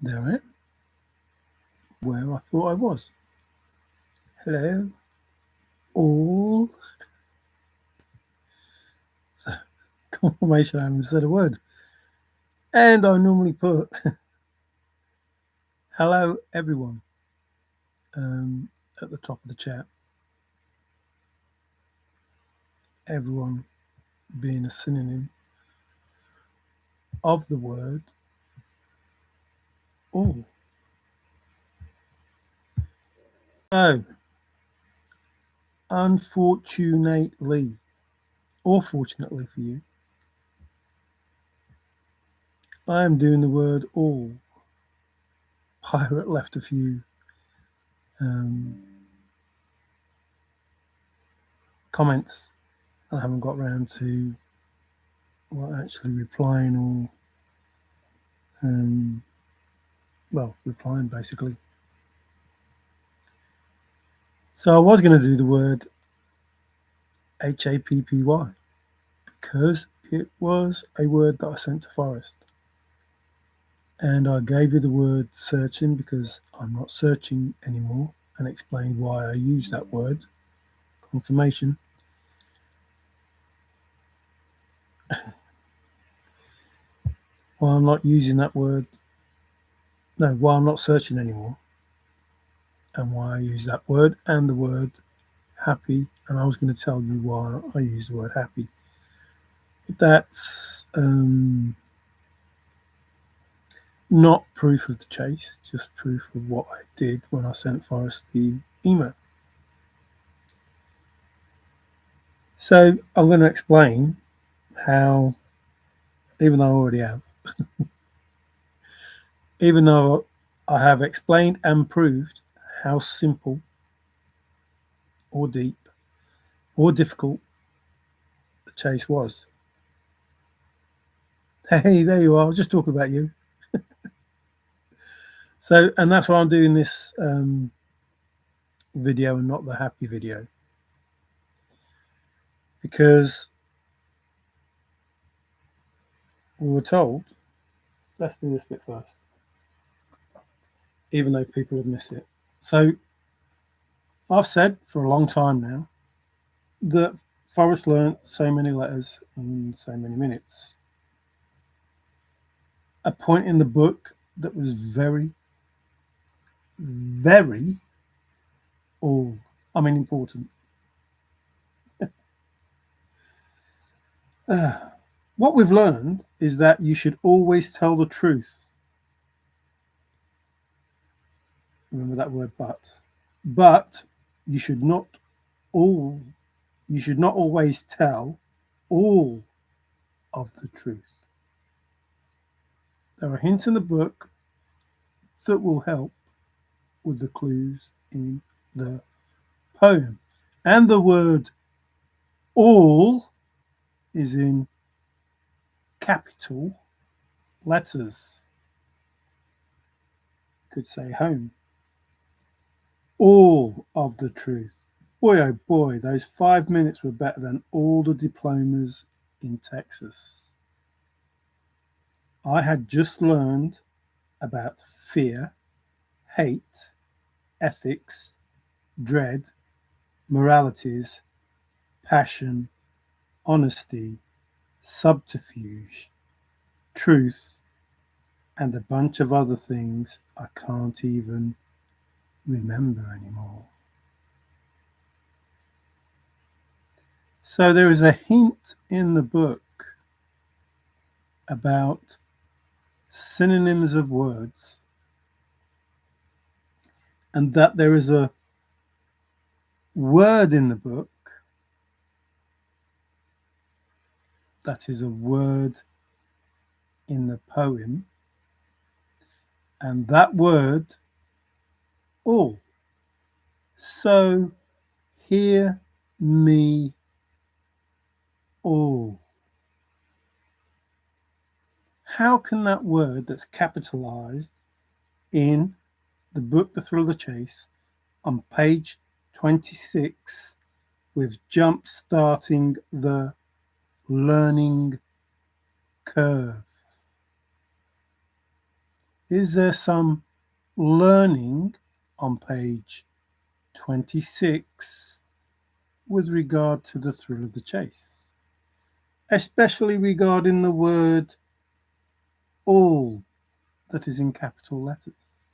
There I am, where I thought I was. Hello, all. So, confirmation I haven't said a word. And I normally put hello, everyone, at the top of the chat. Everyone being a synonym of the word all. So, unfortunately, or fortunately for you, I am doing the word all. Pirate left a few um, comments. I haven't got round to actually replying or, replying basically. So I was going to do the word happy because it was a word that I sent to Forrest. And I gave you the word searching because I'm not searching anymore and explained why I use that word. Confirmation. Why I'm not using that word. No, why I'm not searching anymore. And why I use that word and the word happy. And I was going to tell you why I use the word happy. But that's not proof of the chase, just proof of what I did when I sent Forrest the email. So I'm going to explain how, even though I already have, even though I have explained and proved how simple or deep or difficult the chase was. Hey, there you are. I was just talking about you. So, and that's why I'm doing this video and not the happy video. Because we were told, let's do this bit first, even though people would miss it. So, I've said for a long time now that Forrest learnt so many letters in so many minutes. A point in the book that was very, very important. What we've learned is that you should always tell the truth. Remember that word but you should not always tell all of the truth. There are hints in the book that will help with the clues in the poem. And the word all is in capital letters. Could say home. All of the truth. Boy, oh boy, those 5 minutes were better than all the diplomas in Texas. I had just learned about fear, hate, ethics, dread, moralities, passion, honesty, subterfuge, truth, and a bunch of other things I can't even remember anymore. So there is a hint in the book about synonyms of words, and that there is a word in the book that is a word in the poem, and that word all. So hear me all. How can that word that's capitalized in the book The Thrill of the Chase on page 26 with jump starting the learning curve? Is there some learning on page 26 with regard to the thrill of the chase, especially regarding the word all that is in capital letters,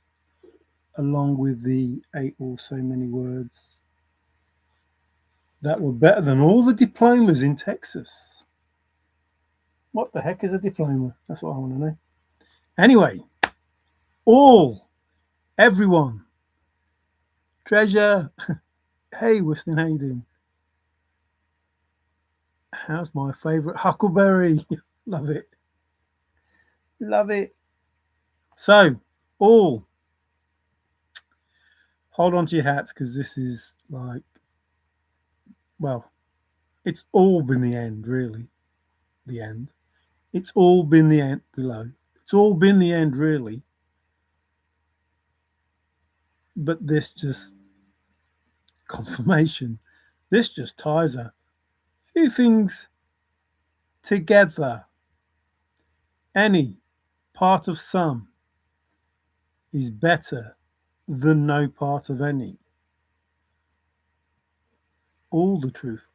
along with the 8 or so many words that were better than all the diplomas in Texas? What the heck is a diploma? That's what I want to know. Anyway, all, everyone, treasure. Hey, Weston, how you doing? How's my favourite huckleberry? Love it. Love it. So, all. Hold on to your hats because this is like, well, it's all been the end, really. The end. It's all been the end below. It's all been the end, really. But this just confirmation. This just ties a few things together. Any part of some is better than no part of any. All the truth.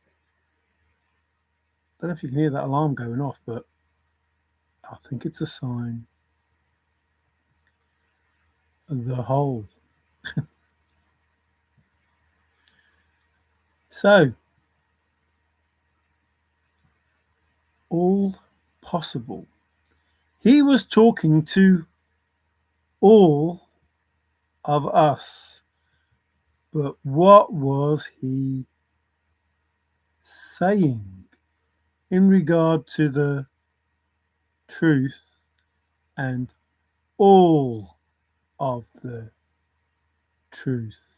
I don't know if you can hear that alarm going off, but I think it's a sign of the whole. So, all possible. He was talking to all of us, but what was he saying in regard to the truth and all of the truth?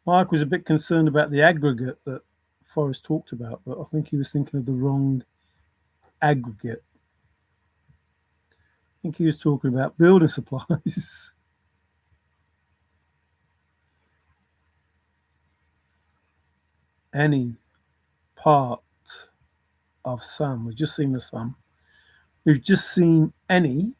Mike was a bit concerned about the aggregate that Forrest talked about, but I think he was thinking of the wrong aggregate. I think he was talking about building supplies. Any part of some. We've just seen the sum. We've just seen any.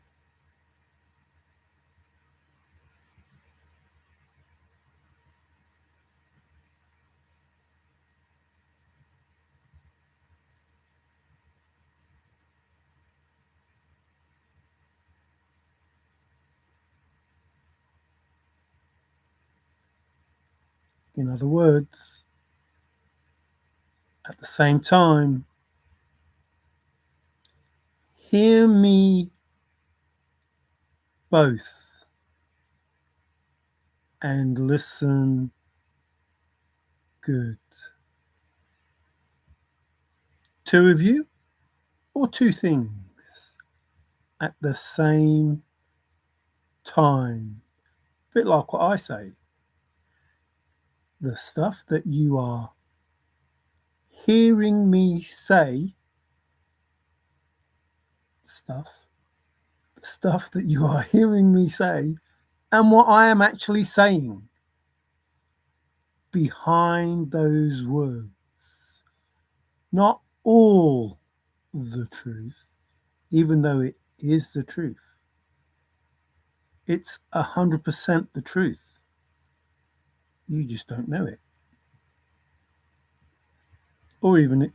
In other words, at the same time, hear me both and listen good. Two of you or two things at the same time. A bit like what I say. The stuff that you are hearing me say, the stuff that you are hearing me say, and what I am actually saying behind those words. Not all the truth, even though it is the truth. It's 100% the truth. You just don't know it. Or even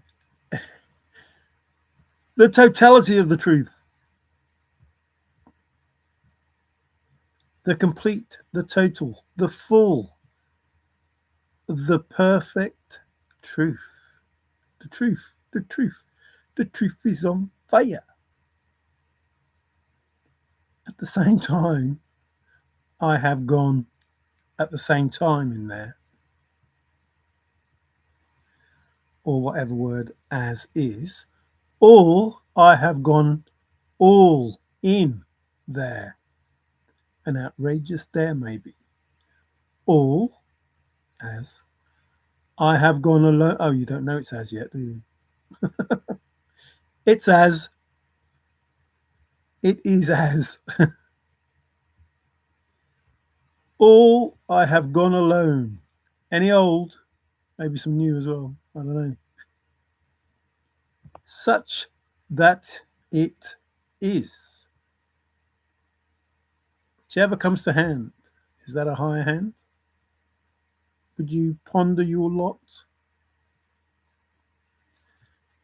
the totality of the truth. The complete, the total, the full, the perfect truth. The truth, the truth, the truth is on fire. At the same time, I have gone at the same time in there, or whatever word as is, or I have gone all in there. An outrageous there, maybe. All as I have gone alone. Oh, you don't know it's as yet, do you? It's as. It is as. All I have gone alone. Any old, maybe some new as well. I don't know. Such that it is. Whichever comes to hand. Is that a higher hand? Would you ponder your lot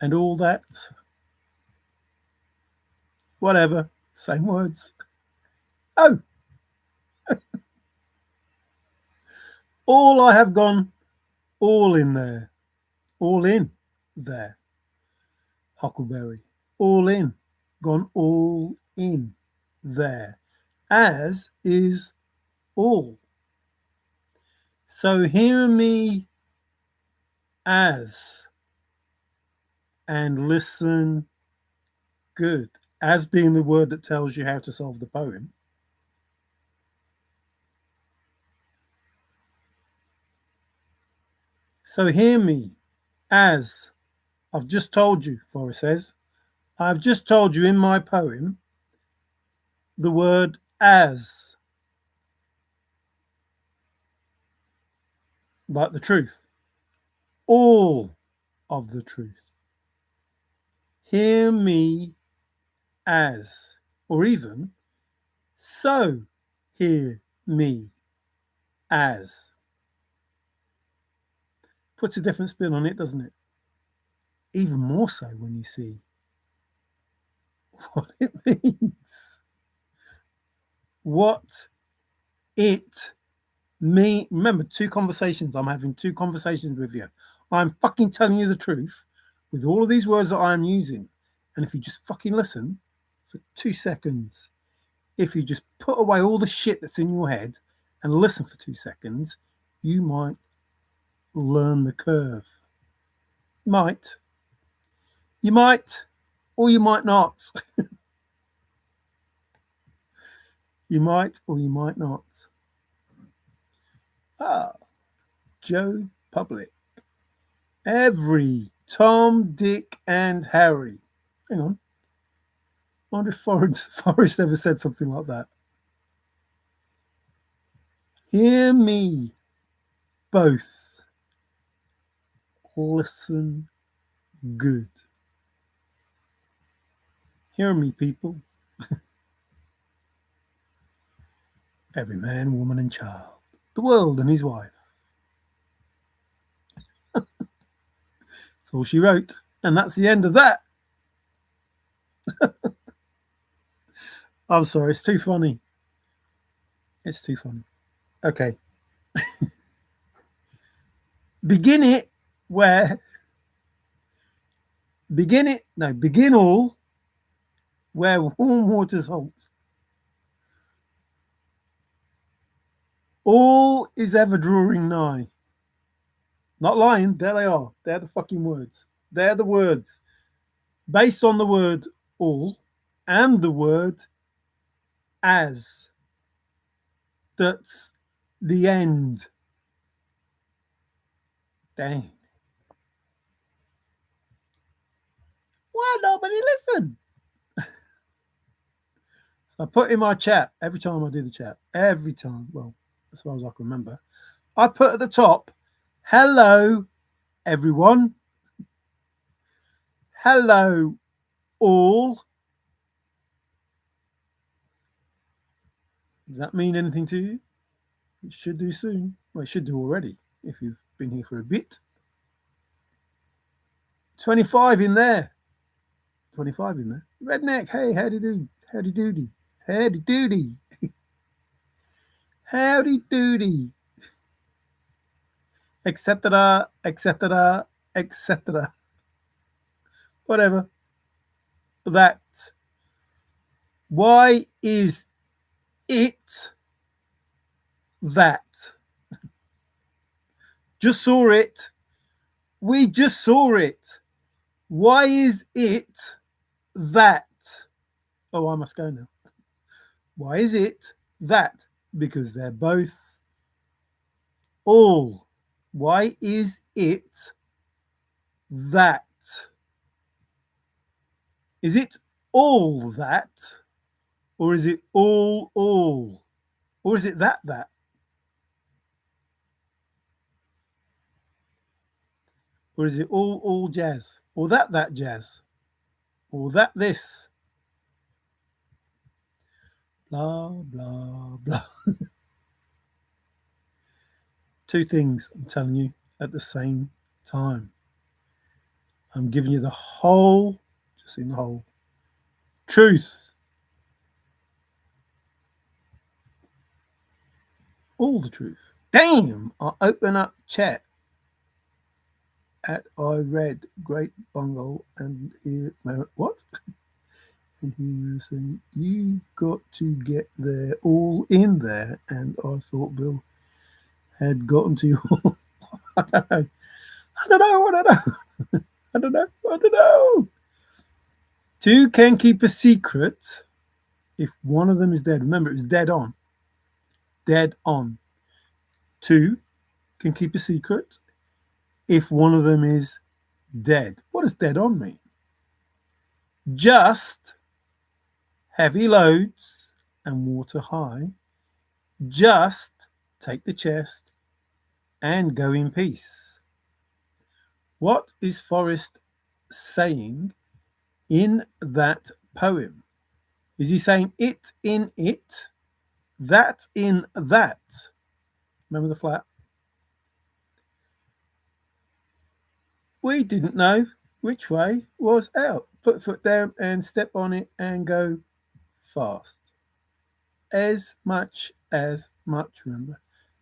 and all that? Whatever, same words. Oh, all I have gone, all in there, all in there. Huckleberry, all in, gone all in there, as is all. So hear me as and listen good, as being the word that tells you how to solve the poem. So hear me as I've just told you, Forrest says. I've just told you in my poem the word as, like the truth, all of the truth. Hear me as, or even so hear me as. Puts a different spin on it, doesn't it? Even more so when you see what it means. What it means. Remember, I'm having two conversations with you. I'm fucking telling you the truth with all of these words that I'm using. And if you just fucking listen for 2 seconds, if you just put away all the shit that's in your head and listen for 2 seconds, you might learn the curve. Might. You might, or you might not. You might, or you might not. Ah, Joe Public. Every Tom, Dick, and Harry. Hang on. I wonder if Forrest ever said something like that. Hear me both. Listen good. Hear me, people. Every man, woman, and child. The world and his wife. That's all she wrote. And that's the end of that. I'm sorry, it's too funny. It's too funny. Okay. Begin all where warm waters halt. All is ever drawing nigh. Not lying, there they are. They're the fucking words. They're the words. Based on the word all and the word as. That's the end. Dang. Why nobody listen? So I put in my chat every time I do the chat. Every time. Well, as far as I can remember. I put at the top, hello, everyone. Hello, all. Does that mean anything to you? It should do soon. Well, it should do already if you've been here for a bit. 25 in there. 25 in there. Redneck, hey, howdy do. Howdy doody. Howdy doody. Howdy doody. Etc. Etc. Etc. Whatever. That. Why is it that? Just saw it. We just saw it. Why is it that? Oh, I must go now. Why is it that? Because they're both all. Why is it that? Is it all that? Or is it all? Or is it that? Or is it all jazz? Or that jazz? Or that this? Blah, blah, blah. Two things I'm telling you at the same time. I'm giving you the whole, just in the whole truth. All the truth. Damn! I open up chat at I read Great Bungle and here, what? And he was saying, you got to get there all in there. And I thought Bill had gotten to you. I don't know. I don't know. I don't know. I don't know. I don't know. Two can keep a secret if one of them is dead. Remember, it's dead on. Dead on. Two can keep a secret if one of them is dead. What does dead on mean? Just heavy loads and water high. Just take the chest and go in peace. What is Forrest saying in that poem? Is he saying it in it, that in that? Remember the flat? We didn't know which way was out. Put foot down and step on it and go fast. As much, remember,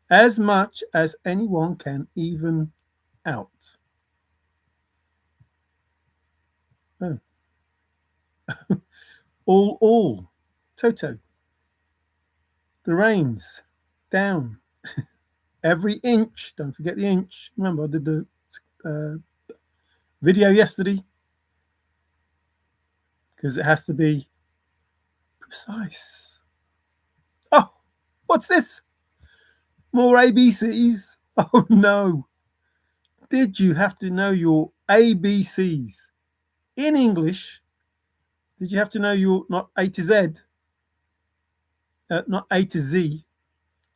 as much as anyone can even out. Oh. all. Toto. The rains down. Every inch. Don't forget the inch. Remember, I did the video yesterday because it has to be precise. Oh, what's this? More ABCs? Oh no. Did you have to know your ABCs in English? Did you have to know your not A to Z? Not A to Z,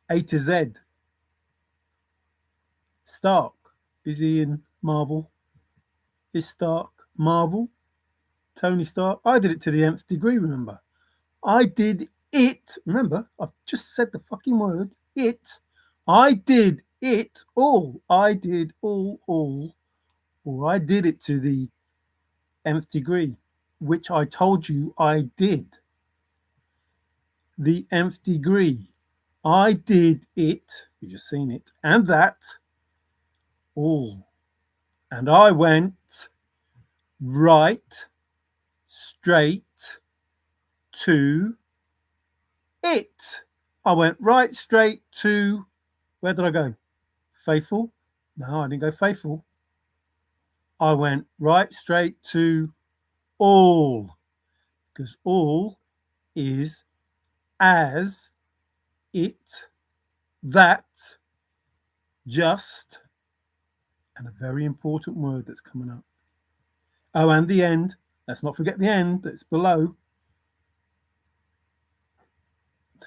A to Z. Stark. Is he in Marvel? Is Stark Marvel? Tony Stark? I did it to the nth degree, remember? I did it. Remember, I've just said the fucking word, it. I did it all. I did all. Or I did it to the nth degree, which I told you I did. The nth degree. I did it. You've just seen it. And that all. And I went right straight to it. I went right straight to, where did I go? Faithful? No, I didn't go faithful. I went right straight to all, because all is as, it, that, just, and a very important word that's coming up. Oh, and the end. Let's not forget the end that's below.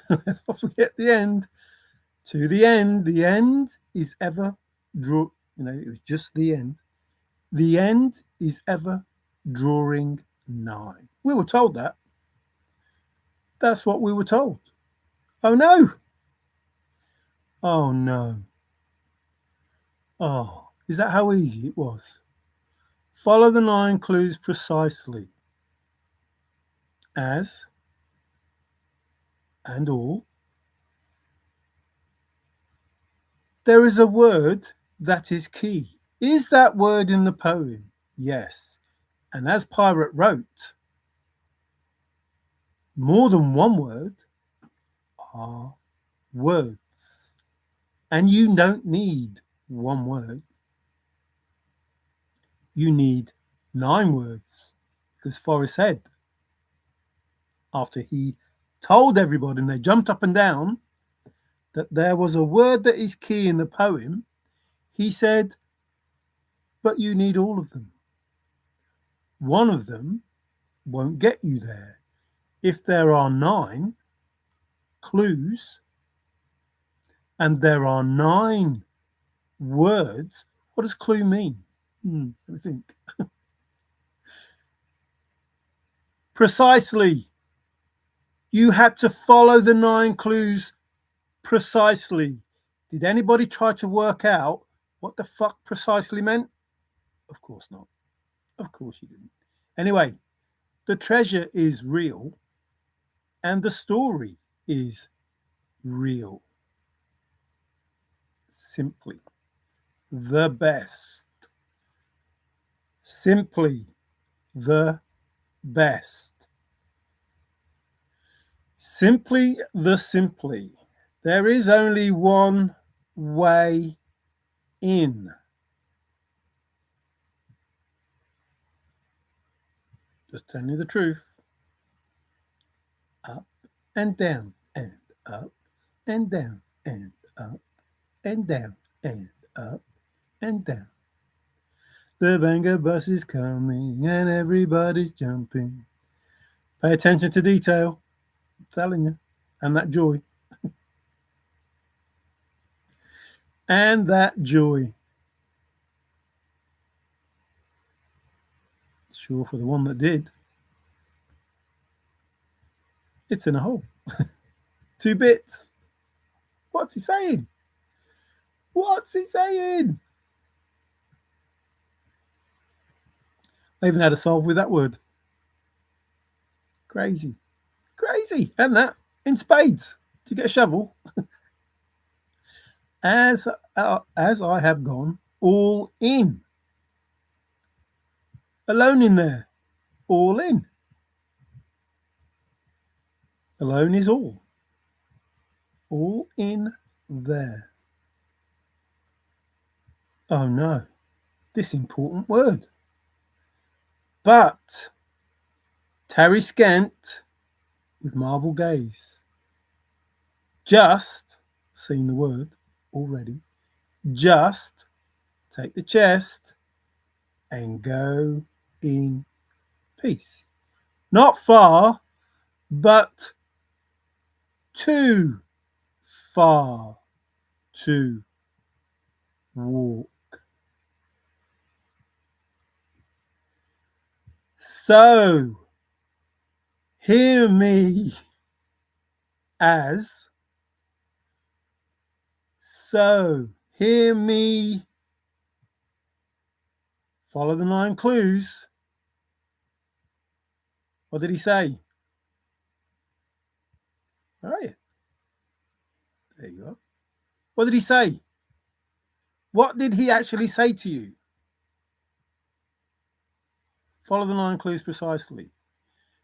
Let's not forget the end. To the end. The end is ever draw. It was just the end. The end is ever drawing nigh. We were told that. That's what we were told. Oh no. Oh no. Oh, is that how easy it was? Follow the 9 clues precisely. As and all. There is a word that is key. Is that word in the poem? Yes. And as Pirate wrote, more than one word are words. And you don't need one word. You need 9 words. Because Forrest said, after he told everybody and they jumped up and down that there was a word that is key in the poem, he said, but you need all of them. One of them won't get you there. If there are 9 clues and there are 9 words, what does clue mean? Let me think. Precisely. You had to follow the 9 clues precisely. Did anybody try to work out what the fuck precisely meant? Of course not. Of course you didn't. Anyway, the treasure is real and the story is real. Simply the best. Simply the best. Simply the simply. There is only one way in. Just telling you the truth. Up and down and up and down and up and down and up and down. The Vanguard bus is coming and everybody's jumping. Pay attention to detail. I'm telling you. And that joy. And that joy. Sure, for the one that did. It's in a hole. 2 bits. What's he saying? What's he saying? I even had a solve with that word. Crazy. Crazy. And that in spades. To get a shovel. As I have gone all in. Alone in there. All in. Alone is all. All in there. Oh no. This important word. But tarry scant with marvel gaze. Just, seen the word already, just take the chest and go in peace. Not far, but too far to walk. So, hear me as, so hear me, follow the 9 clues. What did he say? All right. There you are. What did he say? What did he actually say to you? Follow the 9 clues precisely.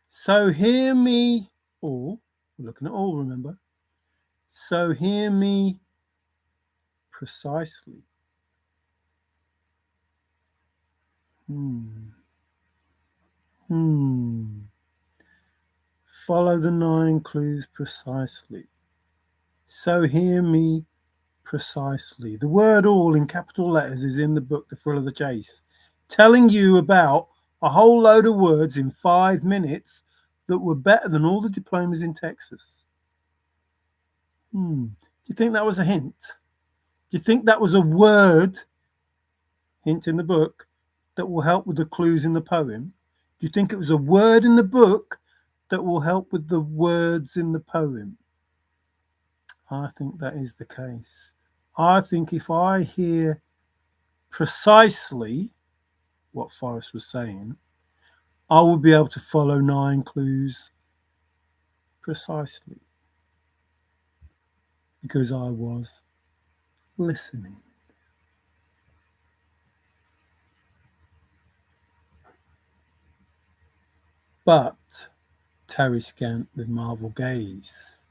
So hear me all. We're looking at all, remember? So hear me precisely. Follow the 9 clues precisely. So hear me precisely. The word all in capital letters is in the book, The Thrill of the Chase, telling you about a whole load of words in 5 minutes that were better than all the diplomas in Texas. Do you think that was a hint? Do you think that was a word, hint in the book, that will help with the clues in the poem? Do you think it was a word in the book that will help with the words in the poem? I think that is the case. I think if I hear precisely what Forrest was saying, I will be able to follow 9 clues precisely because I was listening. But tarry scant with marvel gaze.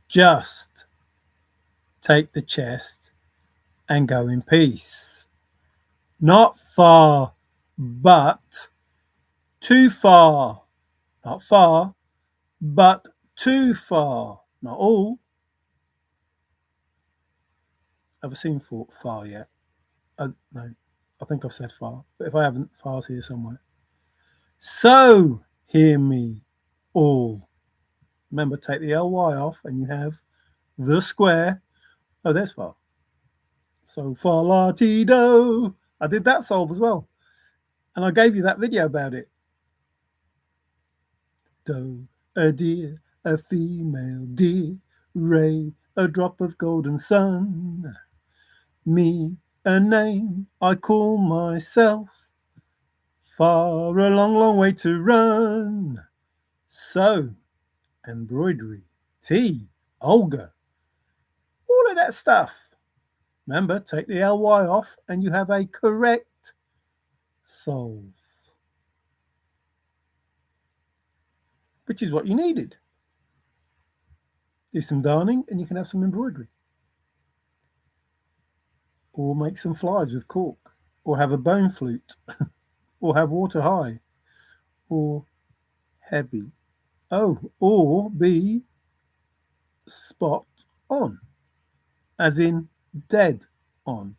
Just take the chest and go in peace. Not far, but too far. Not far, but too far. Not all. Ever seen far yet? No, I think I've said far. But if I haven't, far's here somewhere. So hear me all. Remember, take the ly off and you have the square. Oh, there's far. So far la ti do. I did that solve as well. And I gave you that video about it. Do, A deer, a female deer, ray, a drop of golden sun. Me, a name I call myself, far a long, long way to run. Sew, embroidery, tea, Olga, all of that stuff. Remember, take the ly off and you have a correct solve, which is what you needed. Do some darning and you can have some embroidery. Or make some flies with cork. Or have a bone flute. Or have water high. Or heavy. Oh, or be spot on. As in dead on.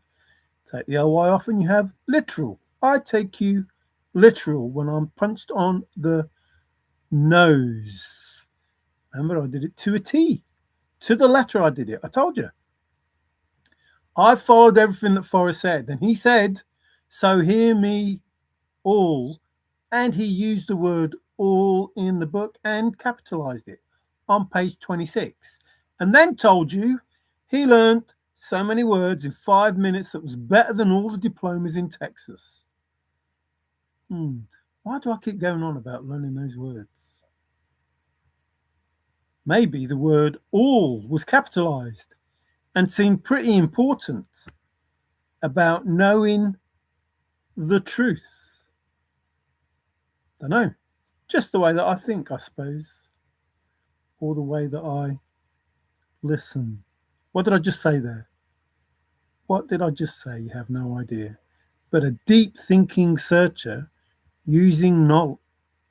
Take the ly off and you have literal. I take you literal when I'm punched on the nose. Remember, I did it to a T. To the letter I did it. I told you. I followed everything that Forrest said. And he said, so hear me all. And he used the word all in the book and capitalized it on page 26. And then told you he learned so many words in 5 minutes that was better than all the diplomas in Texas. Why do I keep going on about learning those words? Maybe the word all was capitalized and seemed pretty important about knowing the truth. Don't know. Just the way that I think, I suppose. Or the way that I listen. What did I just say there? What did I just say? You have no idea. But a deep thinking searcher using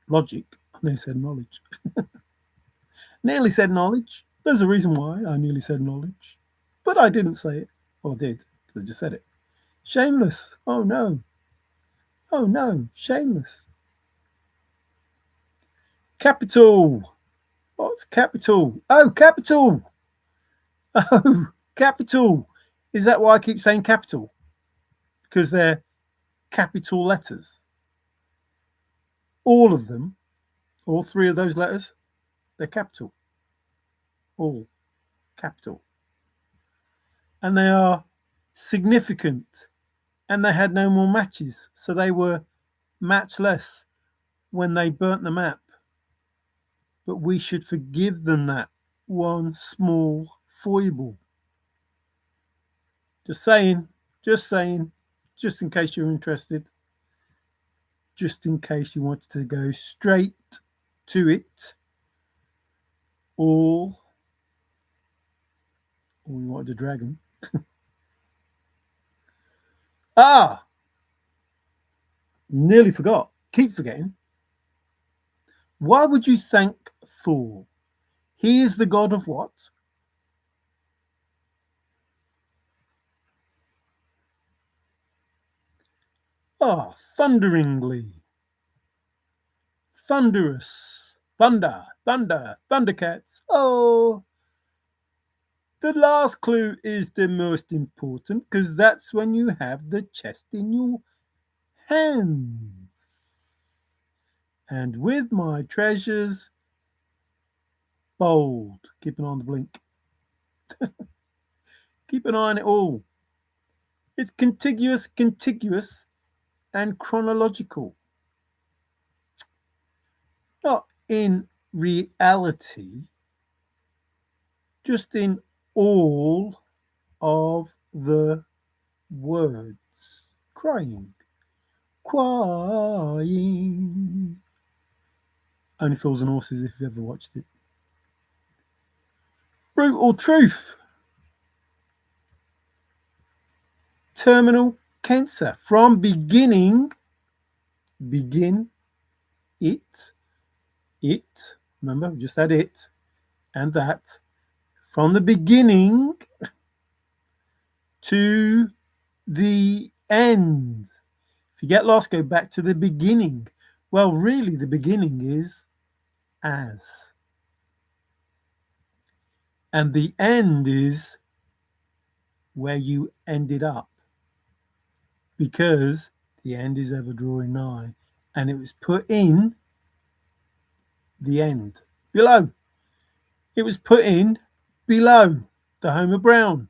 logic. I nearly said knowledge. Nearly said knowledge. There's a reason why I nearly said knowledge. But I didn't say it. Well, I did, because I just said it. Shameless. Oh no. Oh no. Shameless. Capital. What's capital? Oh, capital. Oh, capital. Is that why I keep saying capital? Because they're capital letters. All of them, all three of those letters, they're capital. All capital. And they are significant. And they had no more matches. So they were matchless when they burnt the map. But we should forgive them that one small foible. Just saying, just in case you're interested, just in case you wanted to go straight to it, or you wanted a dragon. Nearly forgot. Keep forgetting. Why would you thank Thor? He is the god of what? Thunderingly. Thunderous. Thunder, Thundercats. Oh, the last clue is the most important because that's when you have the chest in your hands. And with my treasures, bold. Keep an eye on the blink. Keep an eye on it all. It's contiguous, and chronological. Not in reality, just in all of the words. Crying. Only Fools and Horses if you've ever watched it. Brutal truth. Terminal cancer. From begin it, remember we just had it and that, from the beginning to the end. If you get lost, go back to the beginning. Well, really the beginning is as, and the end is where you ended up, because the end is ever drawing nigh, and it was put in the end. below. It was put in below the home of brown.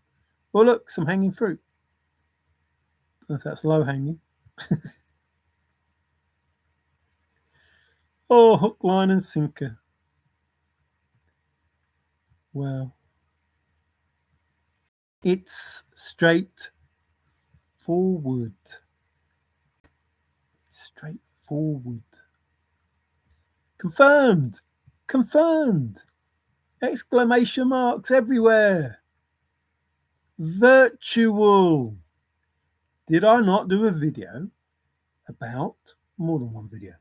Well, look, some hanging fruit. I don't know if that's low hanging. Oh, hook, line, and sinker. Well, it's straight forward. Straightforward. Confirmed. Confirmed. Exclamation marks everywhere. Virtual. Did I not do a video about, more than one video,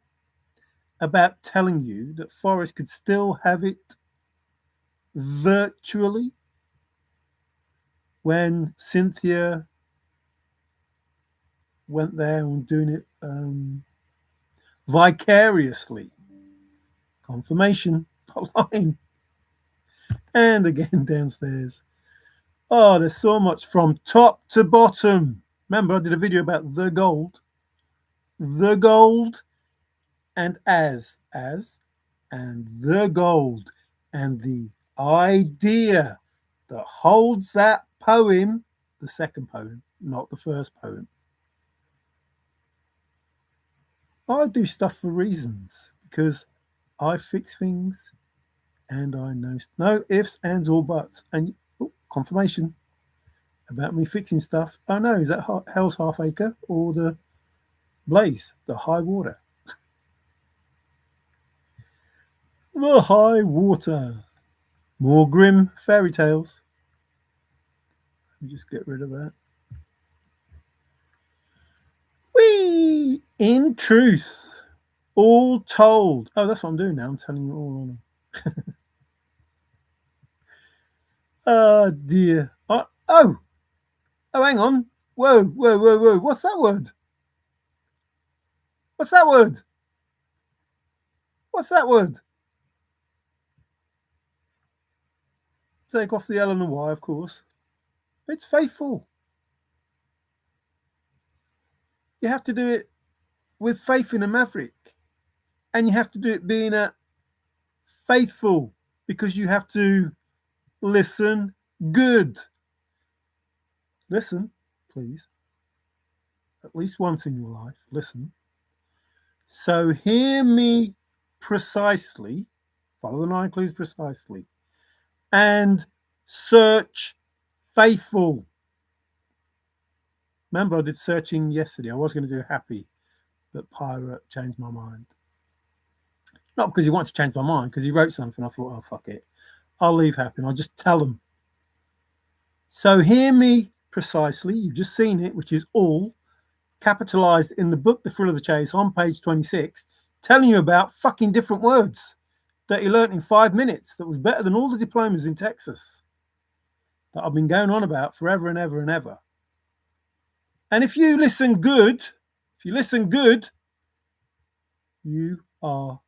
about telling you that Forrest could still have it virtually when Cynthia went there and doing it vicariously? Confirmation online. And again downstairs. Oh, there's so much from top to bottom. Remember, I did a video about the gold, and and the gold, and the idea that holds that poem, the second poem, not the first poem. I do stuff for reasons because I fix things and I know no ifs, ands, or buts. And confirmation about me fixing stuff. Oh no, is that Hell's Half Acre or the Blaze, the high water? The high water. More grim fairy tales. Let me just get rid of that. Whee! In truth, all told. Oh, that's what I'm doing now. I'm telling you all on. Oh dear. Oh, hang on. Whoa. What's that word? What's that word? What's that word? Take off the L and the Y, of course. It's faithful. You have to do it with faith in a maverick. And you have to do it being a faithful because you have to listen good. Listen, please. At least once in your life, listen. So hear me precisely, follow the 9 clues precisely, and search faithful. Remember, I did searching yesterday. I was going to do happy, but Pirate changed my mind. Not because he wanted to change my mind, because he wrote something. I thought, oh, fuck it. I'll leave happy and I'll just tell them. So hear me precisely. You've just seen it, which is all capitalized in the book, The Thrill of the Chase, on page 26, telling you about fucking different words that he learnt in 5 minutes that was better than all the diplomas in Texas that I've been going on about forever and ever and ever. And if you listen good, you are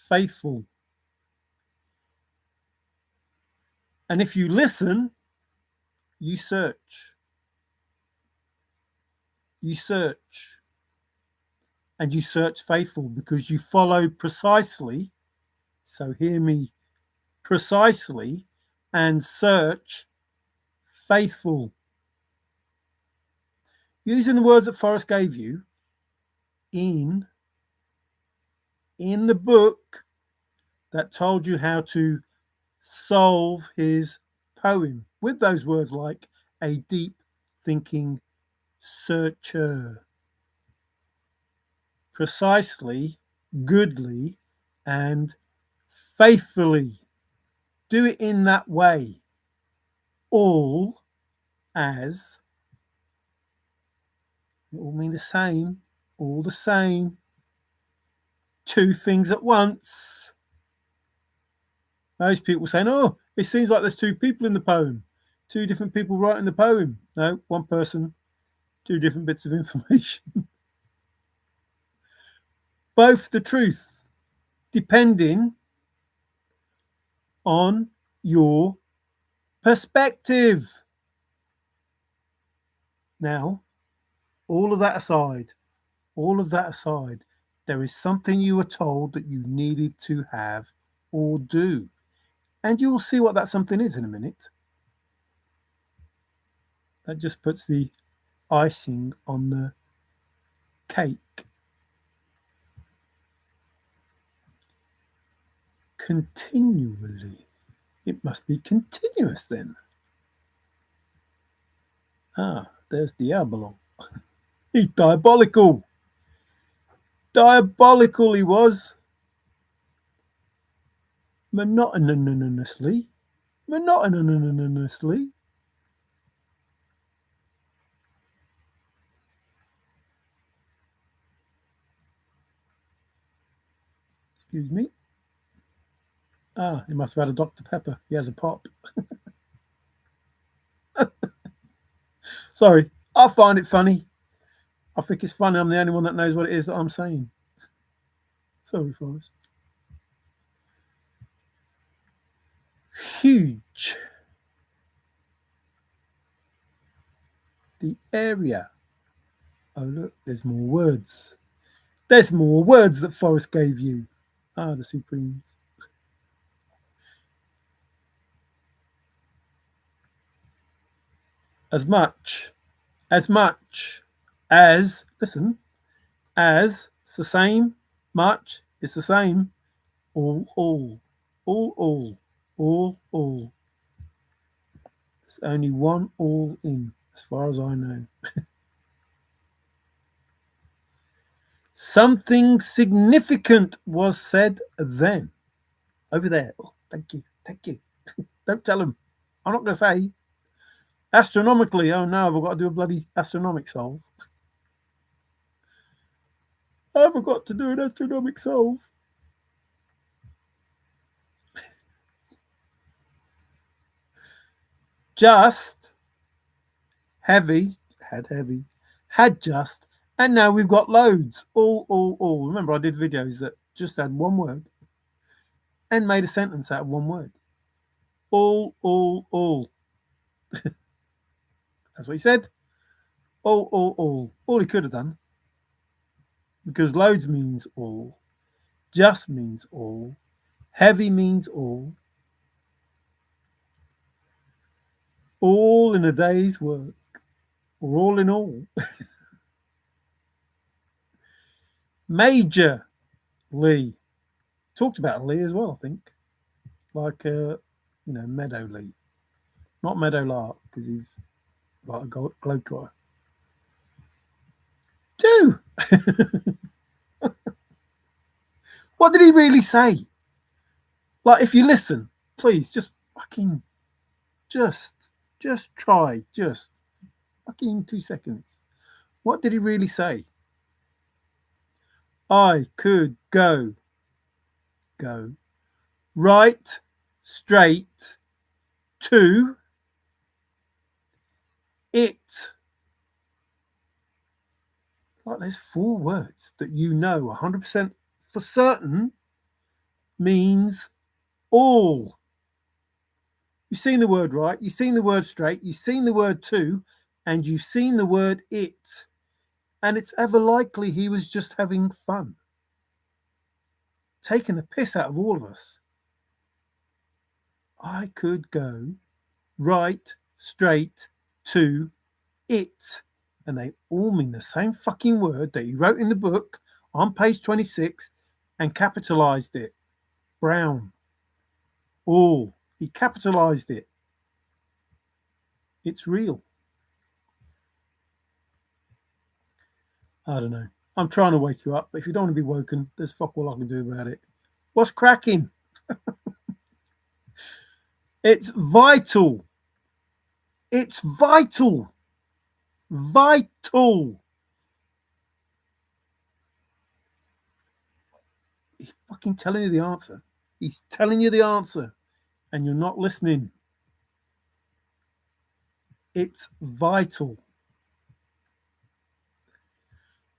faithful. And if you listen, you search. You search. And you search faithful because you follow precisely. So hear me precisely and search faithful. Using the words that Forrest gave you in the book that told you how to solve his poem with those words like a deep thinking searcher. Precisely, goodly, and faithfully. Do it in that way. All as, it will mean the same, all the same. 2 things at once. Most people saying, oh, it seems like there's 2 people in the poem. 2 different people writing the poem. No, 1 person, 2 different bits of information. Both the truth, depending on your perspective. Now, all of that aside, there is something you were told that you needed to have or do. And you will see what that something is in a minute. That just puts the icing on the cake. Continually. It must be continuous then. Ah, there's Diabolo. He's diabolical. Diabolical he was. Monotonously. Monotonously. Excuse me. Ah, he must have had a Dr. Pepper. He has a pop. Sorry, I find it funny. I think it's funny. I'm the only one that knows what it is that I'm saying. Sorry, Forrest. Huge. The area. Oh, look, there's more words. There's more words that Forrest gave you. Ah, the Supremes. As much. As much. As. Listen. As. It's the same. Much. It's the same. All. All. All. All. All. All. There's only one all in, as far as I know. Something significant was said then. Over there. Oh, thank you. Thank you. Don't tell them. I'm not going to say. Astronomically. Oh no, I've got to do a bloody astronomic solve. I forgot to do an astronomic solve. Just. Heavy. Had just. And now we've got loads. All. Remember, I did videos that just had one word and made a sentence out of one word. All. That's what he said. All. All he could have done. Because loads means all. Just means all. Heavy means all. All in a day's work. Or all in all. Major Lee. Talked about Lee as well, I think. Like, Meadow Lee. Not Meadow Lark, because he's like a globetrotter. Do. What did he really say? Like, if you listen, please, just fucking, just try, just fucking 2 seconds. What did he really say? I could go right straight to it. Like, there's 4 words that you know 100% for certain means all. You've seen the word right, you've seen the word straight, you've seen the word to, and you've seen the word it. And it's ever likely he was just having fun, taking the piss out of all of us. I could go right straight to it. And they all mean the same fucking word that he wrote in the book on page 26 and capitalized it. Brown. All. He capitalized it. It's real. I don't know. I'm trying to wake you up, but if you don't want to be woken, there's fuck all I can do about it. What's cracking? It's vital. It's vital. Vital. He's fucking telling you the answer. He's telling you the answer, and you're not listening. It's vital.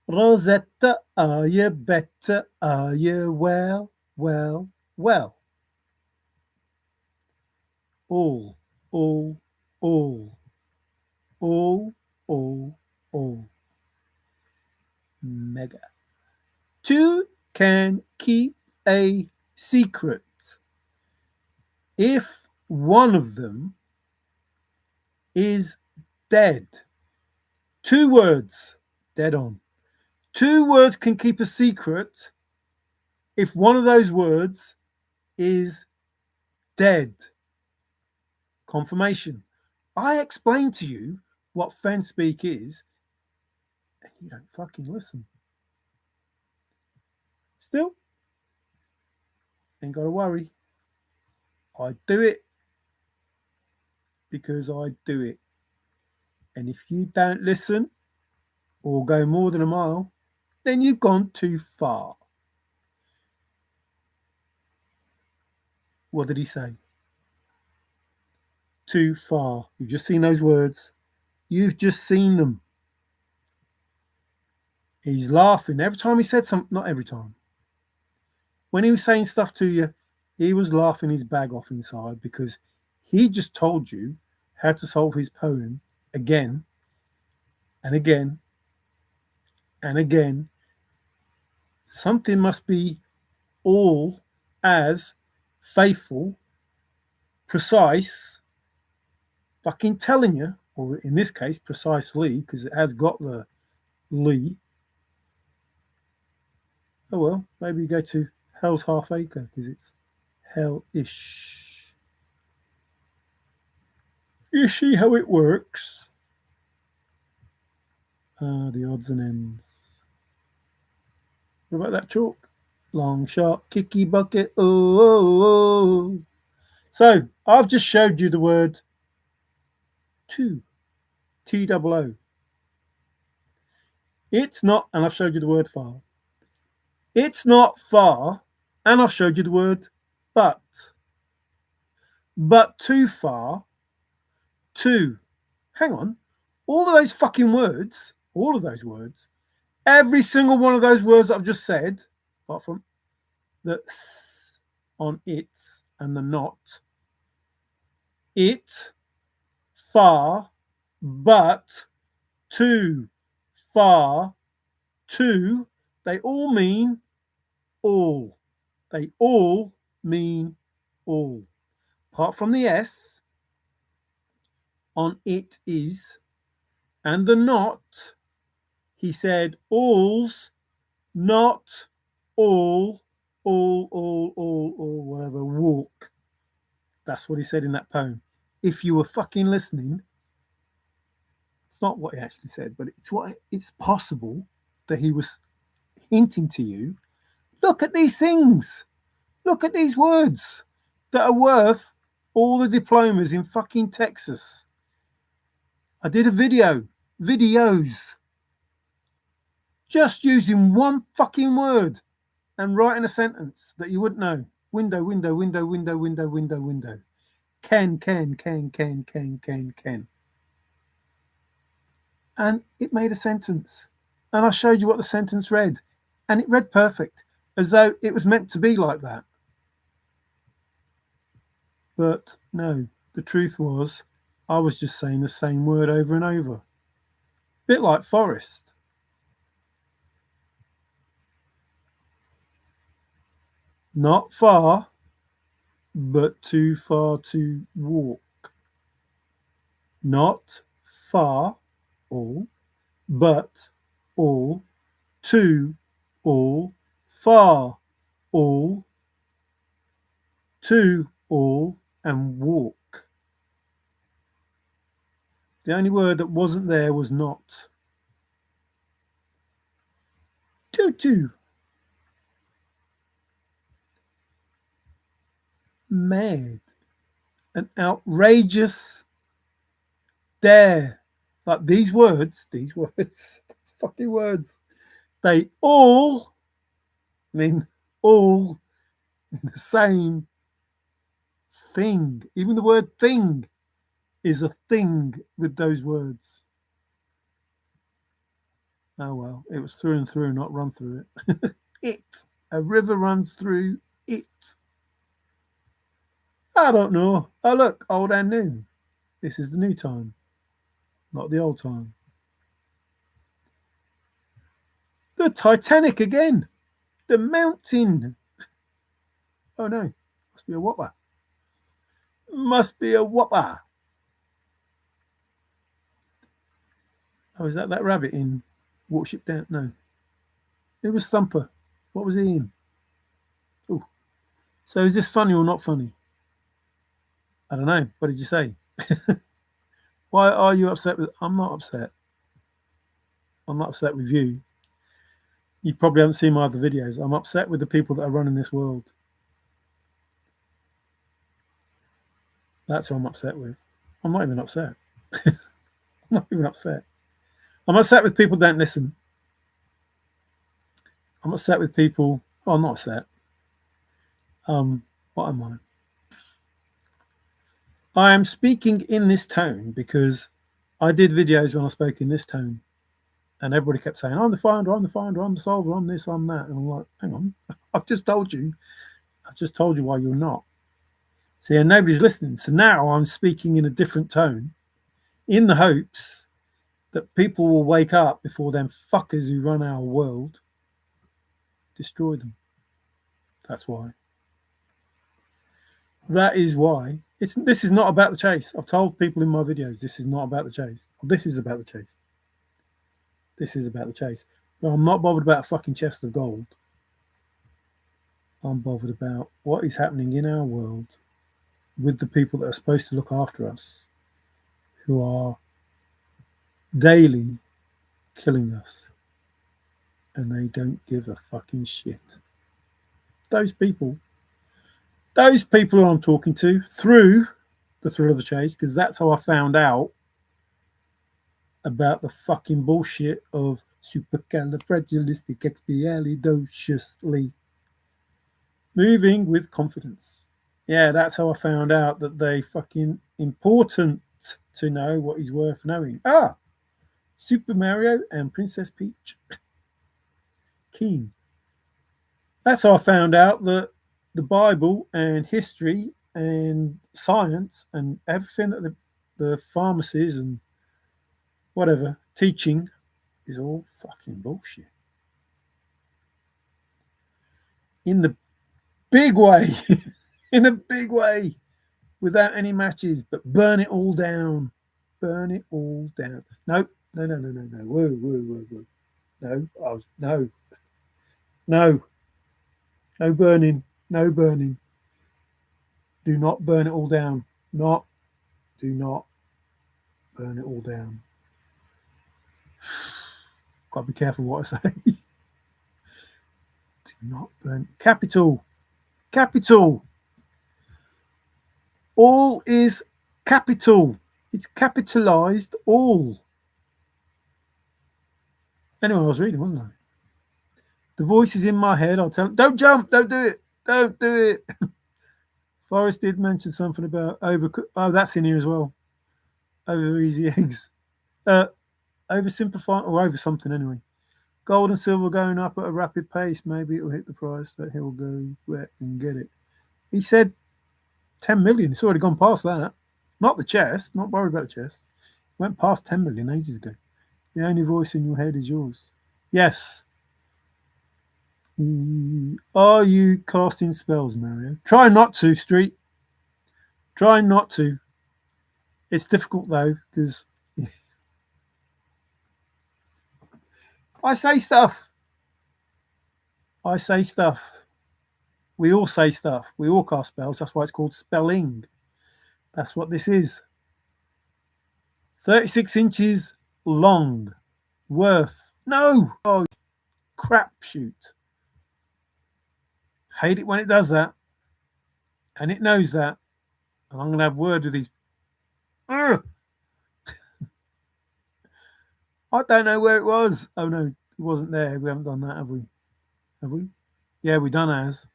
Rosetta, are you better? Are you well? All. Mega. 2 can keep a secret. If one of them is dead, 2 words, dead on. 2 words can keep a secret if one of those words is dead. Confirmation. I explained to you what Fenn speak is, and you don't fucking listen. Still, ain't got to worry. I do it because I do it. And if you don't listen or go more than a mile, then you've gone too far. What did he say? Too far. You've just seen those words. You've just seen them. He's laughing every time he said something. Not every time. When he was saying stuff to you, he was laughing his bag off inside because he just told you how to solve his poem again and again and again. Something must be all as faithful, precise, fucking telling you, or in this case, precisely, because it has got the Lee. Oh well, maybe you go to Hell's Half Acre because it's hell-ish. You see how it works? The odds and ends. What about that chalk? Long shot, kicky bucket. Oh. So I've just showed you the word two. T-O-O. It's not, and I've showed you the word far. It's not far, and I've showed you the word but. But too far, too. Hang on. All of those fucking words, all of those words, every single one of those words that I've just said, apart from the s on it's and the not, it, far, but, too, far, too, they all mean all. They all mean all. Apart from the S on it is and the not, he said all's, not all, whatever, walk. That's what he said in that poem. If you were fucking listening, it's not what he actually said, but it's possible that he was hinting to you, look at these things. Look at these words that are worth all the diplomas in fucking Texas. I did videos, just using one fucking word and writing a sentence that you wouldn't know. Window, window, window, window, window, window, window. Ken. And it made a sentence. And I showed you what the sentence read. And it read perfect, as though it was meant to be like that. But no, the truth was, I was just saying the same word over and over. A bit like Forrest. Not far, but too far to walk. Not far, all, but all, too, all, far, all, too, all, and walk. The only word that wasn't there was not. Tutu. Mad. An outrageous dare. Like these words, these fucking words, they all mean all the same thing. Even the word thing is a thing with those words. Oh well, it was through and through, not run through it. It. A river runs through it. I don't know. Oh look, old and new. This is the new time, not the old time. The Titanic again. The mountain. Oh no, must be a whopper. Must be a whopper. Oh, is that rabbit in Watership Down? No. It was Thumper. What was he in? Oh. So is this funny or not funny? I don't know. What did you say? Why are you upset with... I'm not upset. I'm not upset with you. You probably haven't seen my other videos. I'm upset with the people that are running this world. That's who I'm upset with. I'm not even upset. I'm not even upset. I'm upset with people that don't listen. I'm upset with people... Oh, I'm not upset. What am I? I am speaking in this tone because I did videos when I spoke in this tone. And everybody kept saying, I'm the finder, I'm the finder, I'm the solver, I'm this, I'm that. And I'm like, hang on, I've just told you why you're not. See, and nobody's listening. So now I'm speaking in a different tone in the hopes that people will wake up before them fuckers who run our world destroy them. That's why. That is why. This is not about the chase. I've told people in my videos, this is not about the chase. Well, this is about the chase. This is about the chase. But I'm not bothered about a fucking chest of gold. I'm bothered about what is happening in our world with the people that are supposed to look after us, who are daily killing us, and they don't give a fucking shit. Those people who I'm talking to through the Thrill of the Chase, because that's how I found out about the fucking bullshit of supercalifragilisticexpialidociously moving with confidence. Yeah, that's how I found out that they fucking important to know what is worth knowing. Super Mario and Princess Peach. Keen. That's how I found out that the Bible and history and science and everything that the pharmacies and whatever teaching is all fucking bullshit. In the big way, in a big way, without any matches, but burn it all down. Burn it all down. No. Whoa. No. No burning. No burning. Do not burn it all down. Do not burn it all down. Got to be careful what I say. Do not burn. Capital. All is capital. It's capitalized all. Anyway, I was reading, wasn't I? The voice is in my head. I'll tell him, don't jump. Don't do it. Don't do it. Forrest did mention something about overcook. Oh, that's in here as well. Over easy eggs. Oversimplifying or over something anyway. Gold and silver going up at a rapid pace. Maybe it'll hit the price that he'll go wet and get it. He said 10 million. It's already gone past that. Not the chest. Not worried about the chest. Went past 10 million ages ago. The only voice in your head is yours. Yes. Are you casting spells, Mario? Try not to, Street. Try not to. It's difficult though, because I say stuff. We all say stuff. We all cast spells. That's why it's called spelling. That's what this is. 36 inches long. Worth. No. Oh, crap shoot. Hate it when it does that. And it knows that. And I'm going to have a word with these. I don't know where it was. Oh, no. It wasn't there. We haven't done that, have we? Have we? Yeah, we done as.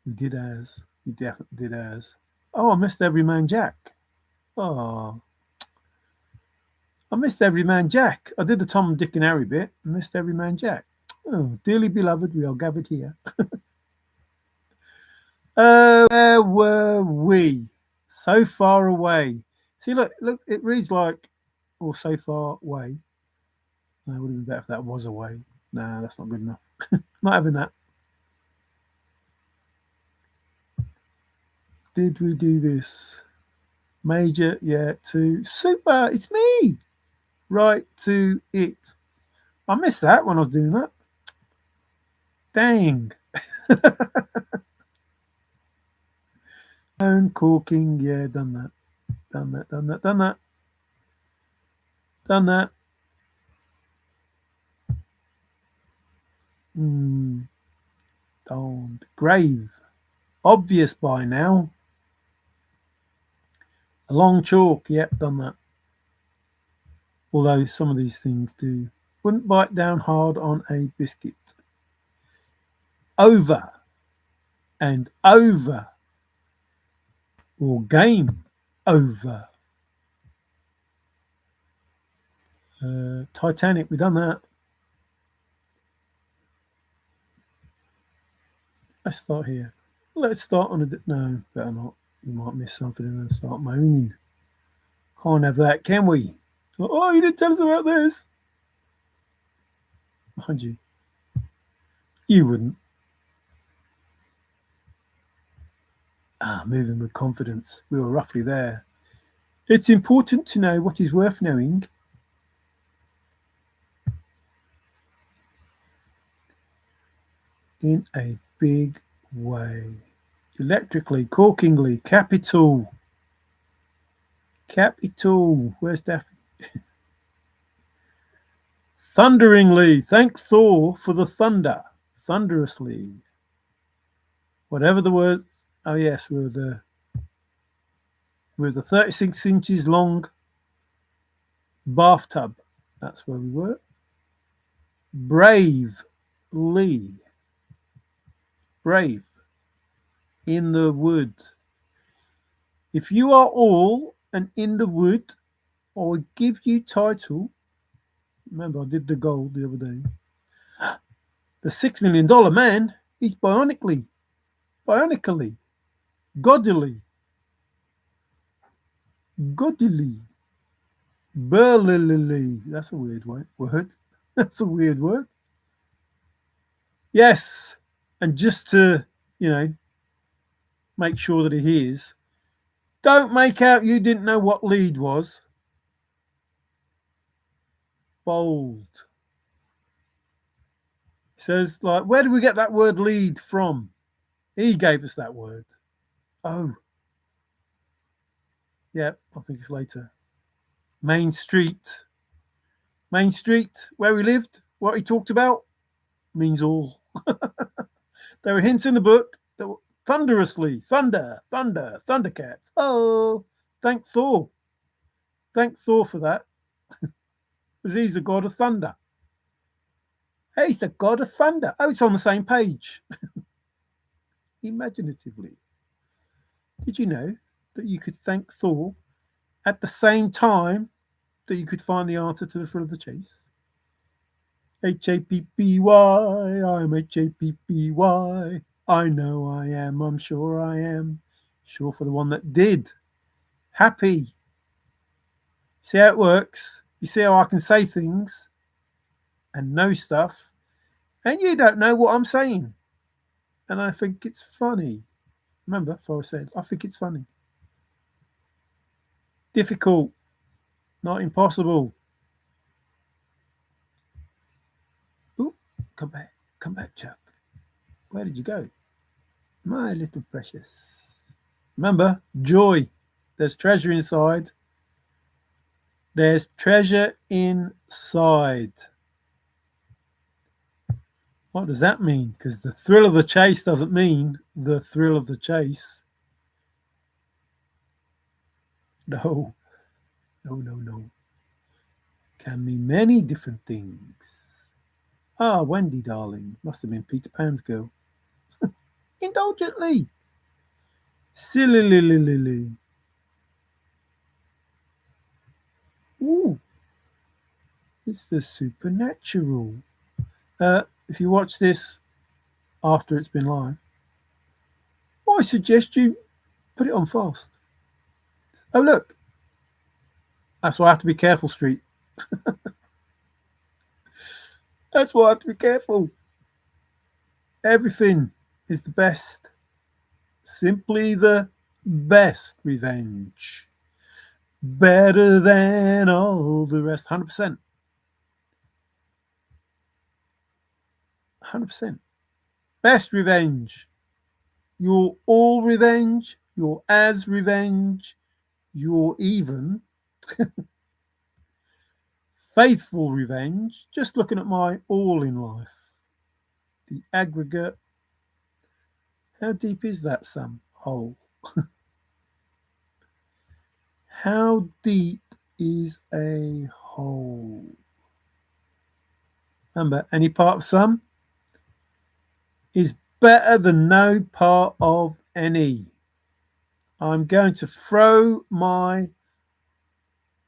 We did as. We definitely did as. Oh, I missed Everyman Jack. Oh. I missed Everyman Jack. I did the Tom, Dick and Harry bit. I missed Everyman Jack. Oh, dearly beloved, we are gathered here. Where were we? So far away. See, look, it reads like, or so far away. No, it would have been better if that was away. Nah, that's not good enough. Not having that. Did we do this? Major, yeah, to super. It's me. Right to it. I missed that when I was doing that. Dang. Stone corking, yeah, done that. Done that, done that, done that. Done that. Don't. Grave. Obvious by now. A long chalk, yep, done that. Although some of these things do. Wouldn't bite down hard on a biscuit. Over and over. Or game over. Titanic, we've done that. Let's start here. Let's start on a... No, better not. You might miss something and then start moaning. Can't have that, can we? Oh, you didn't tell us about this. Mind you, you wouldn't. Moving with confidence. We were roughly there. It's important to know what is worth knowing. In a big way. Electrically, corkingly, capital. Capital. Where's Daffy? Thunderingly. Thank Thor for the thunder. Thunderously. Whatever the words. Oh yes, we're the 36 inches long bathtub. That's where we were. Bravely. Brave. In the wood. If you are all and in the wood, I will give you title. Remember, I did the gold the other day. The $6 million man is bionically, godly, burlily. That's a weird word. That's a weird word. Yes, and just to, make sure that he hears, don't make out you didn't know what lead was. Bold. He says, like, where did we get that word lead from? He gave us that word. Oh. Yeah, I think it's later. Main Street, where he lived, what he talked about, means all. There are hints in the book that were thunderously, thundercats. Oh, thank Thor. Thank Thor for that. Because he's the god of thunder. Hey, he's the god of thunder. Oh, it's on the same page. Imaginatively. Did you know that you could thank Thor at the same time that you could find the answer to the thrill of the chase? Happy, I'm happy. I know I am, I'm sure I am. Sure for the one that did. Happy. See how it works? You see how I can say things and know stuff, and you don't know what I'm saying. And I think it's funny. Remember, Forrest said, I think it's funny. Difficult, not impossible. Ooh, come back, Chuck. Where did you go? My little precious. Remember, joy. There's treasure inside. There's treasure inside. What does that mean? Because the thrill of the chase doesn't mean the thrill of the chase. No. Can mean many different things. Wendy, darling. Must have been Peter Pan's girl. Indulgently. Silly. Ooh. It's the supernatural. If you watch this after it's been live, I suggest you put it on fast. Oh, look. That's why I have to be careful, Street. That's why I have to be careful. Everything is the best. Simply the best revenge. Better than all the rest. 100%. 100%. Best revenge. You're all revenge. You're as revenge. You're even faithful revenge. Just looking at my all in life. The aggregate. How deep is that sum hole? How deep is a hole? Remember, any part of sum is better than no part of any. I'm going to throw my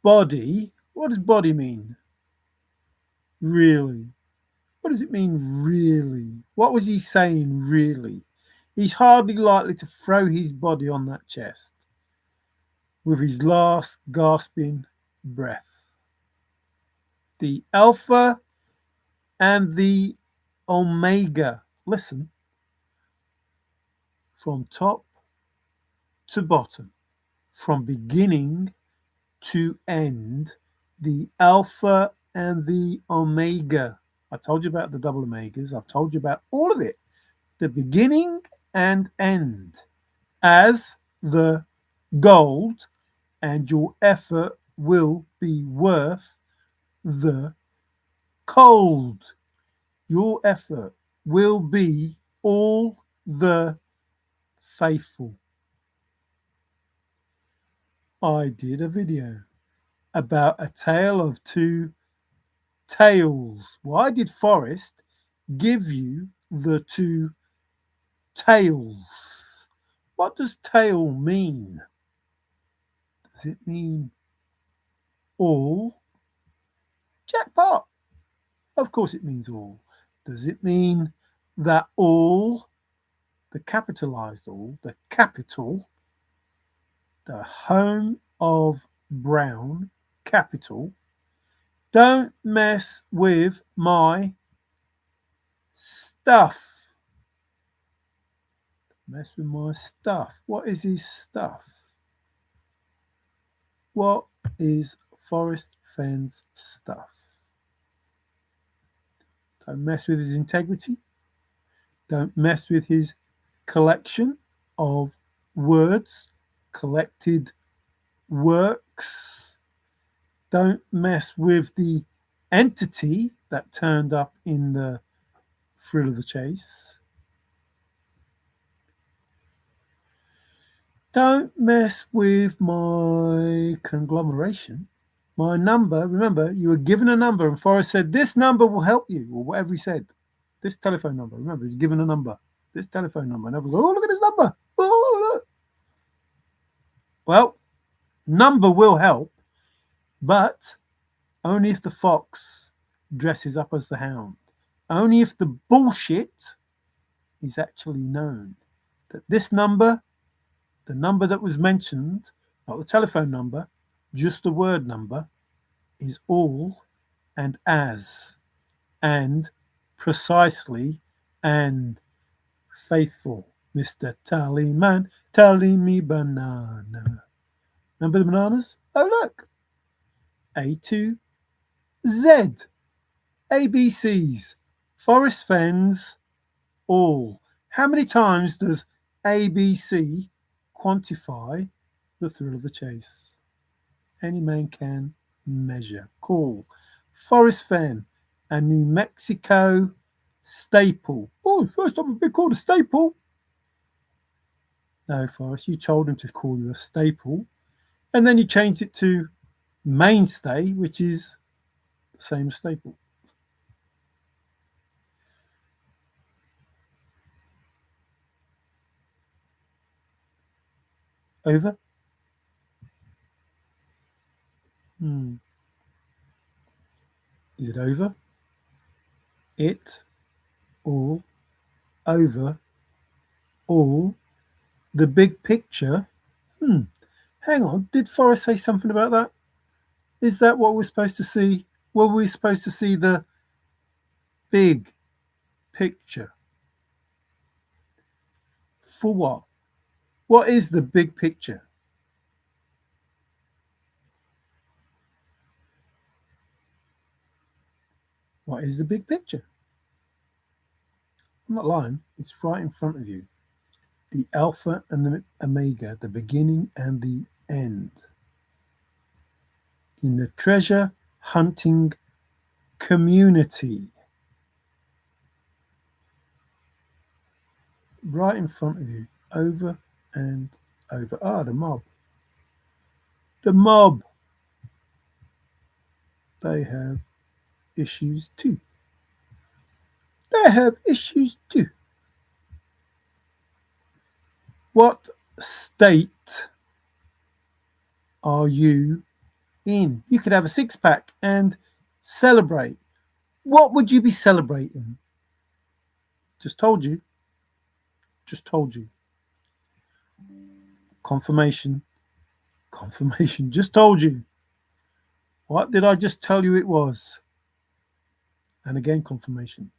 body. What does body mean? Really? What does it mean, really? What was he saying, really? He's hardly likely to throw his body on that chest with his last gasping breath. The Alpha and the Omega. Listen, from top to bottom, from beginning to end, the Alpha and the Omega. I told you about the double omegas. I've told you about all of it. The beginning and end as the gold, and your effort will be worth the cold. Your effort will be all the faithful. I did a video about a tale of two tales. Why did Forrest give you the two tales? What does tale mean? Does it mean all? Jackpot! Of course it means all. Does it mean that all, the capitalized all, the capital, the home of Brown, capital, don't mess with my stuff. Mess with my stuff. What is his stuff? What is Forrest Fenn's stuff? Don't mess with his integrity. Don't mess with his collection of words, collected works. Don't mess with the entity that turned up in the thrill of the chase. Don't mess with my conglomeration, my number. Remember, you were given a number, and Forrest said, this number will help you, or whatever he said. This telephone number. Remember, he's given a number. This telephone number. And everyone's like, oh, look at this number. Oh, look. Well, number will help, but only if the fox dresses up as the hound. Only if the bullshit is actually known. That this number, the number that was mentioned, not the telephone number, just the word number, is all and as and precisely and faithful. Mr. Tallyman, tally me banana. Remember the bananas? Oh, look. A to Z. ABCs. Forrest Fenn's all. How many times does ABC quantify the thrill of the chase? Any man can measure. Cool. Forrest Fenn, a New Mexico staple. Oh, first time I've been called a staple. No, Forrest, you told him to call you a staple. And then you changed it to mainstay, which is the same as staple. Over? Is it over? It, all, over, all, the big picture. Hang on, did Forrest say something about that? Is that what we're supposed to see? Were we supposed to see the big picture? For what? What is the big picture? What is the big picture? I'm not lying. It's right in front of you. The Alpha and the Omega, the beginning and the end. In the treasure hunting community. Right in front of you. Over and over. Ah, the mob. The mob. They have issues too. They have issues too. What state are you in? You could have a six pack and celebrate. What would you be celebrating? Just told you. Just told you. Confirmation. Confirmation. Just told you. What did I just tell you it was? And again, confirmation.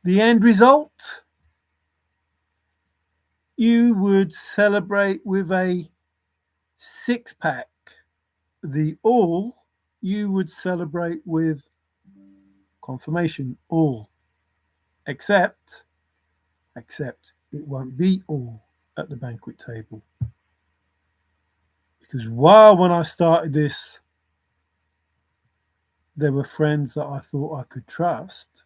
The end result? You would celebrate with a six pack. The all, you would celebrate with confirmation, all. Except it won't be all at the banquet table. Because when I started this, there were friends that I thought I could trust.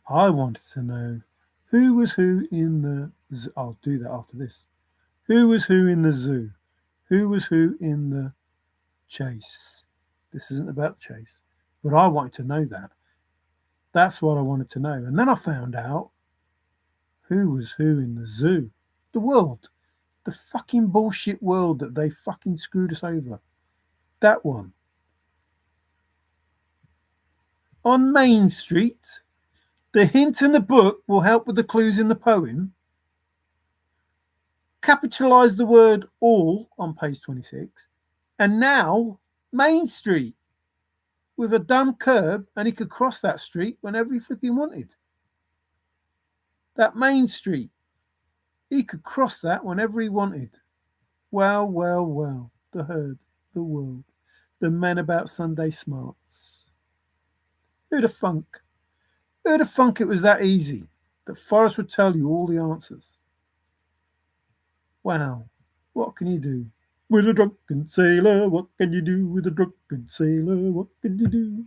I wanted to know who was who in the zoo. I'll do that after this. Who was who in the zoo? Who was who in the chase? This isn't about the chase, but I wanted to know that. That's what I wanted to know. And then I found out who was who in the zoo. The world. The fucking bullshit world that they fucking screwed us over. That one. On Main Street, the hint in the book will help with the clues in the poem. Capitalise the word all on page 26. And now, Main Street. With a dumb curb, and he could cross that street whenever he flipping wanted. That Main Street. He could cross that whenever he wanted. Well, well, well. The herd, the world, the men about Sunday smarts. Who'd have thunk? Who'd have thunk it was that easy? That Forrest would tell you all the answers. Wow, what can you do? With a drunken sailor, what can you do? With a drunken sailor, what can you do?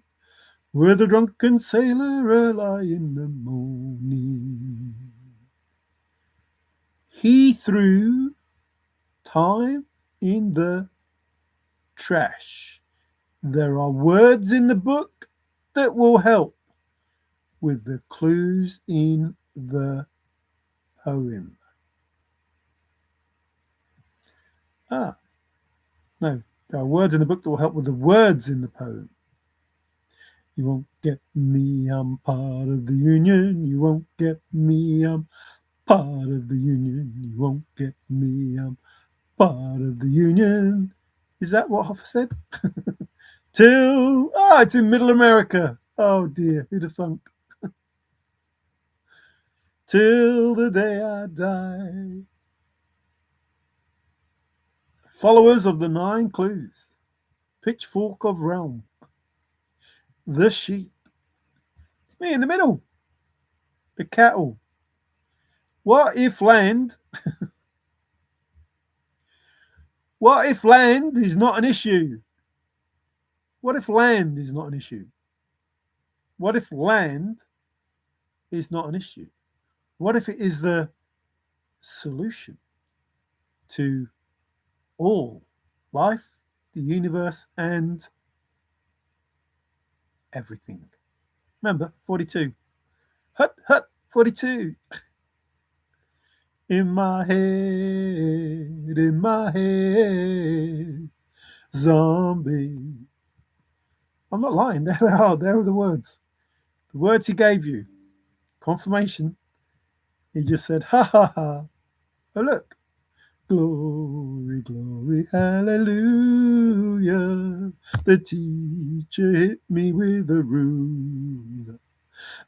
With a drunken sailor early in the morning. He threw time in the trash. There are words in the book that will help with the clues in the poem. No, there are words in the book that will help with the words in the poem. You won't get me, I'm part of the union. You won't get me, I'm part of the union. You won't get me, I'm part of the union. Is that what Hoffa said? It's in Middle America. Oh dear, who'd have thunk? Till the day I die. Followers of the 9 clues. Pitchfork of realm. The sheep. It's me in the middle. The cattle. What if land? What if land is not an issue? What if land is not an issue? What if land is not an issue? What if it is the solution to all life, the universe, and everything? Remember, 42. Hut, hut, 42. In my head, zombie. I'm not lying. There they are. There are the words. The words he gave you. Confirmation. He just said, ha ha ha. Oh, look. Glory, glory, hallelujah. The teacher hit me with a ruler.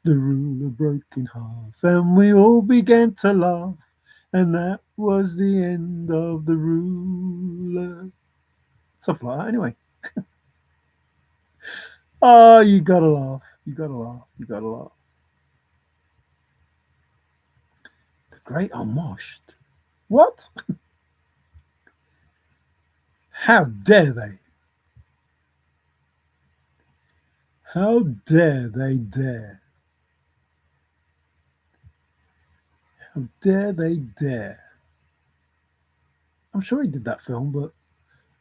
The ruler broke in half, and we all began to laugh, and that was the end of the ruler. Something like that, anyway. Oh, you gotta laugh. You gotta laugh. You gotta laugh. The Great Unwashed. What? How dare they? How dare they dare? How dare they dare? I'm sure he did that film, but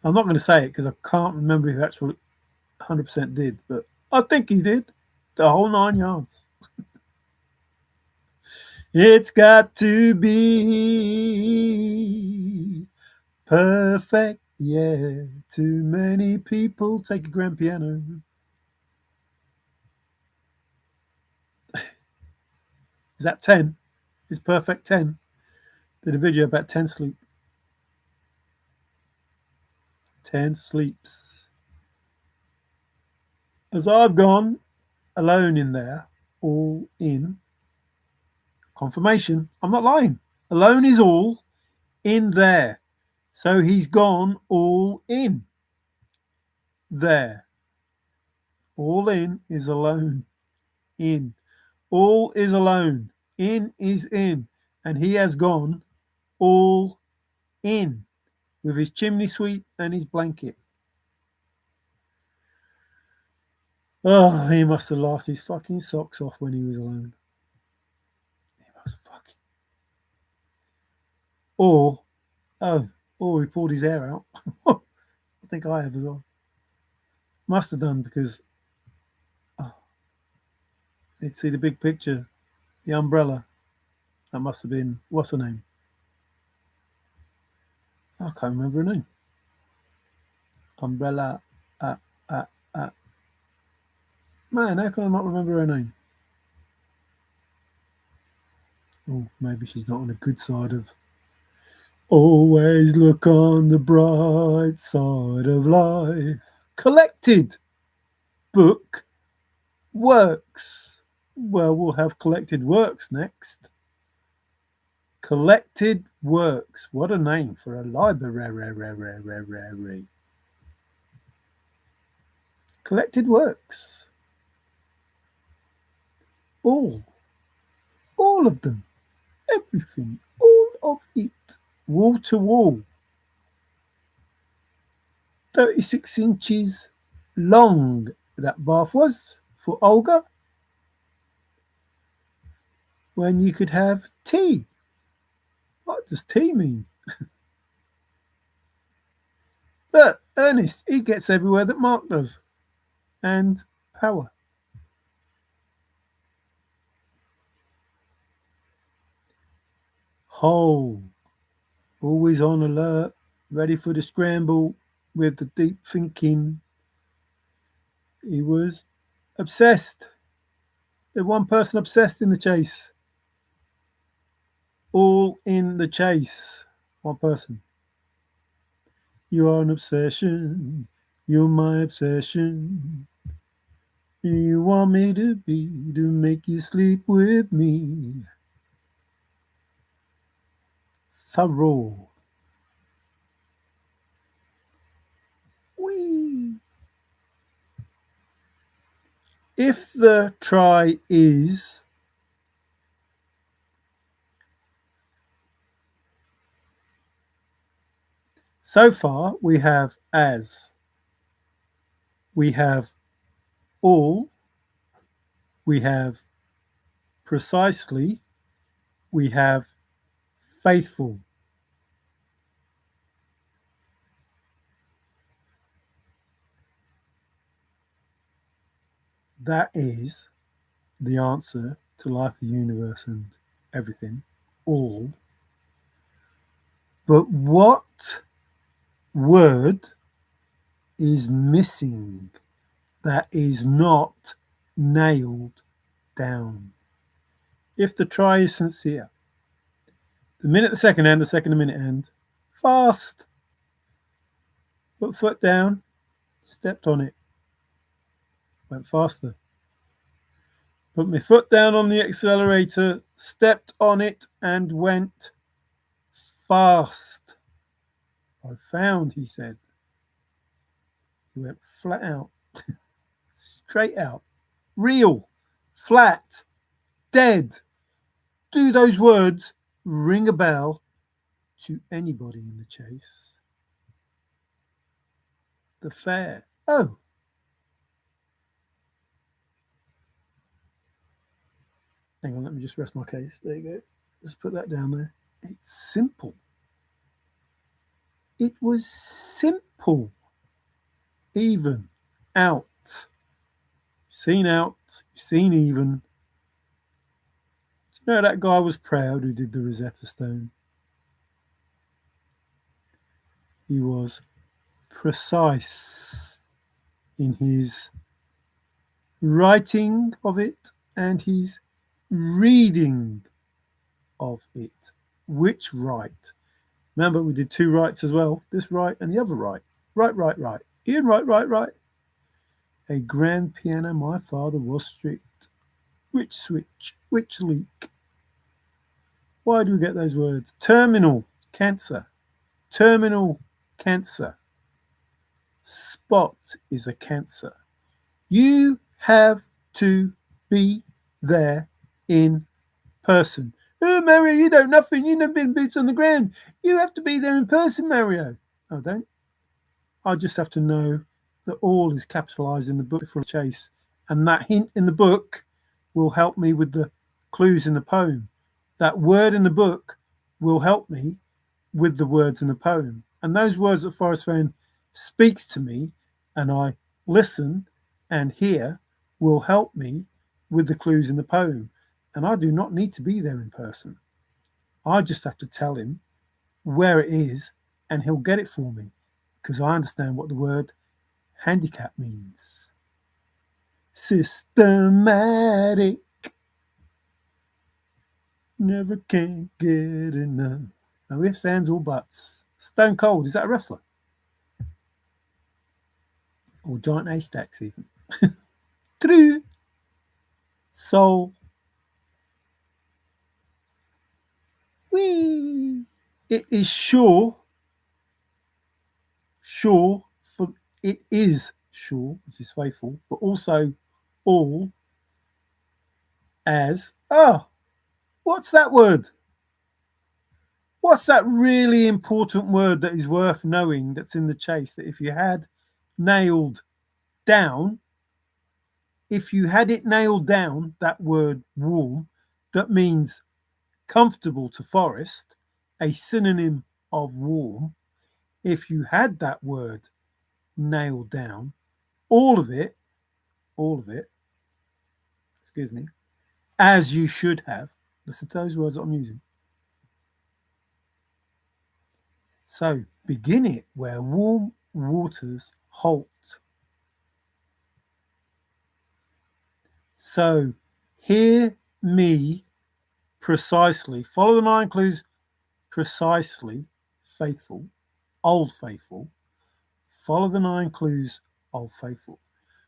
I'm not going to say it because I can't remember if he actually 100% did, but I think he did. The whole 9 yards. It's got to be perfect, yeah. Too many people take a grand piano. Is that 10? Is perfect 10? Did a video about 10 sleep. 10 sleeps. As I've gone alone in there, all in. Confirmation. I'm not lying. Alone is all in there. So he's gone all in there. All in is alone. In. All is alone. In is in. And he has gone all in with his chimney sweep and his blanket. Oh, he must have laughed his fucking socks off when he was alone. He must fucking. Or, or he pulled his hair out. I think I have as well. Must have done because you'd see the big picture, the umbrella. That must have been, what's her name? I can't remember her name. Umbrella. Uh, uh, uh. Man, how can I not remember her name? Oh, maybe she's not on the good side of. Always look on the bright side of life. Collected book works. Well, we'll have collected works next. Collected works. What a name for a library. Collected works. All of them. Everything. All of it. Wall to wall. 36 inches long that bath was for Olga when you could have tea. What does tea mean? But Ernest, he gets everywhere that Mark does. And power. Whole. Always on alert, ready for the scramble with the deep thinking. He was obsessed. There's one person obsessed in the chase. All in the chase. One person. You are an obsession. You're my obsession. You want me to make you sleep with me. Thorough. Whee. If the try is so far, we have as, we have all, we have precisely, we have faithful. That is the answer to life, the universe, and everything. All. But what word is missing that is not nailed down? If the try is sincere, the minute, the second hand, the second, the minute hand, fast. Put foot down, stepped on it, went faster. Put my foot down on the accelerator, stepped on it, and went fast. I found, he said. He went flat out, straight out, real, flat, dead. Do those words ring a bell to anybody in the chase? The fair. Oh, hang on, let me just rest my case. There you go. Just put that down there. It's simple. It was simple. Even, out. Seen out, seen even. Do you know that guy was proud who did the Rosetta Stone? He was precise in his writing of it and his reading of it. Which right? Remember, we did two rights as well. This right and the other right. Right, right, right. Ian, right, right, right. A grand piano, my father was strict. Which switch? Which leak? Why do we get those words? Terminal cancer. Terminal cancer. Spot is a cancer. You have to be there in person. Oh, Mario, you don't nothing. You've never been boots on the ground. You have to be there in person, Mario. I don't. I just have to know that all is capitalised in the book for a chase. And that hint in the book will help me with the clues in the poem. That word in the book will help me with the words in the poem. And those words that Forrest Fenn speaks to me and I listen and hear will help me with the clues in the poem. And I do not need to be there in person. I just have to tell him where it is and he'll get it for me because I understand what the word handicap means. Systematic. Never can get enough. No ifs, ands, or buts. Stone Cold, is that a wrestler? Or Giant Haystacks even? True. Soul. Whee. It is sure for it is sure, which is faithful, but also all as what's that word? What's that really important word that is worth knowing that's in the chase that if you had nailed down, if you had it nailed down, that word warm, that means comfortable to Forrest, a synonym of warm, if you had that word nailed down, all of it, excuse me, as you should have, listen to those words that I'm using. So begin it where warm waters halt. So hear me precisely, follow the 9 clues precisely, faithful, old faithful, follow the 9 clues, old faithful.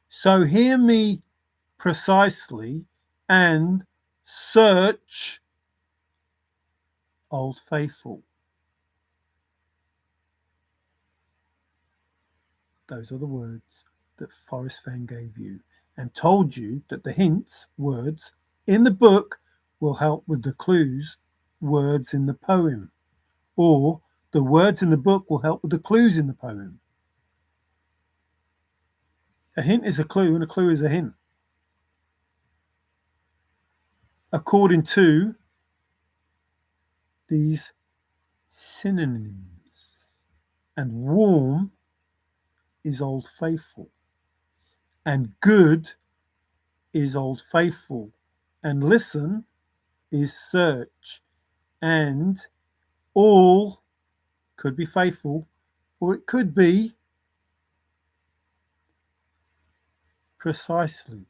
So hear me precisely and search, old faithful. Those are the words that Forrest Fenn gave you and told you that the hints, words, in the book will help with the clues, words in the poem, or the words in the book will help with the clues in the poem. A hint is a clue and a clue is a hint. According to these synonyms. And warm is old faithful. And good is old faithful. And listen is search. And all could be faithful, or it could be precisely.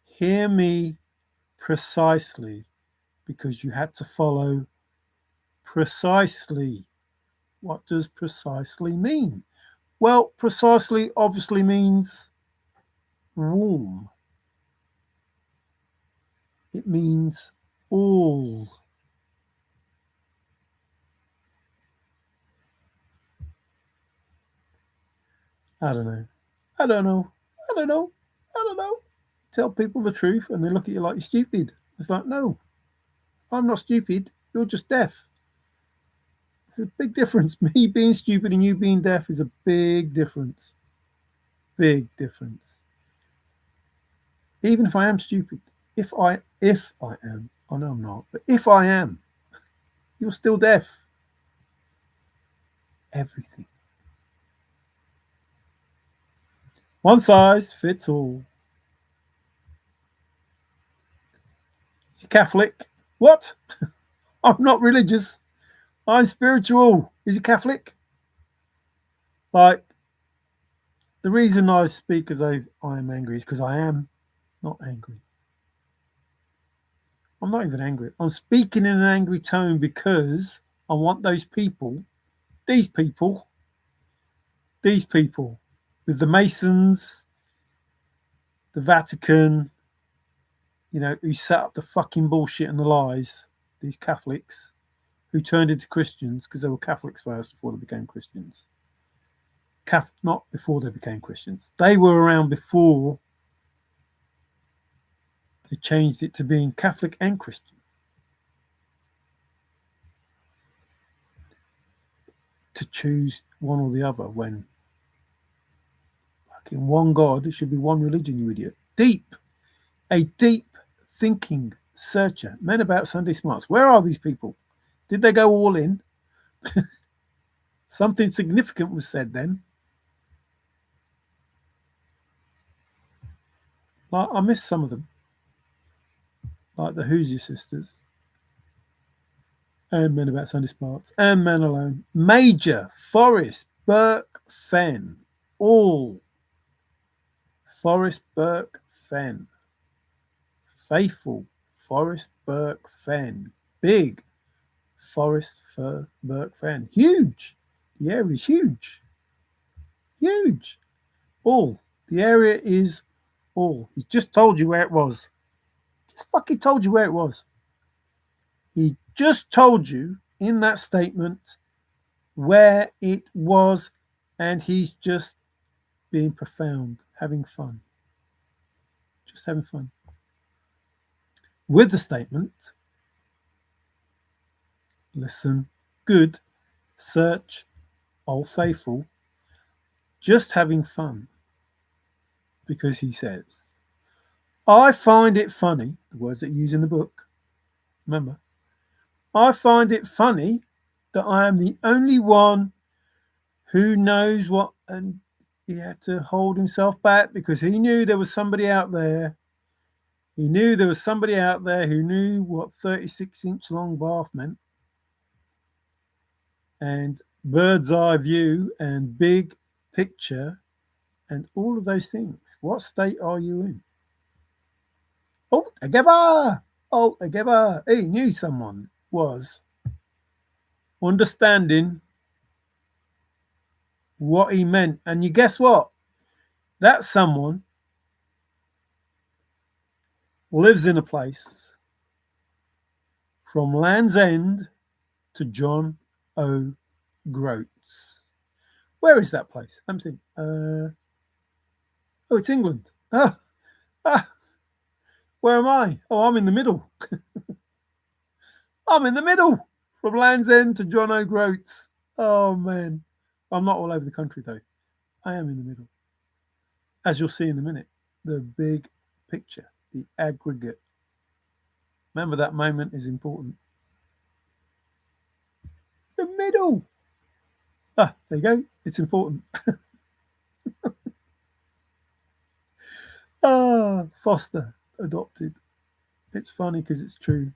Hear me precisely, because you had to follow precisely. What does precisely mean? Well, precisely obviously means warm. It means all. I don't know. I don't know. I don't know. I don't know. Tell people the truth and they look at you like you're stupid. It's like, no, I'm not stupid. You're just deaf. There's a big difference. Me being stupid and you being deaf is a big difference. Big difference. Even if I am stupid, if I am, I know I'm not, but if I am, you're still deaf. Everything. One size fits all. Is he Catholic? What? I'm not religious. I'm spiritual. Is he Catholic? Like, the reason I speak as though I am angry is because I am not angry. I'm not even angry. I'm speaking in an angry tone because I want those people, these people, these people with the Masons, the Vatican, who set up the fucking bullshit and the lies, these Catholics who turned into Christians because they were Catholics first before they became Christians. Not before they became Christians. They were around before they changed it to being Catholic and Christian. To choose one or the other when in one God, it should be one religion, you idiot. A deep thinking searcher. Men about Sunday smarts. Where are these people? Did they go all in? Something significant was said then. Like, I miss some of them. Like the Hoosier sisters. And Men About Sunday Smarts. And Man Alone. Major, Forrest, Burke, Fenn. All. Forrest, Burke, Fenn. Faithful, Forrest, Burke, Fenn. Big, Forrest, Burke, Fenn. Huge. The area is huge. Huge. All. The area is all. He's just told you where it was. Just fucking told you where it was. He just told you in that statement where it was, and he's just being profound, having fun. Just having fun. With the statement, listen, good, search, Old Faithful, just having fun. Because he says, I find it funny, the words that you use in the book, remember, I find it funny that I am the only one who knows what, and he had to hold himself back because he knew there was somebody out there. He knew there was somebody out there who knew what 36-inch long bath meant. And bird's eye view and big picture and all of those things. What state are you in? Oh, together! Oh, together! He knew someone was understanding what he meant. And you guess what? That someone lives in a place from Land's End to John O'Groats. Where is that place? I'm thinking, oh, it's England. Where am I? Oh, I'm in the middle. I'm in the middle from Land's End to John O'Groats. Oh, man. I'm not all over the country, though. I am in the middle. As you'll see in a minute, the big picture, the aggregate. Remember, that moment is important. The middle. Ah, there you go. It's important. Foster, adopted. It's funny because it's true.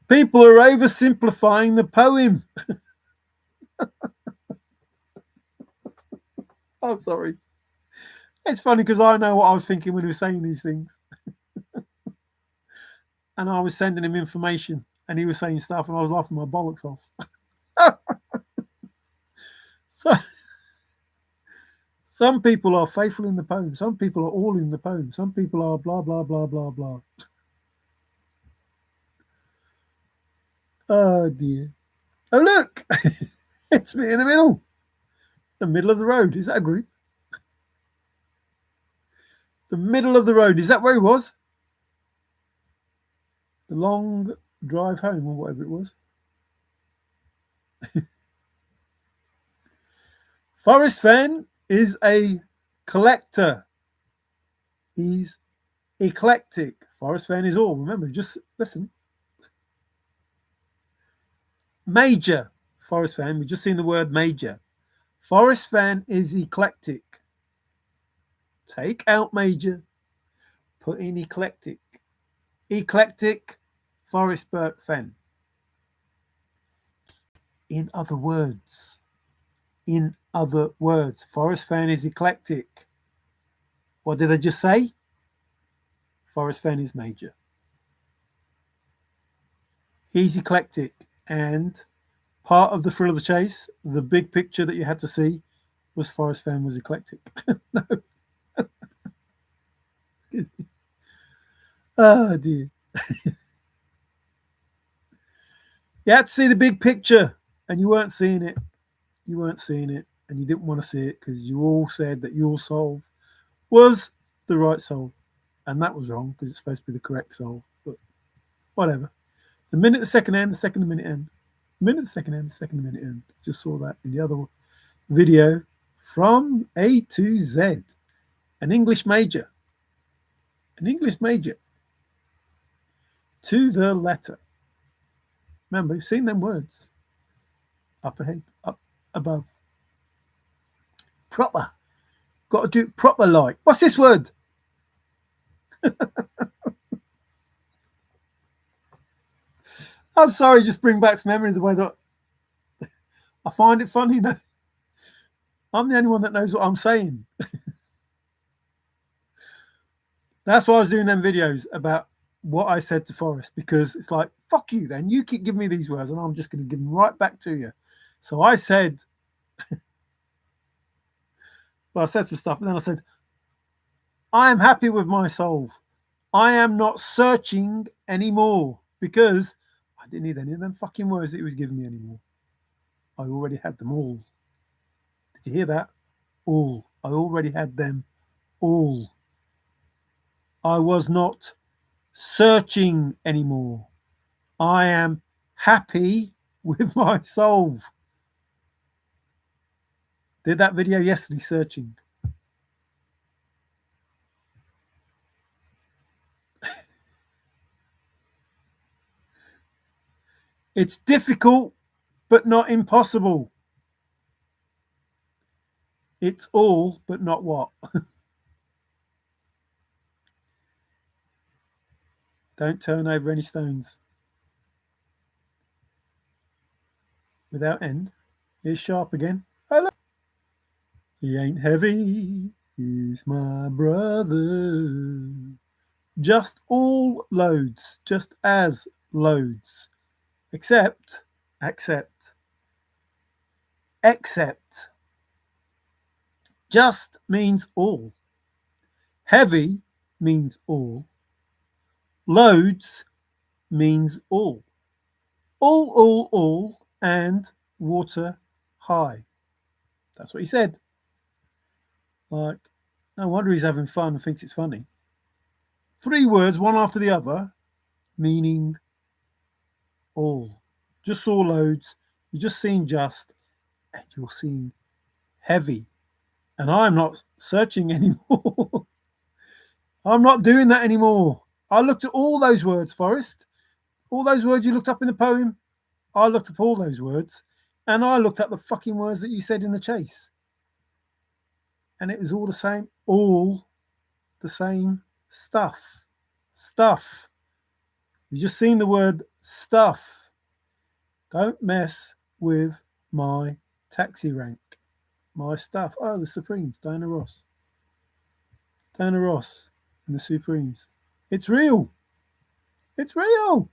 People are oversimplifying the poem. Oh, sorry. It's funny because I know what I was thinking when he was saying these things. And I was sending him information and he was saying stuff and I was laughing my bollocks off. So Some people are faithful in the poem. Some people are all in the poem. Some people are blah, blah, blah, blah, blah. Oh, dear. Oh, look. It's me in the middle. The middle of the road. Is that a group? The middle of the road. Is that where he was? The long drive home or whatever it was. Forrest Fenn is a collector. He's eclectic. Forrest Fenn is all. Remember, just listen. Major. Forrest Fenn. We've just seen the word major. Forrest Fenn is eclectic. Take out major. Put in eclectic. Eclectic. Forrest Burke Fenn. In other words. Forrest Fenn is eclectic. What did I just say? Forrest Fenn is major. He's eclectic, and part of the thrill of the chase, the big picture that you had to see, was Forrest Fenn was eclectic. No. Excuse me. Oh, dear. You had to see the big picture, and you weren't seeing it. You weren't seeing it, and you didn't want to see it because you all said that your solve was the right solve, and that was wrong because it's supposed to be the correct solve. But whatever. The minute, the second end, the second, the minute end. The minute, the second end, the second, the minute end. Just saw that in the other video from A to Z. An English major. An English major. To the letter. Remember, you've seen them words. Up ahead, up above. Proper. Got to do it proper like. What's this word? I'm sorry, just bring back some memory of the way that I find it funny. No, I'm the only one that knows what I'm saying. That's why I was doing them videos about what I said to Forrest, because it's like, fuck you then. You keep giving me these words and I'm just going to give them right back to you. So I said, well, I said some stuff, and then I said, I am happy with my solve. I am not searching anymore because I didn't need any of them fucking words that he was giving me anymore. I already had them all. Did you hear that? All. I already had them all. I was not searching anymore. I am happy with my solve. Did that video yesterday, searching. It's difficult, but not impossible. It's all, but not what? Don't turn over any stones. Without end. Here's Sharp again. Hello. He ain't heavy. He's my brother. Just all loads. Just as loads. Except. Just means all. Heavy means all. Loads means all. All, and water high. That's what he said. Like, no wonder he's having fun and thinks it's funny. 3 words, one after the other, meaning all. Just saw loads. You just seen just, and you're seeing heavy. And I'm not searching anymore. I'm not doing that anymore. I looked at all those words, Forrest. All those words you looked up in the poem. I looked up all those words. And I looked up the fucking words that you said in the chase. And it was all the same. All the same stuff. Stuff. You just seen the word stuff. Don't mess with my taxi rank. My stuff. Oh, the Supremes. Diana Ross. Diana Ross and the Supremes. It's real. It's real.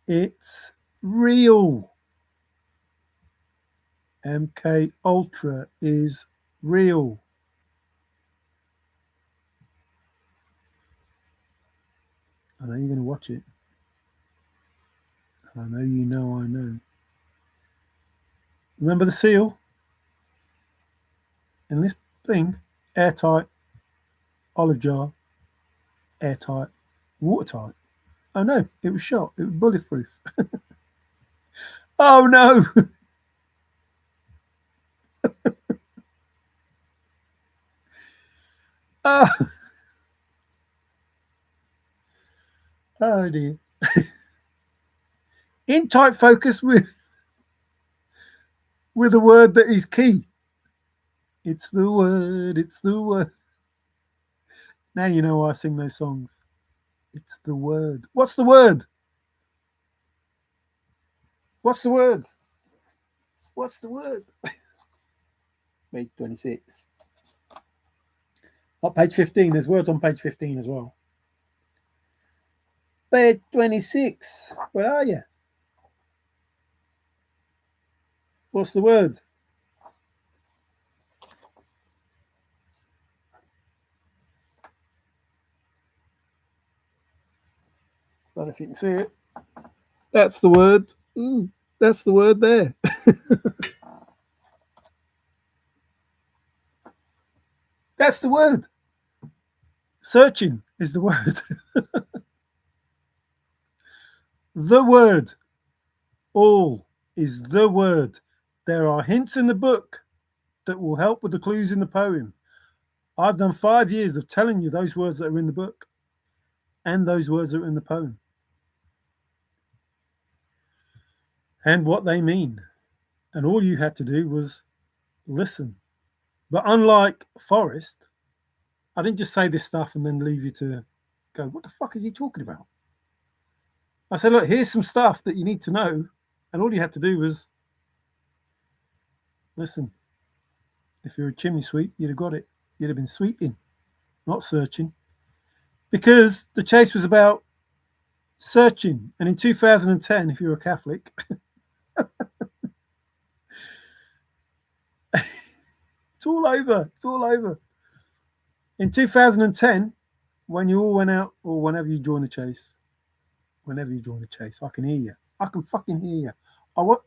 It's real. MK Ultra is real. I know you're going to watch it. And I know you know I know. Remember the seal? In this thing, airtight, olive jar, airtight, watertight. Oh no, it was shot. It was bulletproof. Oh no! Oh, oh dear. In tight focus with a word that is key. It's the word, it's the word. Now you know why I sing those songs. It's the word. What's the word? What's the word? What's the word? Page 26. Oh, page 15. There's words on page 15 as well. Page 26. Where are you? What's the word? I don't know if you can see it. That's the word. Ooh, that's the word there. That's the word. Searching is the word. The word. All is the word. There are hints in the book that will help with the clues in the poem. I've done 5 years of telling you those words that are in the book and those words that are in the poem and what they mean. And all you had to do was listen. But unlike Forrest, I didn't just say this stuff and then leave you to go, what the fuck is he talking about? I said, look, here's some stuff that you need to know. And all you had to do was listen. If you're a chimney sweep, you'd have got it. You'd have been sweeping, not searching. Because the chase was about searching. And in 2010, if you're a Catholic, it's all over. It's all over. In 2010, when you all went out, or whenever you join the chase, I can hear you. I can fucking hear you.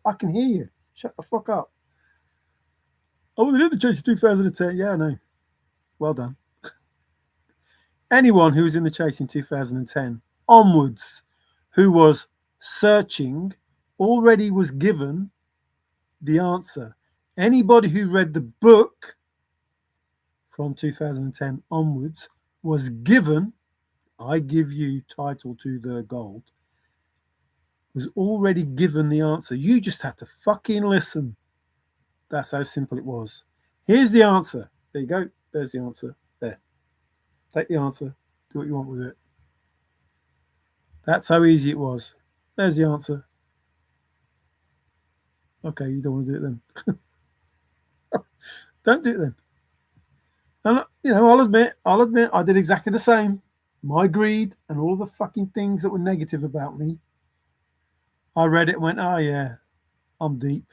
I can hear you. Shut the fuck up. Oh, they did the chase in 2010. Yeah, I know. Well done. Anyone who was in the chase in 2010 onwards, who was searching, already was given the answer. Anybody who read the book from 2010 onwards was given, I give you title to the gold, was already given the answer. You just had to fucking listen. That's how simple it was. Here's the answer. There you go. There's the answer. There. Take the answer. Do what you want with it. That's how easy it was. There's the answer. Okay, you don't want to do it then. Don't do it then. And I'll admit, I did exactly the same. My greed and all the fucking things that were negative about me. I read it and went, oh yeah, I'm deep.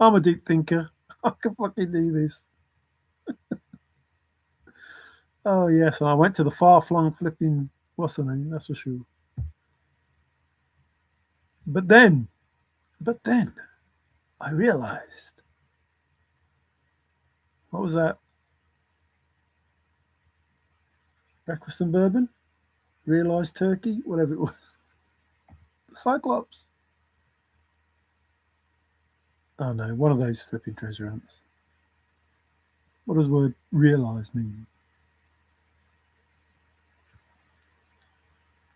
I'm a deep thinker. I can fucking do this. Oh yes, and I went to the far-flung flipping, what's the name? That's for sure. But then, I realized, what was that? Breakfast and bourbon? Realized turkey? Whatever it was. The Cyclops. Oh no, one of those flipping treasure hunts. What does the word realize mean?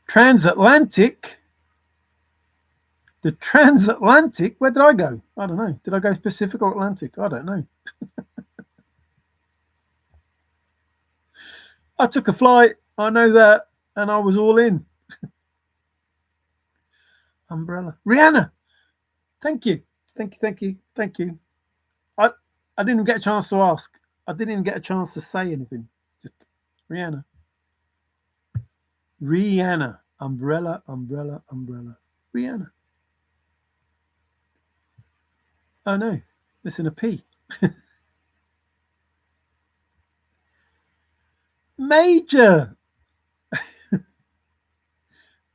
Transatlantic? The transatlantic? Where did I go? I don't know. Did I go Pacific or Atlantic? I don't know. I took a flight. I know that. And I was all in. Umbrella. Rihanna. Thank you. Thank you. I didn't even get a chance to ask. I didn't even get a chance to say anything. Just Rihanna. Rihanna. Umbrella. Rihanna. Oh no. Missing a P. Major.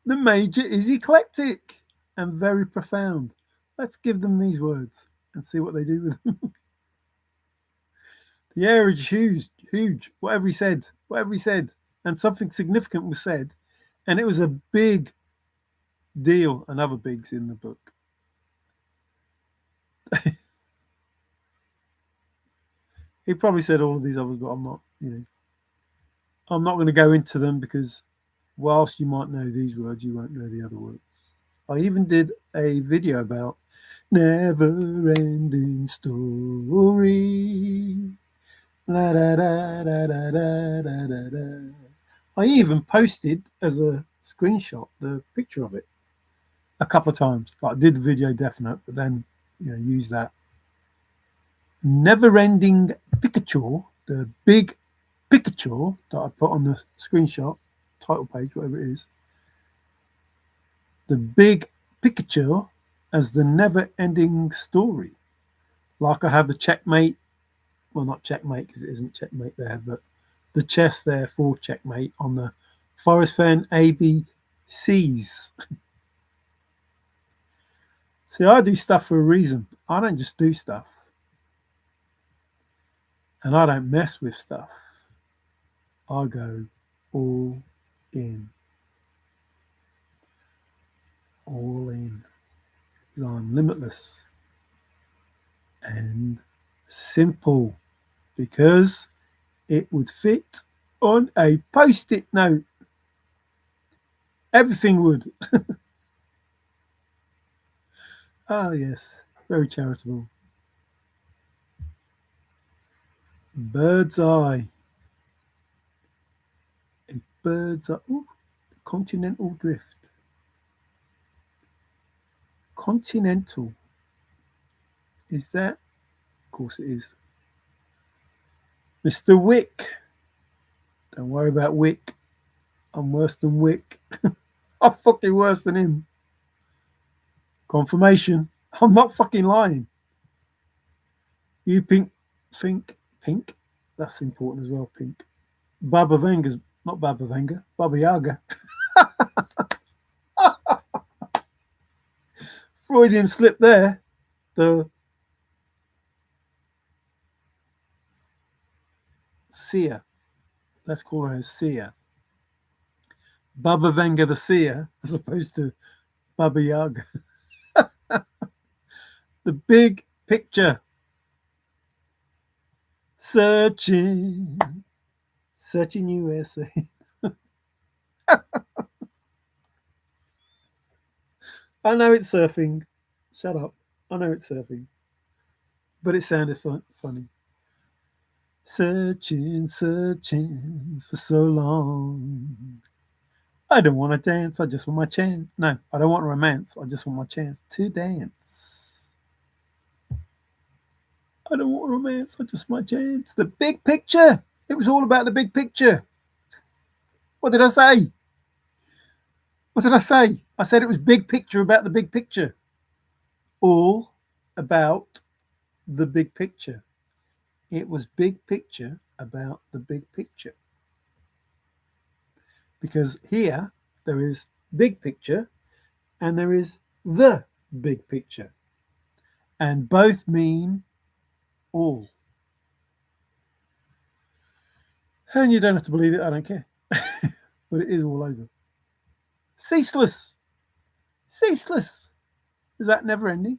The major is eclectic and very profound. Let's give them these words and see what they do with them. The air is huge, huge. Whatever he said, and something significant was said, and it was a big deal. And other bigs in the book. He probably said all of these others, but I'm not. I'm not going to go into them because whilst you might know these words, you won't know the other words. I even did a video about never ending story. La, da, da, da, da, da, da, da, da. I even posted as a screenshot the picture of it a couple of times. Like I did the video definite, but then use that never ending Pikachu, the big Pikachu that I put on the screenshot, title page, whatever it is. The big Pikachu as the never ending story. Like I have the checkmate, well, not checkmate because it isn't checkmate there, but the chess there for checkmate on the Forrest Fenn ABCs. See, I do stuff for a reason. I don't just do stuff. And I don't mess with stuff. I go all in. All in. Because I'm limitless and simple. Because it would fit on a post-it note. Everything would. Ah, yes. Very charitable. Bird's eye. A bird's eye. Ooh, continental drift. Continental. Is that? Of course it is. Mr. Wick. Don't worry about Wick. I'm worse than Wick. I'm fucking worse than him. Confirmation. I'm not fucking lying. You think pink? That's important as well, pink. Baba Vanga's not Baba Vanga, Baba Yaga. Freudian slip there. The seer. Let's call her a seer. Baba Vanga the seer, as opposed to Baba Yaga. The big picture. Searching USA. I know it's surfing. Shut up. I know it's surfing. But it sounded funny. Searching for so long. I don't want to dance. I just want my chance. No, I don't want romance. I just want my chance to dance. I don't want romance. I just want my chance. The big picture. It was all about the big picture. What did I say? What did I say? I said it was big picture about the big picture. All about the big picture. It was big picture about the big picture. Because here there is big picture and there is the big picture. And both mean all. And you don't have to believe it, I don't care. But it is all over. Ceaseless. Ceaseless. Is that never ending?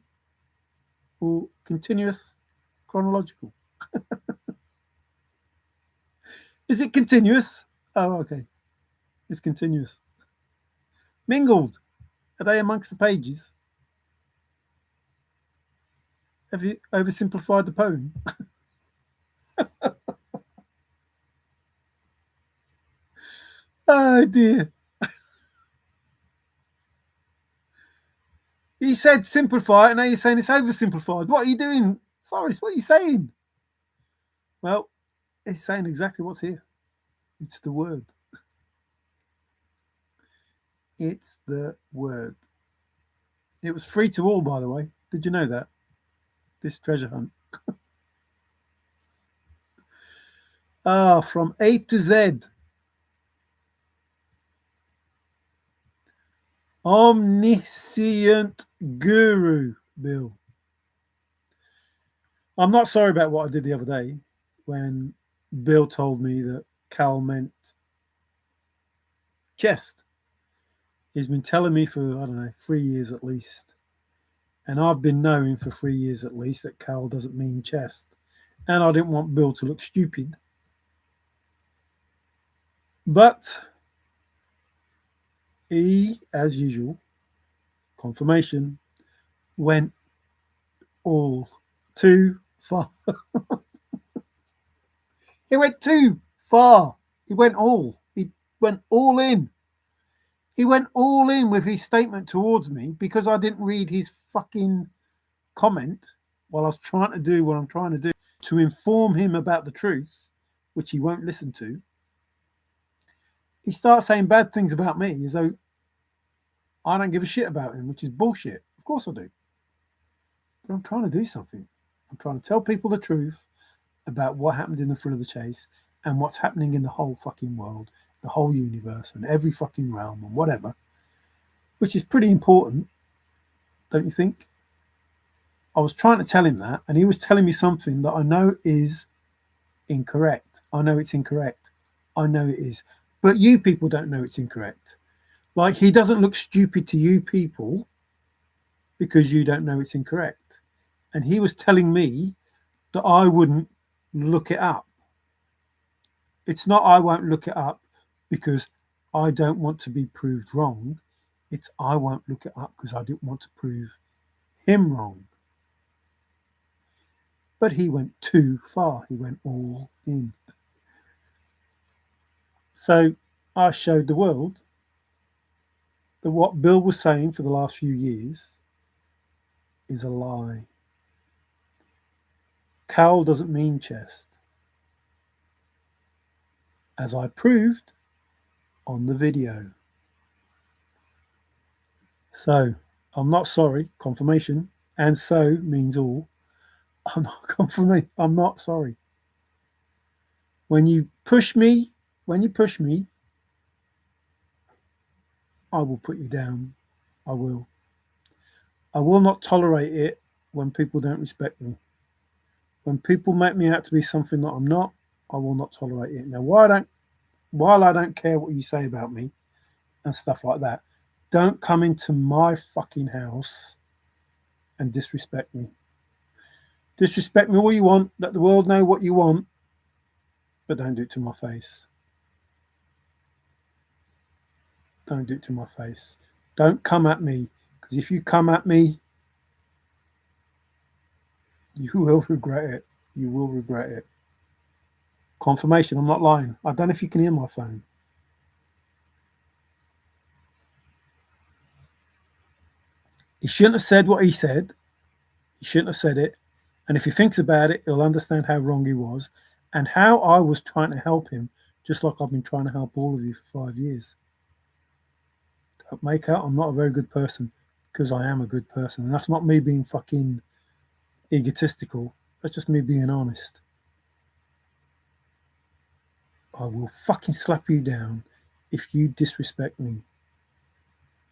Or continuous chronological? Is it continuous? Oh, okay. It's continuous. Mingled. Are they amongst the pages? Have you oversimplified the poem? Oh dear. You said simplify, and now you're saying it's oversimplified. What are you doing, Forrest? What are you saying? Well, it's saying exactly what's here. It's the word. It's the word. It was free to all, by the way. Did you know that? This treasure hunt. From A to Z. Omniscient guru, Bill. I'm not sorry about what I did the other day when Bill told me that Cal meant chest. He's been telling me for, I don't know, 3 years at least. And I've been knowing for 3 years at least that Cal doesn't mean chest. And I didn't want Bill to look stupid. But he, as usual, confirmation, went all too far. He went too far. He went all. He went all in. He went all in with his statement towards me because I didn't read his fucking comment while I was trying to do what I'm trying to do to inform him about the truth, which he won't listen to. He starts saying bad things about me as though I don't give a shit about him, which is bullshit. Of course I do. But I'm trying to do something. I'm trying to tell people the truth about what happened in the thrill of the chase and what's happening in the whole fucking world, the whole universe and every fucking realm and whatever, which is pretty important, don't you think? I was trying to tell him that, and he was telling me something that I know is incorrect. I know it's incorrect. I know it is. But you people don't know it's incorrect. Like, he doesn't look stupid to you people because you don't know it's incorrect. And he was telling me that I wouldn't look it up. It's not I won't look it up because I don't want to be proved wrong. It's I won't look it up because I didn't want to prove him wrong. But he went too far. He went all in. So I showed the world that what Bill was saying for the last few years is a lie. Cowl doesn't mean chest, as I proved on the video. So I'm not sorry, confirmation, and so means all. I'm not confirmation. I'm not sorry. When you push me, I will put you down. I will. I will not tolerate it when people don't respect me. When people make me out to be something that I'm not, I will not tolerate it. Now, while I don't care what you say about me and stuff like that, don't come into my fucking house and disrespect me. Disrespect me all you want. Let the world know what you want, but don't do it to my face. Don't do it to my face. Don't come at me, because if you come at me, you will regret it. You will regret it. Confirmation, I'm not lying. I don't know if you can hear my phone. He shouldn't have said what he said. He shouldn't have said it. And if he thinks about it, he'll understand how wrong he was and how I was trying to help him, just like I've been trying to help all of you for 5 years. Don't make out I'm not a very good person, because I am a good person. And that's not me being fucking egotistical. That's just me being honest. I will fucking slap you down if you disrespect me.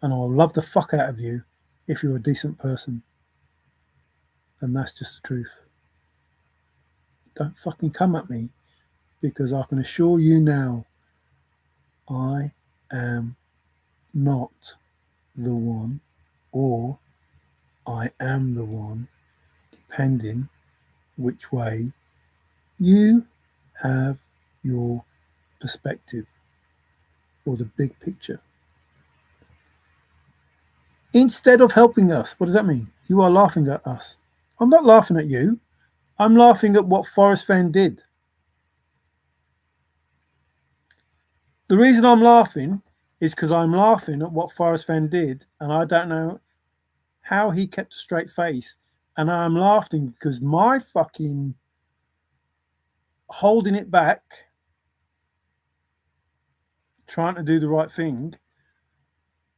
And I'll love the fuck out of you if you're a decent person. And that's just the truth. Don't fucking come at me, because I can assure you now, I am not the one, or I am the one, depending which way you have your perspective or the big picture. Instead of helping us, what does that mean? You are laughing at us. I'm not laughing at you. I'm laughing at what Forrest Fenn did. The reason I'm laughing is because I'm laughing at what Forrest Fenn did, and I don't know how he kept a straight face. And I'm laughing because my fucking holding it back, trying to do the right thing.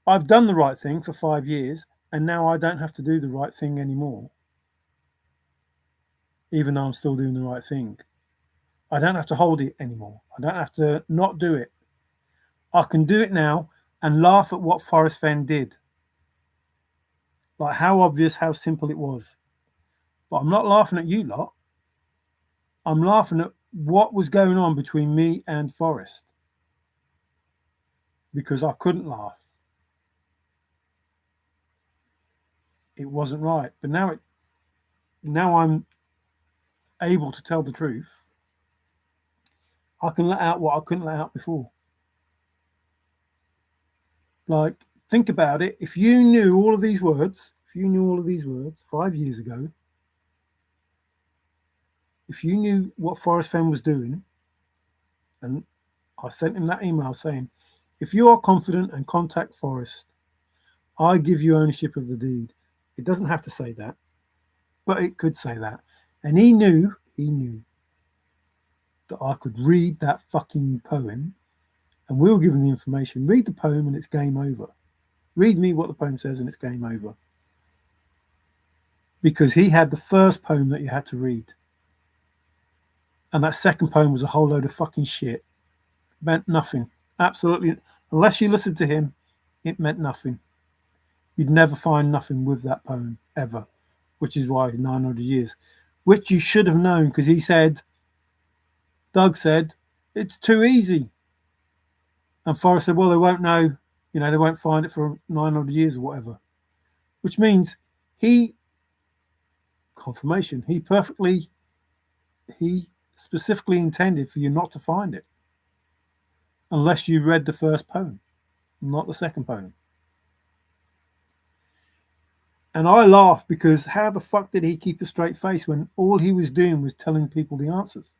I've done the right thing for 5 years, and now I don't have to do the right thing anymore, even though I'm still doing the right thing. I don't have to hold it anymore. I don't have to not do it. I can do it now and laugh at what Forrest Fenn did. Like how obvious, how simple it was. But I'm not laughing at you lot. I'm laughing at what was going on between me and Forrest because I couldn't laugh. It wasn't right. But now I'm able to tell the truth. I can let out what I couldn't let out before. Like, think about it. If you knew all of these words, 5 years ago, if you knew what Forrest Fenn was doing, and I sent him that email saying, if you are confident and contact Forrest, I give you ownership of the deed. It doesn't have to say that, but it could say that. And he knew that I could read that fucking poem, and we were given the information. Read the poem and it's game over. Read me what the poem says and it's game over. Because he had the first poem that you had to read. And that second poem was a whole load of fucking shit. It meant nothing. Absolutely. Unless you listened to him, it meant nothing. You'd never find nothing with that poem, ever. Which is why 900 years. Which you should have known, because Doug said, it's too easy. And Forrest said, well, they won't know, they won't find it for 900 years or whatever. Which means confirmation, he specifically intended for you not to find it. Unless you read the first poem, not the second poem. And I laugh because how the fuck did he keep a straight face when all he was doing was telling people the answers?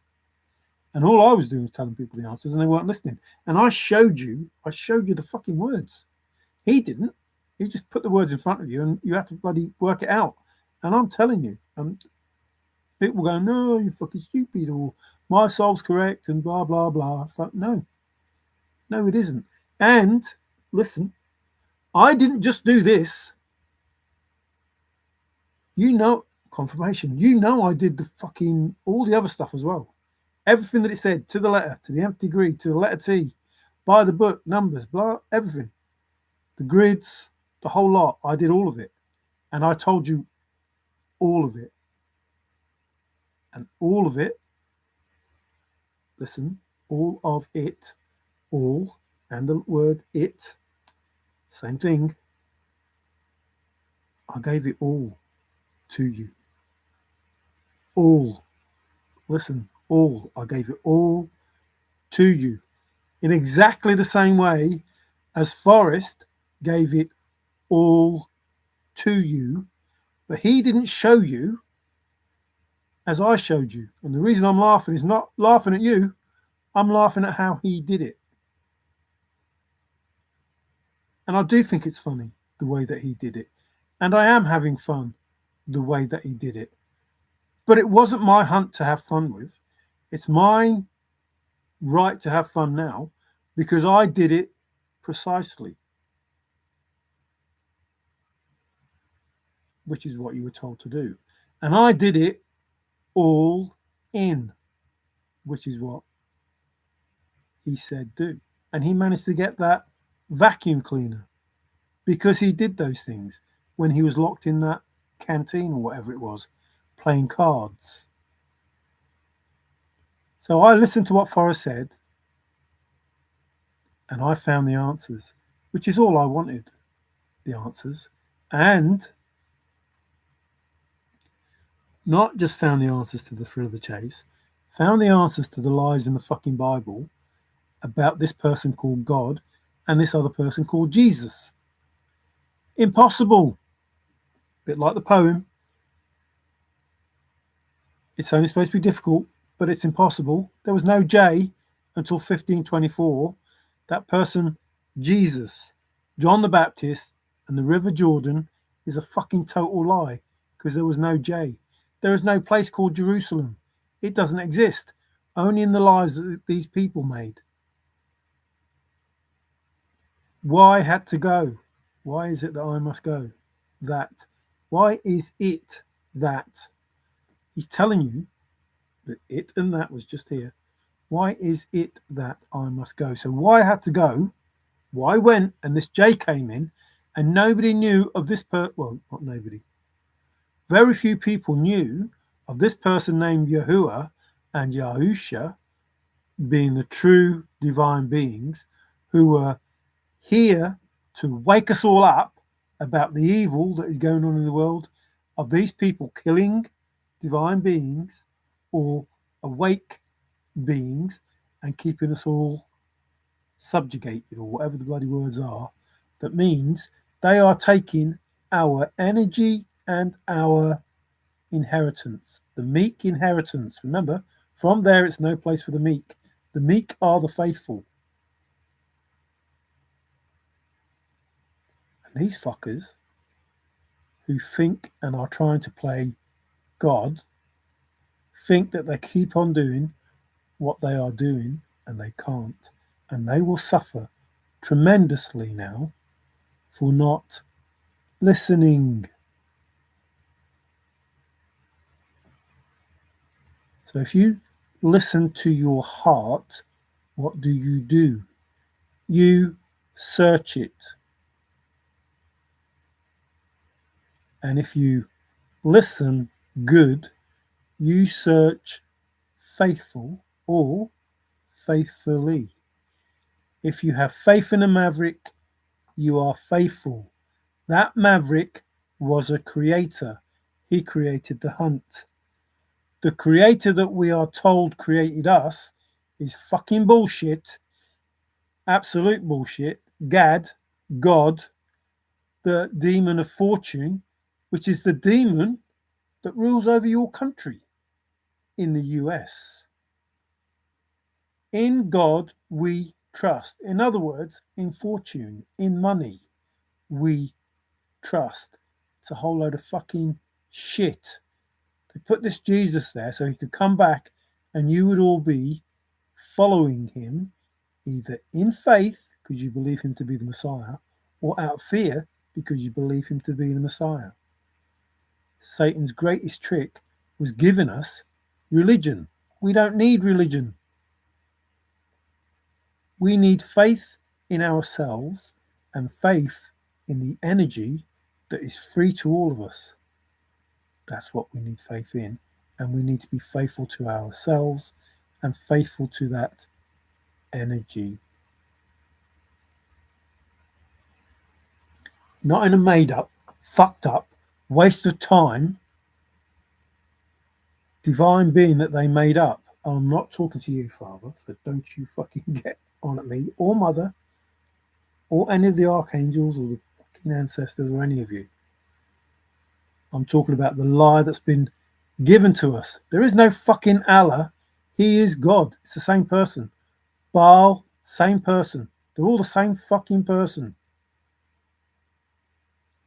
And all I was doing was telling people the answers and they weren't listening. And I showed you the fucking words. He didn't. He just put the words in front of you and you had to bloody work it out. And I'm telling you, people go, no, you're fucking stupid, or my soul's correct, and blah, blah, blah. It's like, no, it isn't. And listen, I didn't just do this. Confirmation. I did the fucking, all the other stuff as well. Everything that it said, to the letter, to the nth degree, to the letter T, by the book, numbers, blah, everything. The grids, the whole lot. I did all of it. And I told you all of it. And all of it, listen, all of it, all, and the word it, same thing. I gave it all to you. All. Listen, all. I gave it all to you. In exactly the same way as Forrest gave it all to you, but he didn't show you as I showed you. And the reason I'm laughing is not laughing at you. I'm laughing at how he did it. And I do think it's funny the way that he did it. And I am having fun the way that he did it. But it wasn't my hunt to have fun with. It's my right to have fun now because I did it precisely. Which is what you were told to do. And I did it all in, which is what he said do. And he managed to get that vacuum cleaner because he did those things when he was locked in that canteen or whatever it was, playing cards. So I listened to what Forrest said and I found the answers, which is all I wanted, the answers. And not just found the answers to the thrill of the chase, found the answers to the lies in the fucking Bible about this person called God and this other person called Jesus. Impossible. Bit like the poem. It's only supposed to be difficult, but it's impossible. There was no J until 1524. That person, Jesus, John the Baptist, and the River Jordan is a fucking total lie because there was no J. There is no place called Jerusalem. It doesn't exist. Only in the lies that these people made. Why had to go? Why is it that I must go? That. Why is it that? He's telling you that it and that was just here. Why is it that I must go? So why I had to go, why I went, and this J came in, and nobody knew of this well, not nobody. Very few people knew of this person named Yahuwah and Yahusha being the true divine beings who were here to wake us all up about the evil that is going on in the world of these people killing divine beings or awake beings and keeping us all subjugated or whatever the bloody words are. That means they are taking our energy and our inheritance, the meek inheritance. Remember, from there it's no place for the meek. The meek are the faithful. And these fuckers who think and are trying to play God think that they keep on doing what they are doing and they can't. And they will suffer tremendously now for not listening. So if you listen to your heart, what do? You search it. And if you listen good, you search faithful or faithfully. If you have faith in a maverick, you are faithful. That maverick was a creator. He created the hunt. The creator that we are told created us is fucking bullshit. Absolute bullshit. Gad, God, the demon of fortune, which is the demon that rules over your country in the US. In God we trust. In other words, in fortune, in money, we trust. It's a whole load of fucking shit. They put this Jesus there so he could come back and you would all be following him either in faith because you believe him to be the Messiah or out of fear because you believe him to be the Messiah. Satan's greatest trick was giving us religion. We don't need religion. We need faith in ourselves and faith in the energy that is free to all of us. That's what we need faith in. And we need to be faithful to ourselves and faithful to that energy. Not in a made up, fucked up, waste of time divine being that they made up. I'm not talking to you, Father, so don't you fucking get on at me, or Mother, or any of the archangels, or the fucking ancestors, or any of you. I'm talking about the lie that's been given to us. There is no fucking Allah. He is God. It's the same person. Baal, same person. They're all the same fucking person.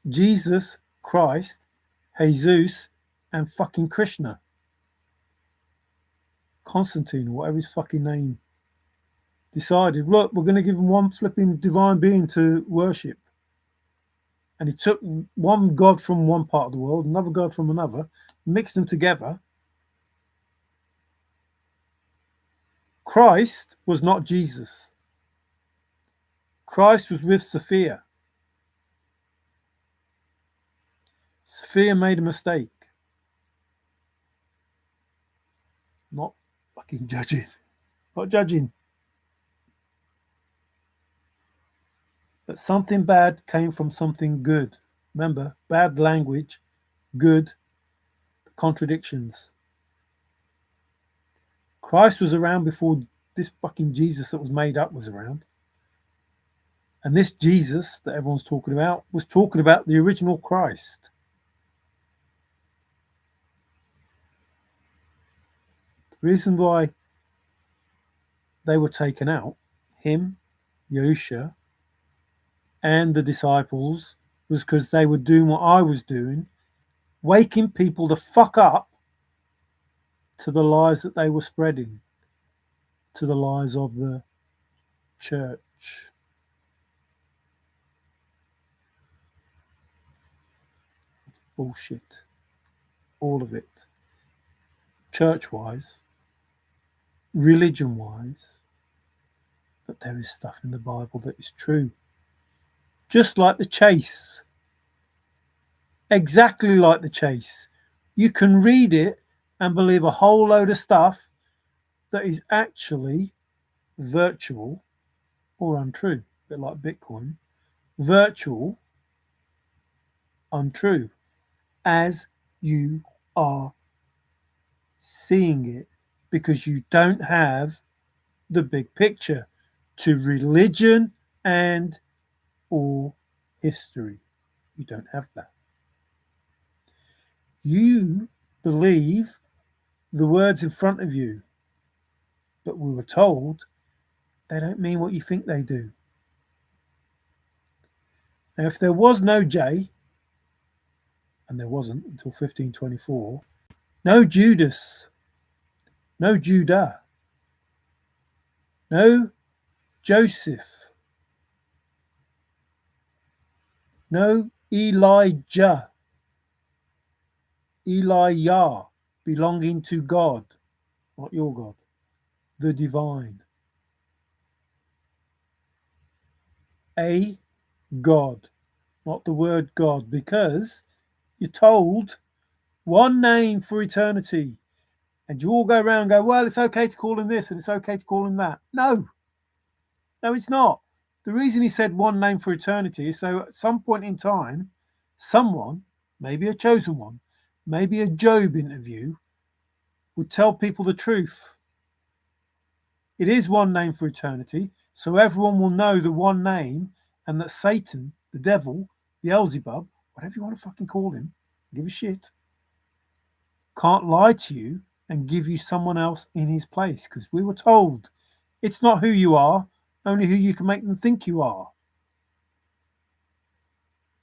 Jesus, Christ, Jesus, and fucking Krishna. Constantine, whatever his fucking name, decided, look, we're going to give him one flipping divine being to worship. And he took one god from one part of the world, another god from another, mixed them together. Christ was not Jesus. Christ was with Sophia. Sophia made a mistake. Not fucking judging. Not judging. But something bad came from something good. Remember, bad language, good contradictions. Christ was around before this fucking Jesus that was made up was around. And this Jesus that everyone's talking about was talking about the original Christ. The reason why they were taken out, him, Yahusha, and the disciples, was because they were doing what I was doing, waking people the fuck up to the lies that they were spreading, to the lies of the church. It's bullshit. All of it. Church-wise, religion-wise, but there is stuff in the Bible that is true. Just like the chase. Exactly like the chase. You can read it and believe a whole load of stuff that is actually virtual or untrue. A bit like Bitcoin. Virtual, untrue. As you are seeing it, because you don't have the big picture to religion and or history. You don't have that. You believe the words in front of you, but we were told they don't mean what you think they do. Now, if there was no J, and there wasn't until 1524, no Judas, no Judah, no Joseph, no Elijah, Elijah, belonging to God, not your God, the divine. A God, not the word God, because you're told one name for eternity. And you all go around and go, well, it's okay to call him this and it's okay to call him that. No, it's not. The reason he said one name for eternity is so at some point in time, someone, maybe a chosen one, maybe a Job interview, would tell people the truth. It is one name for eternity, so everyone will know the one name and that Satan, the devil, Beelzebub, whatever you want to fucking call him, give a shit, can't lie to you and give you someone else in his place, because we were told it's not who you are, only who you can make them think you are.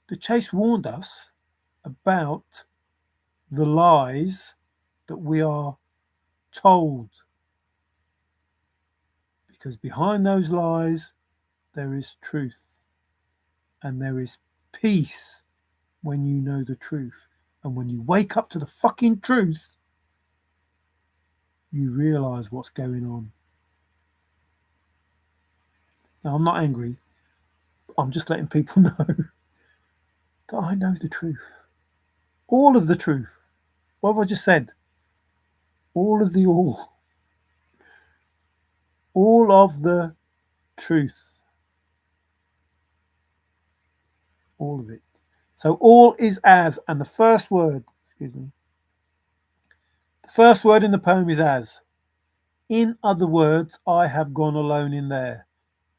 The chase warned us about the lies that we are told, because behind those lies there is truth, and there is peace when you know the truth. And when you wake up to the fucking truth, you realise what's going on. Now, I'm not angry. I'm just letting people know that I know the truth. All of the truth. What have I just said? All of the all. All of the truth. All of it. So all is as, and the first word, the first word in the poem is as. In other words, I have gone alone in there.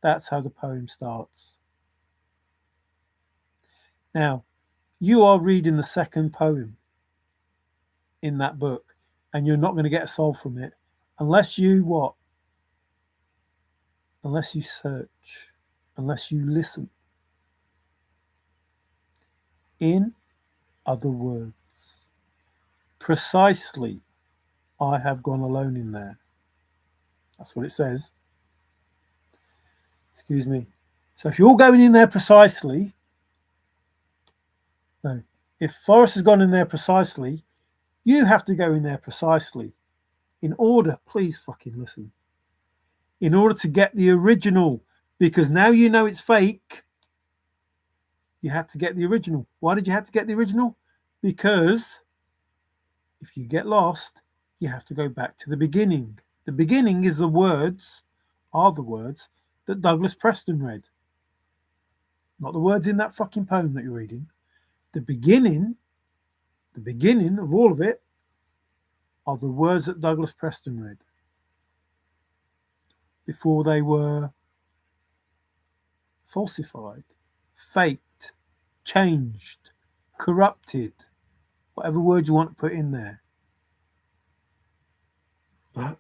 That's how the poem starts. Now, you are reading the second poem in that book, and you're not going to get a soul from it unless you what? Unless you search, unless you listen. In other words, precisely, I have gone alone in there. That's what it says. Excuse me. So if you're going in there precisely, no, if Forrest has gone in there precisely, you have to go in there precisely. In order, please fucking listen. In order to get the original, because now you know it's fake, you had to get the original. Why did you have to get the original? Because if you get lost, you have to go back to the beginning. The beginning is the words, are the words that Douglas Preston read. Not the words in that fucking poem that you're reading. The beginning of all of it are the words that Douglas Preston read before they were falsified, faked, changed, corrupted, whatever word you want to put in there. But,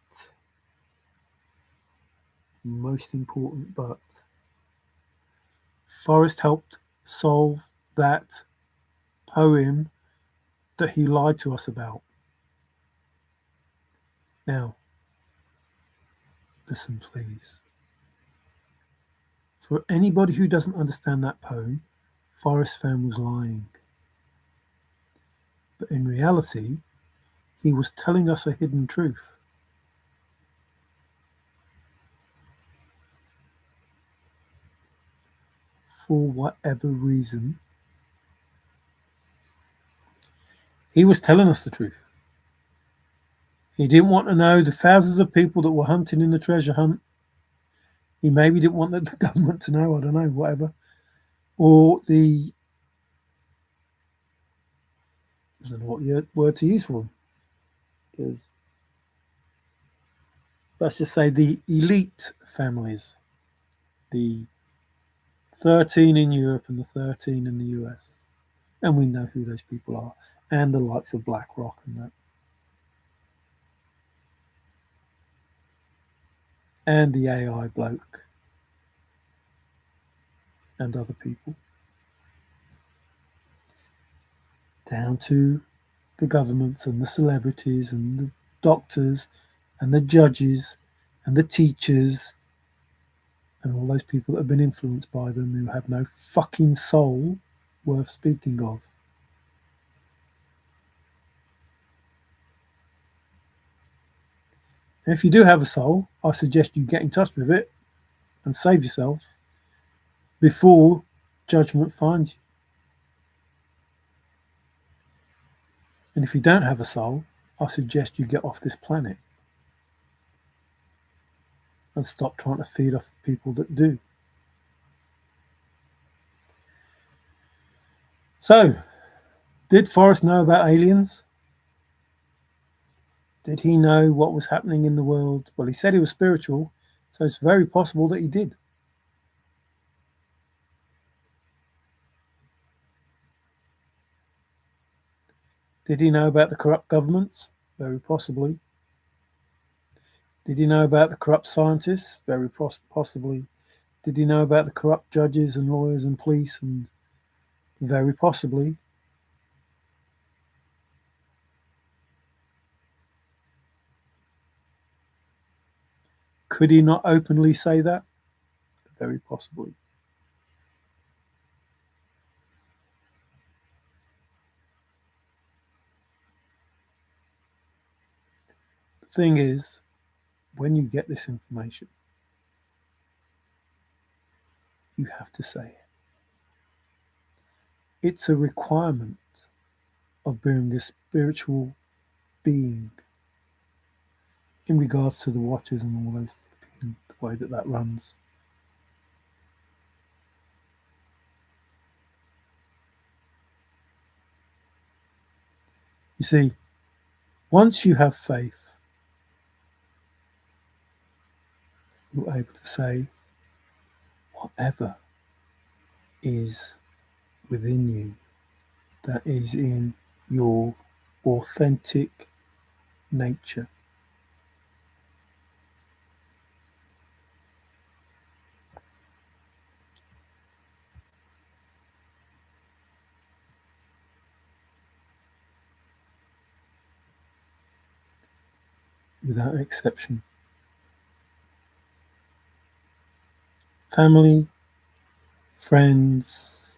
most important but, Forrest helped solve that poem that he lied to us about. Now, listen please. For anybody who doesn't understand that poem, Forrest Fenn was lying. But in reality, he was telling us a hidden truth. for whatever reason, he was telling us the truth. He didn't want to know the thousands of people that were hunting in the treasure hunt. He maybe didn't want the government to know, I don't know, whatever. Or I don't know what word to use for him. Because let's just say the elite families, the 13 in Europe and the 13 in the US. And we know who those people are. And the likes of BlackRock and that. And the AI bloke. And other people. Down to the governments and the celebrities and the doctors and the judges and the teachers and all those people that have been influenced by them who have no fucking soul worth speaking of. And if you do have a soul, I suggest you get in touch with it and save yourself before judgment finds you. And if you don't have a soul, I suggest you get off this planet and stop trying to feed off people that do. So, did Forrest know about aliens? Did he know what was happening in the world? Well, he said he was spiritual, so it's very possible that he did. Did he know about the corrupt governments? Very possibly. Did he know about the corrupt scientists? Very possibly. Did he know about the corrupt judges and lawyers and police? And very possibly. Could he not openly say that? Very possibly. The thing is, when you get this information, you have to say it. It's a requirement of being a spiritual being in regards to the watchers and all those, the way that runs. You see, once you have faith, you're able to say whatever is within you, that is in your authentic nature. Without exception. Family, friends,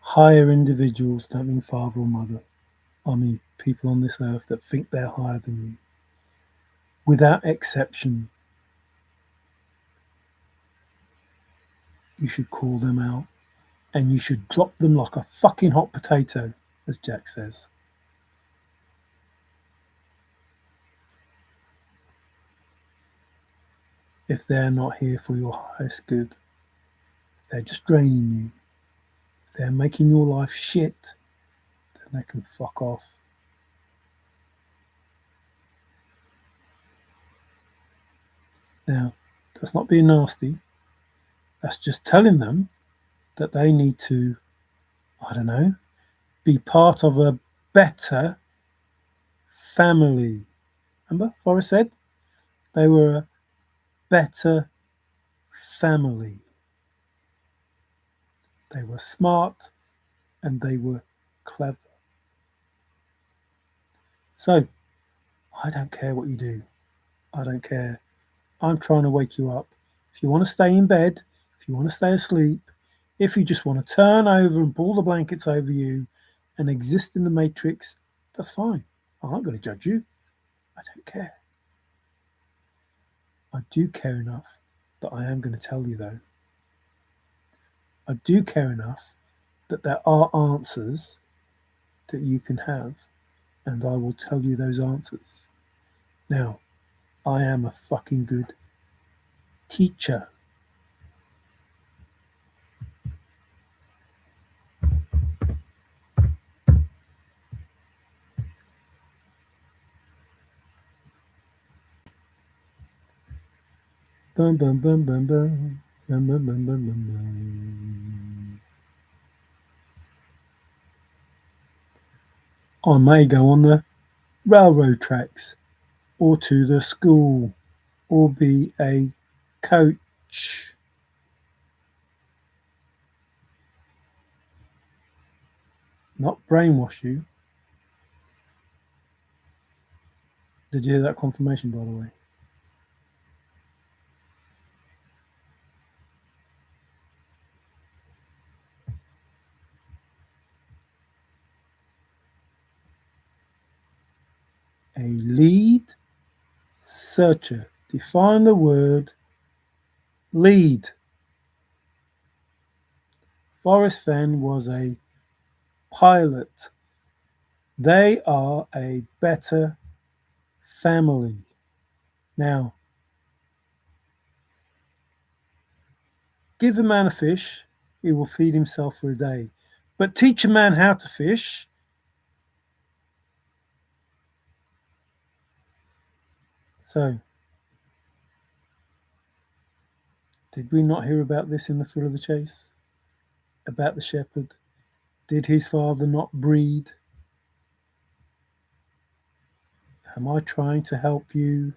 higher individuals, don't mean father or mother. I mean people on this earth that think they're higher than you. Without exception, you should call them out and you should drop them like a fucking hot potato, as Jack says. If they're not here for your highest good, they're just draining you, if they're making your life shit, then they can fuck off. Now, that's not being nasty. That's just telling them that they need to, I don't know, be part of a better family. Remember, Forrest said they were a better family. They were smart and they were clever. So, I don't care what you do. I don't care. I'm trying to wake you up. If you want to stay in bed, if you want to stay asleep, if you just want to turn over and pull the blankets over you and exist in the matrix, that's fine. I'm not going to judge you. I don't care. I do care enough that I am going to tell you, though, I do care enough that there are answers that you can have, and I will tell you those answers. Now, I am a fucking good teacher. Bum bum bum bum bum bum bum bum bum bum bum. I may go on the railroad tracks, or to the school, or be a coach. Not brainwash you. Did you hear that confirmation, by the way? A lead searcher. Define the word lead. Forrest Fenn was a pilot. They are a better family. Now, give a man a fish, he will feed himself for a day. But teach a man how to fish. So, did we not hear about this in the Thrill of the Chase? About the shepherd? Did his father not breed? Am I trying to help you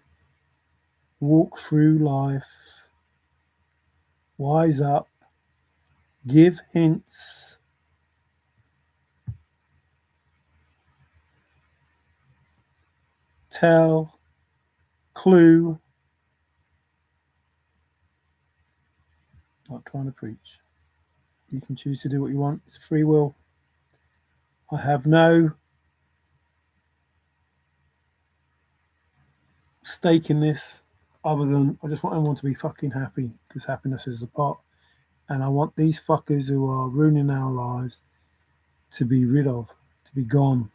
walk through life? Wise up, give hints, tell, clue. Not trying to preach. You can choose to do what you want. It's free will. I have no stake in this other than I just want everyone to be fucking happy, because happiness is the pot. And I want these fuckers who are ruining our lives to be rid of, to be gone.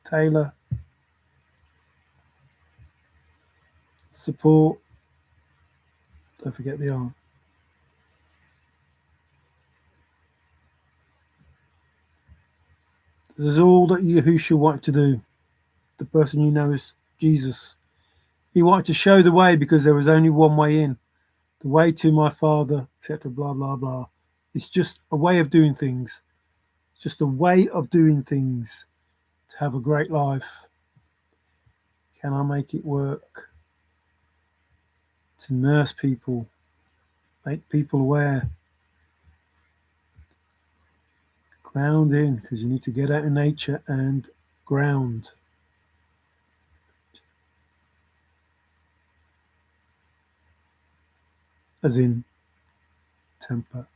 Taylor, support. Don't forget the R. This is all that Yahushua wanted to do. The person you know is Jesus. He wanted to show the way because there was only one way in. The way to my Father, etc. Blah, blah, blah. It's just a way of doing things. It's just a way of doing things to have a great life. Can I make it work? To nurse people, make people aware. Ground in, because you need to get out in nature and ground. As in temper.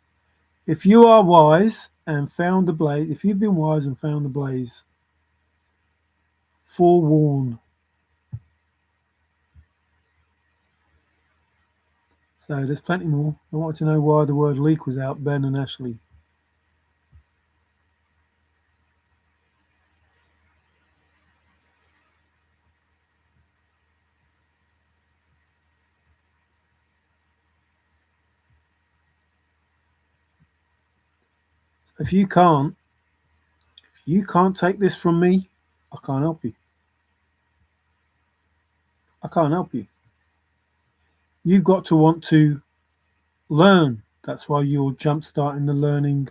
If you are wise and found the blaze, if you've been wise and found the blaze, forewarn. So there's plenty more. I wanted to know why the word leak was out, Ben and Ashley. If you can't take this from me, I can't help you. I can't help you. You've got to want to learn. That's why you're jump starting the learning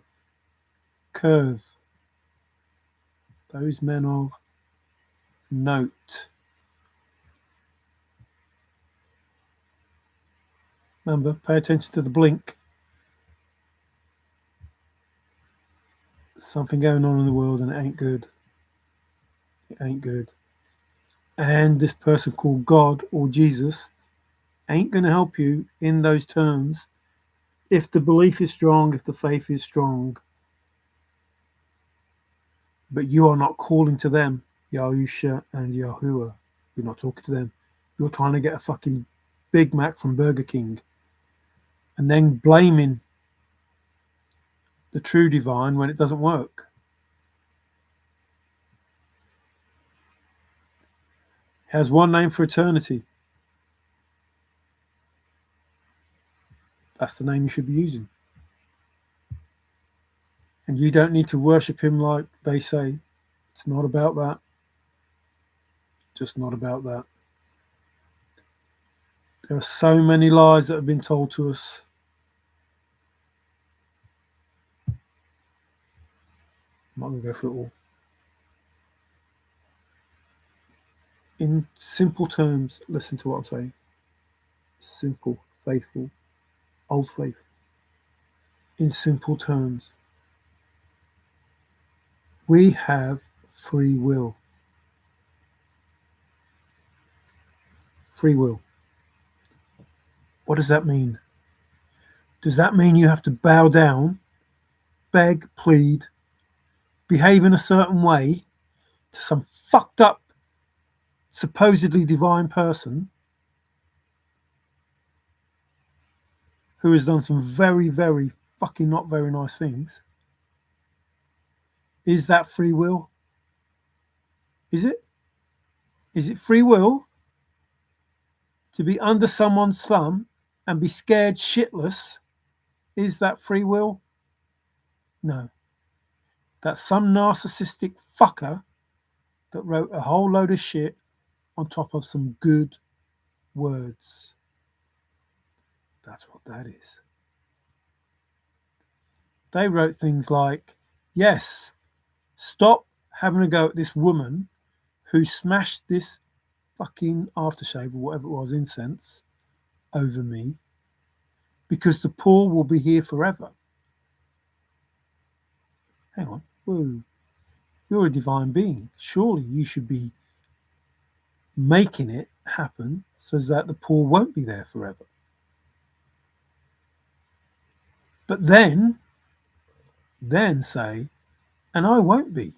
curve. Those men of note. Remember, pay attention to the blink. There's something going on in the world and it ain't good. It ain't good. And this person called God or Jesus ain't going to help you in those terms if the belief is strong, if the faith is strong. But you are not calling to them, Yahusha and Yahuwah. You're not talking to them. You're trying to get a fucking Big Mac from Burger King and then blaming the true divine when it doesn't work. It has one name for eternity. That's the name you should be using. And you don't need to worship him like they say. It's not about that. Just not about that. There are so many lies that have been told to us. I'm not going to go through it all. In simple terms, listen to what I'm saying. Simple, faithful, old faith. In simple terms, we have free will. Free will. What does that mean? Does that mean you have to bow down, beg, plead, behave in a certain way to some fucked up, supposedly divine person who has done some very, very fucking not very nice things? Is that free will? Is it? Is it free will to be under someone's thumb and be scared shitless? Is that free will? No. That's some narcissistic fucker that wrote a whole load of shit on top of some good words. That's what that is. They wrote things like, yes, stop having a go at this woman who smashed this fucking aftershave or whatever it was, incense, over me, because the poor will be here forever. Hang on. Whoa. You're a divine being. Surely you should be making it happen so that the poor won't be there forever. But then say, and I won't be.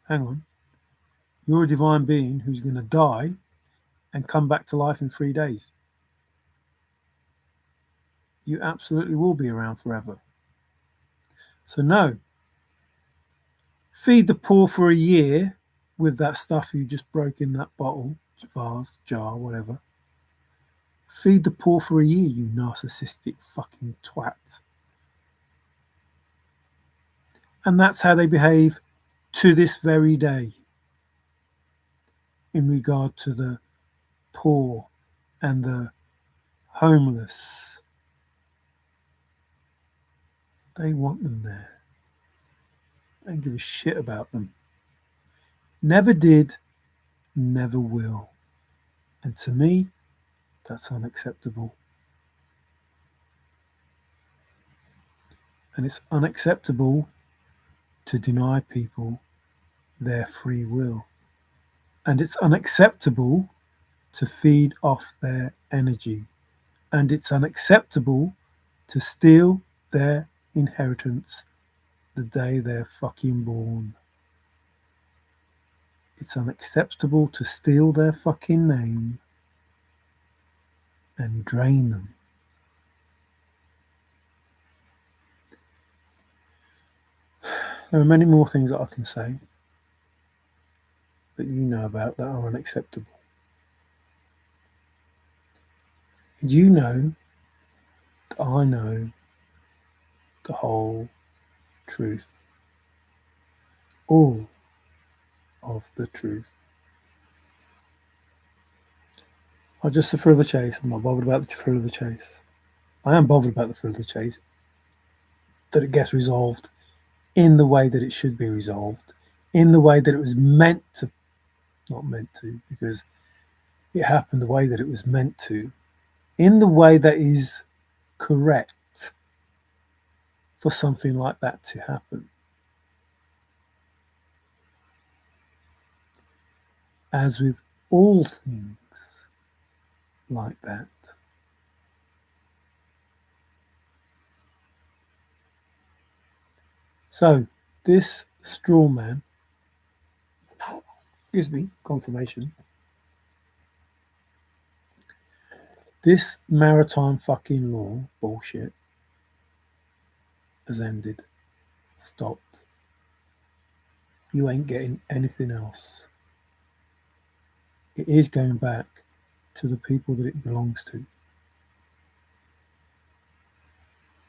Hang on. You're a divine being who's going to die and come back to life in 3 days. You absolutely will be around forever. So no. Feed the poor for a year with that stuff you just broke in that bottle, vase, jar, whatever. Feed the poor for a year, you narcissistic fucking twat. And that's how they behave to this very day in regard to the poor and the homeless. They want them there. They don't give a shit about them. Never did, never will. And to me, that's unacceptable. And it's unacceptable to deny people their free will. And it's unacceptable to feed off their energy. And it's unacceptable to steal their inheritance the day they're fucking born. It's unacceptable to steal their fucking name and drain them. There are many more things that I can say that you know about that are unacceptable. And you know that I know the whole truth. All of the truth. Just the thrill of the chase. I'm not bothered about the thrill of the chase. I am bothered about the thrill of the chase. That it gets resolved in the way that it should be resolved. In the way that it was meant to. Not meant to, because it happened the way that it was meant to. In the way that is correct for something like that to happen. As with all things like that. So, this straw man, excuse me, confirmation, this maritime fucking law bullshit has ended, stopped. You ain't getting anything else. It is going back to the people that it belongs to.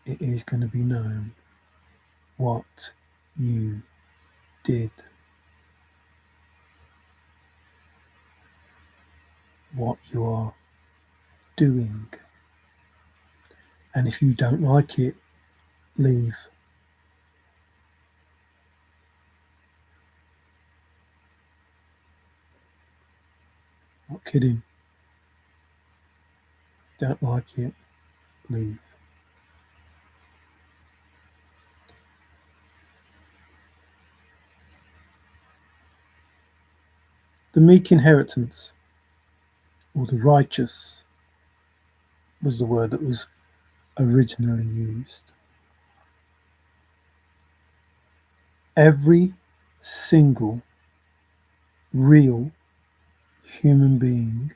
It is going to be known what you did, what you are doing. And if you don't like it, leave. Not kidding. Don't like it, leave. The meek inheritance, or the righteous, was the word that was originally used. Every single real human being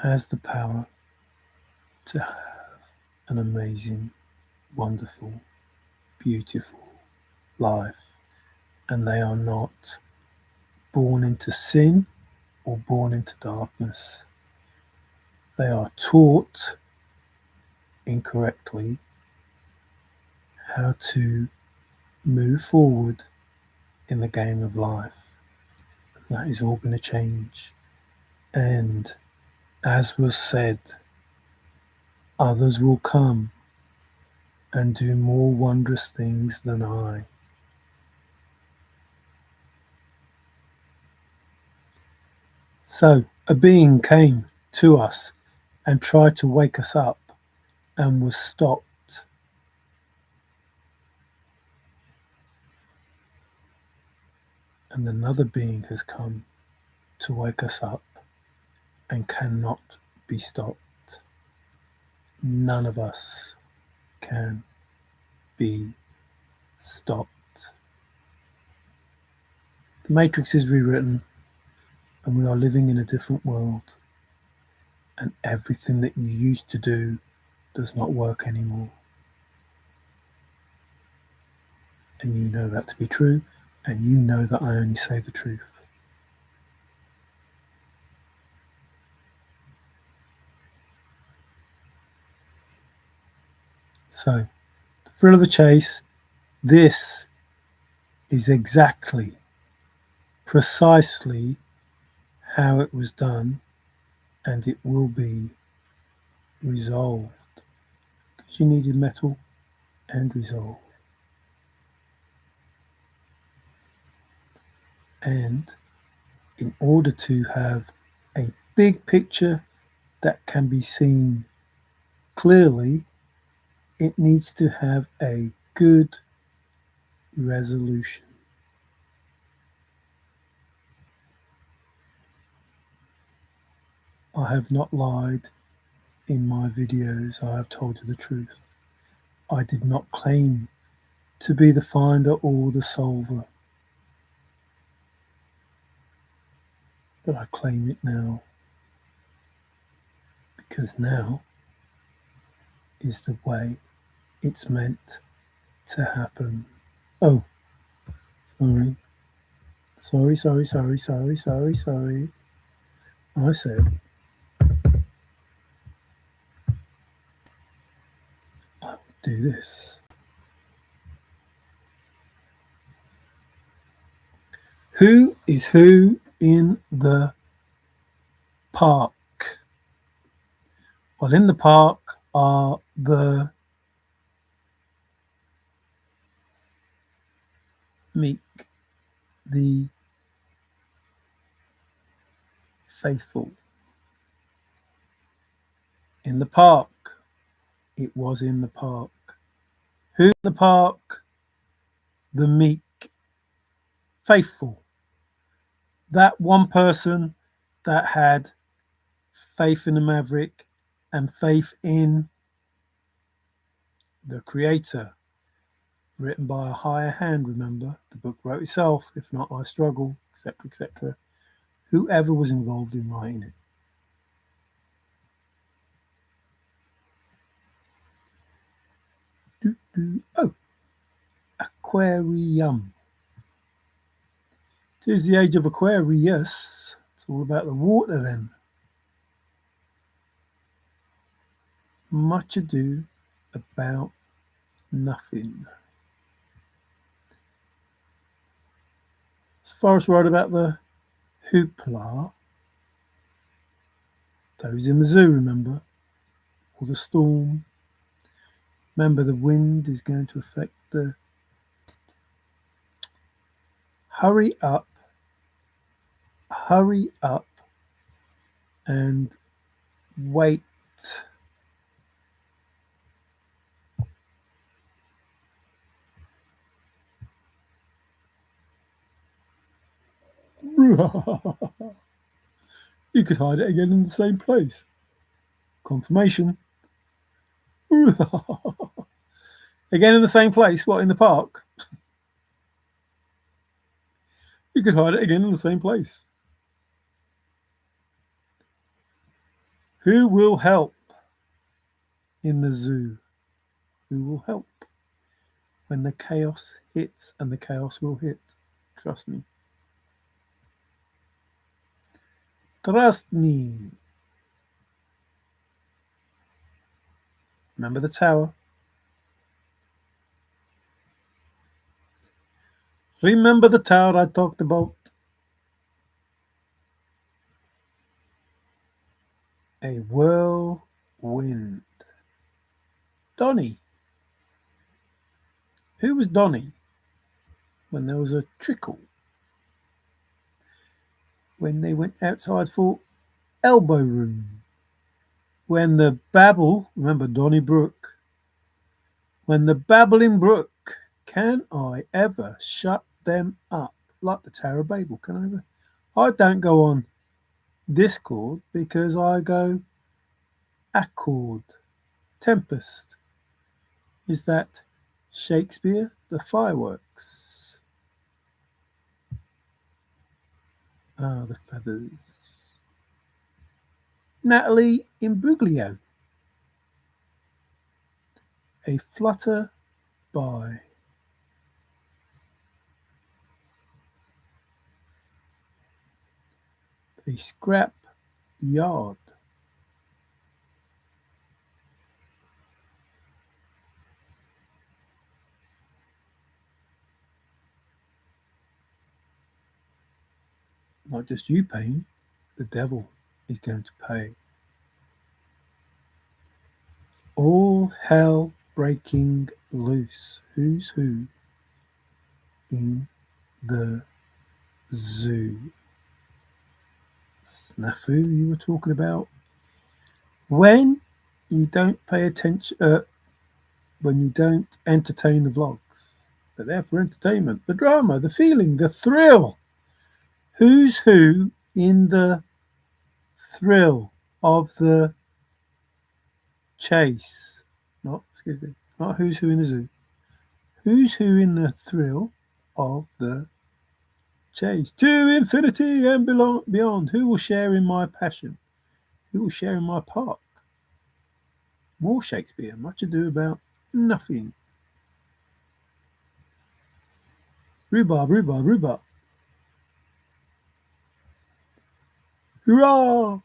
has the power to have an amazing, wonderful, beautiful life. And they are not born into sin or born into darkness. They are taught incorrectly how to move forward in the game of life. And that is all going to change. And as was said, others will come and do more wondrous things than I. So a being came to us and tried to wake us up and was stopped. And another being has come to wake us up and cannot be stopped. None of us can be stopped. The Matrix is rewritten and we are living in a different world, and everything that you used to do does not work anymore. And you know that to be true, and you know that I only say the truth. So, the thrill of the chase, this is exactly, precisely how it was done, and it will be resolved. Because you needed metal and resolve. And in order to have a big picture that can be seen clearly, it needs to have a good resolution. I have not lied in my videos. I have told you the truth. I did not claim to be the finder or the solver, but I claim it now, because now is the way it's meant to happen. Oh, sorry. Sorry. I said I would do this. Who is who in the park? Well, in the park are the meek, the faithful. In the park, it was in the park. Who in the park? The meek, faithful. That one person that had faith in the Maverick and faith in the Creator. Written by a higher hand, remember? The book wrote itself. If not, I struggle, etc., etc. Whoever was involved in writing it. Oh, aquarium. 'Tis the age of Aquarius. It's all about the water then. Much ado about nothing. As Forrest wrote about the hoopla, those in the zoo, remember, or the storm. Remember, the wind is going to affect the. Hurry up, and wait. You could hide it again in the same place. Confirmation. Again in the same place. What, in the park? You could hide it again in the same place. Who will help in the zoo? Who will help when the chaos hits? And the chaos will hit. Trust me. Trust me. Remember the tower? Remember the tower I talked about? A whirlwind. Donny. Who was Donny when there was a trickle? When they went outside for elbow room. When the babble, remember Donny Brook? When the babbling brook, can I ever shut them up? Like the Tower of Babel, can I ever? I don't go on Discord because I go accord. Tempest. Is that Shakespeare? The fireworks. Ah, the feathers. Natalie Imbruglia. A flutter by. A scrap yard. Not just you paying, the devil is going to pay. All hell breaking loose. Who's who in the zoo? Snafu, you were talking about. When you don't pay attention, when you don't entertain the vlogs, they're there for entertainment, the drama, the feeling, the thrill. Who's who in the thrill of the chase? Not who's who in the zoo. Who's who in the thrill of the chase? To infinity and beyond. Who will share in my passion? Who will share in my park? More Shakespeare. Much ado about nothing. Rhubarb, rhubarb, rhubarb. Hurrah!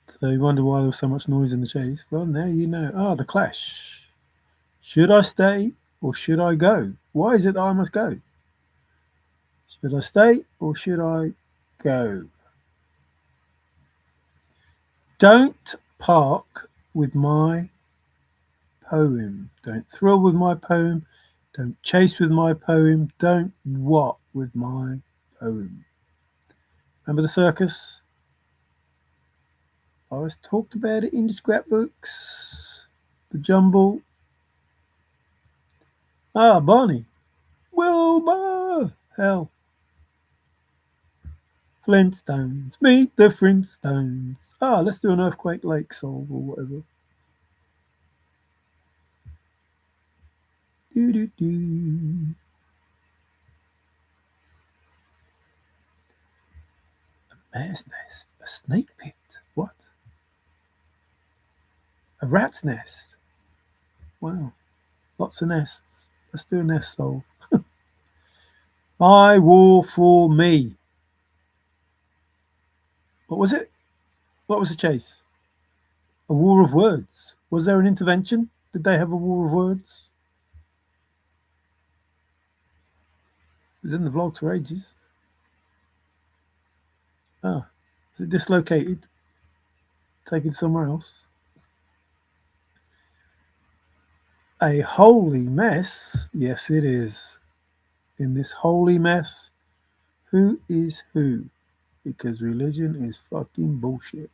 So you wonder why there was so much noise in the chase? Well, now you know. Ah, the clash. Should I stay or should I go? Why is it that I must go? Should I stay or should I go? Don't park with my poem. Don't thrill with my poem. Don't chase with my poem. Don't what with my poem. Remember the circus? I was talked about it in the scrapbooks. The jumble. Ah, Barney. Wilbur. Hell. Flintstones. Meet the Flintstones. Ah, let's do an Earthquake Lake song or whatever. Do do do. A mare's nest. A snake pit. What? A rat's nest. Wow, lots of nests. Let's do a nest solve. I war for me. What was it? What was the chase? A war of words. Was there an intervention? Did they have a war of words? It was in the vlogs for ages. Ah, is it dislocated? Taken somewhere else? A holy mess? Yes, it is. In this holy mess, who is who? Because religion is fucking bullshit.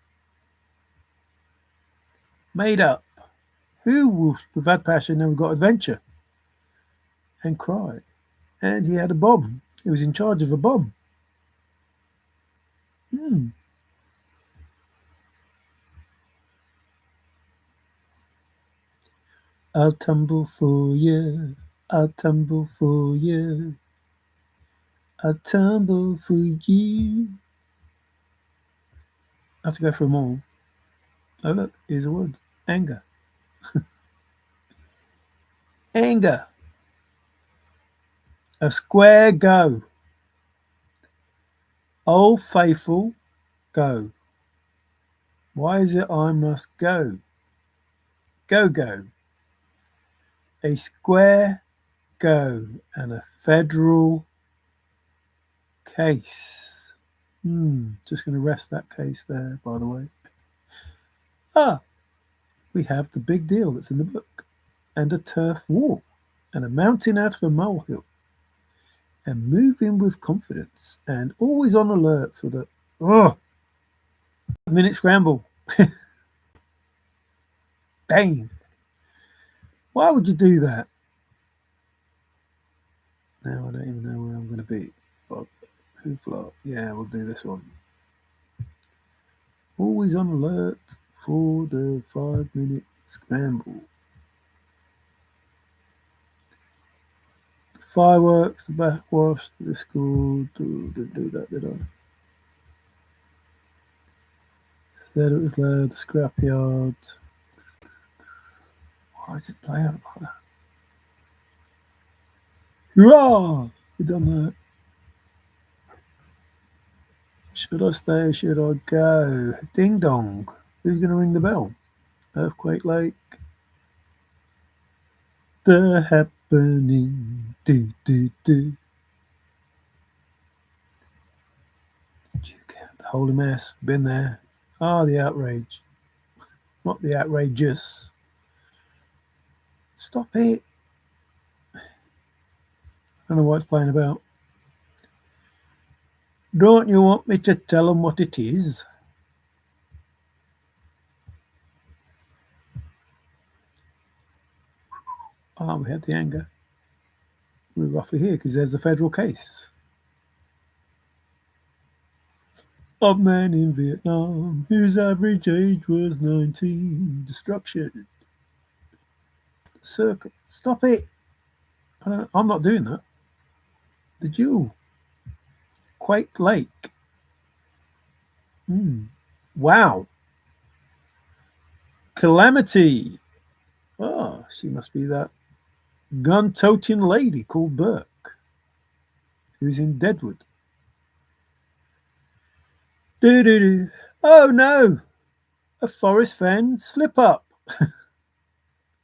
Made up. Who we've had passion and we've got adventure. And cry. And he had a bomb. He was in charge of a bomb. Hmm. I'll tumble for you. I'll tumble for you. I'll tumble for you. I have to go for them all. Oh, look, here's a word. Anger. Anger. A square go. Old faithful, go. Why is it I must go? Go, go. A square go and a federal case. Just going to rest that case there, by the way. We have the big deal that's in the book, and a turf war, and a mountain out of a molehill, and moving with confidence, and always on alert for the 5-minute scramble. Bang! Why would you do that? Now I don't even know where I'm going to be. But hoopla. Yeah, we'll do this one. Always on alert for the 5-minute scramble. The fireworks, the backwash, the school. Didn't do that, did I? Said it was loud, the scrapyard. Why does it play out like that? Hurrah! We done that. Should I stay or should I go? Ding dong. Who's going to ring the bell? Earthquake Lake. The happening. Do, do, do. The holy mess. Been there. The outrage. Not the outrageous. Stop it. I don't know what it's playing about. Don't you want me to tell them what it is? We had the anger. We're roughly here because there's the federal case. Of man in Vietnam, whose average age was 19. Destruction. Circle. Stop it. I'm not doing that. The Duuuuhhh. Quake Lake. Wow. Calamity. She must be that gun-toting lady called Burke, who's in Deadwood. Do-do-do. Oh no! A Forrest Fenn slip-up.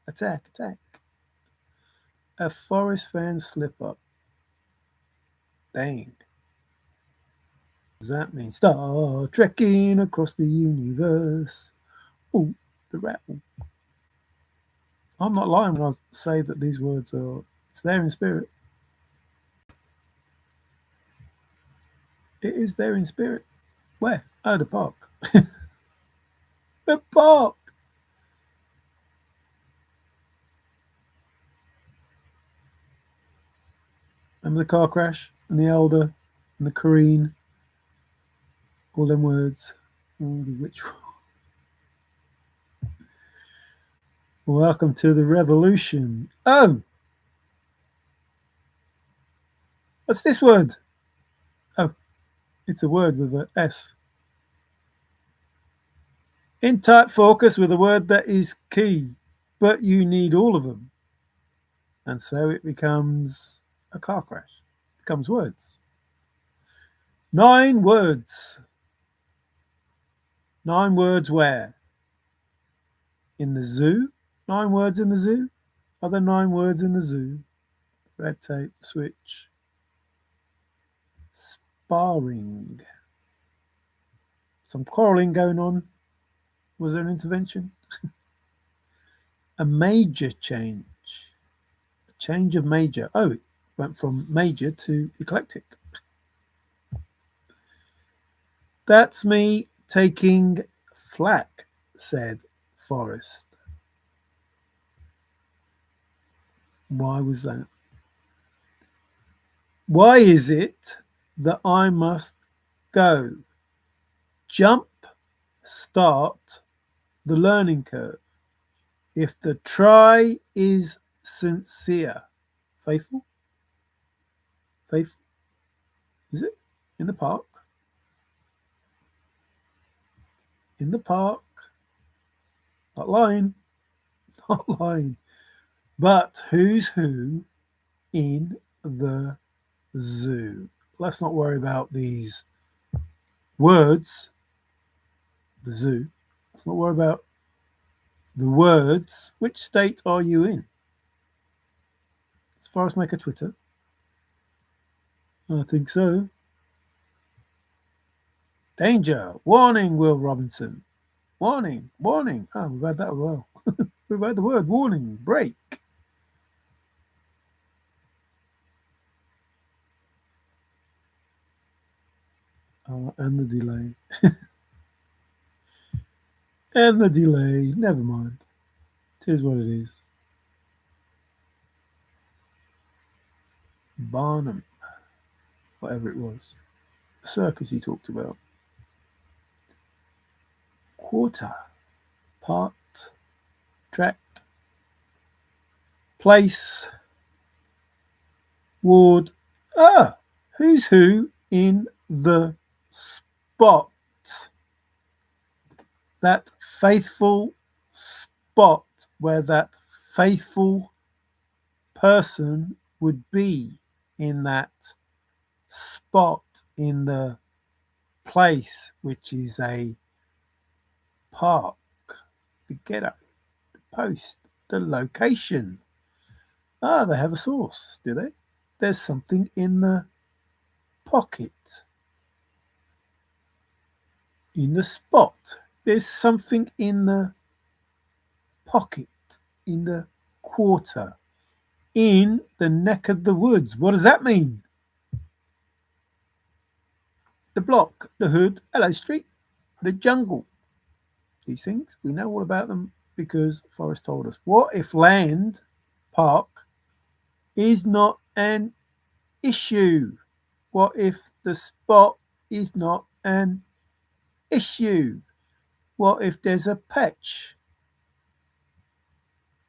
Attack, attack. A Forrest Fenn slip-up. Dang. What does that mean? Star trekking across the universe. Oh, the rattle. I'm not lying when I say that these words are, it's there in spirit. It is there in spirit. Where? Oh, the park. The park. Remember the car crash and the elder and the Korean? All them words. Oh, the ritual. Welcome to the revolution. Oh! What's this word? Oh, it's a word with a S. In tight focus with a word that is key, but you need all of them. And so it becomes a car crash. It becomes words. 9 words. 9 words where? In the zoo? 9 words in the zoo? Are there 9 words in the zoo? Red tape, switch. Sparring. Some quarrelling going on. Was there an intervention? A major change. A change of major. Oh, it went from major to eclectic. That's me taking flack, said Forrest. Why was that? Why is it that I must go? Jump, start the learning curve. If the try is sincere, faithful, faithful, is it? In the park, in the park, not lying, not lying. But who's who in the zoo? Let's not worry about these words, the zoo. Let's not worry about the words. Which state are you in? As far as make a Twitter? I think so. Danger! Warning, Will Robinson. Warning, warning. Ah, we've had that as well. We've had the word warning, break. And the delay. And the delay. Never mind. It is what it is. Barnum. Whatever it was. The circus he talked about. Quarter. Part. Tract. Place. Ward. Ah! Who's who in the spot? That faithful spot where that faithful person would be in that spot in the place, which is a park, the ghetto, the post, the location. Ah, they have a source, do they? There's something in the pocket, in the spot. There's something in the pocket, in the quarter, in the neck of the woods. What does that mean? The block, the hood, Hello Street, the jungle. These things, we know all about them because Forrest told us. What if land, park, is not an issue? What if the spot is not an issue? What if there's a patch?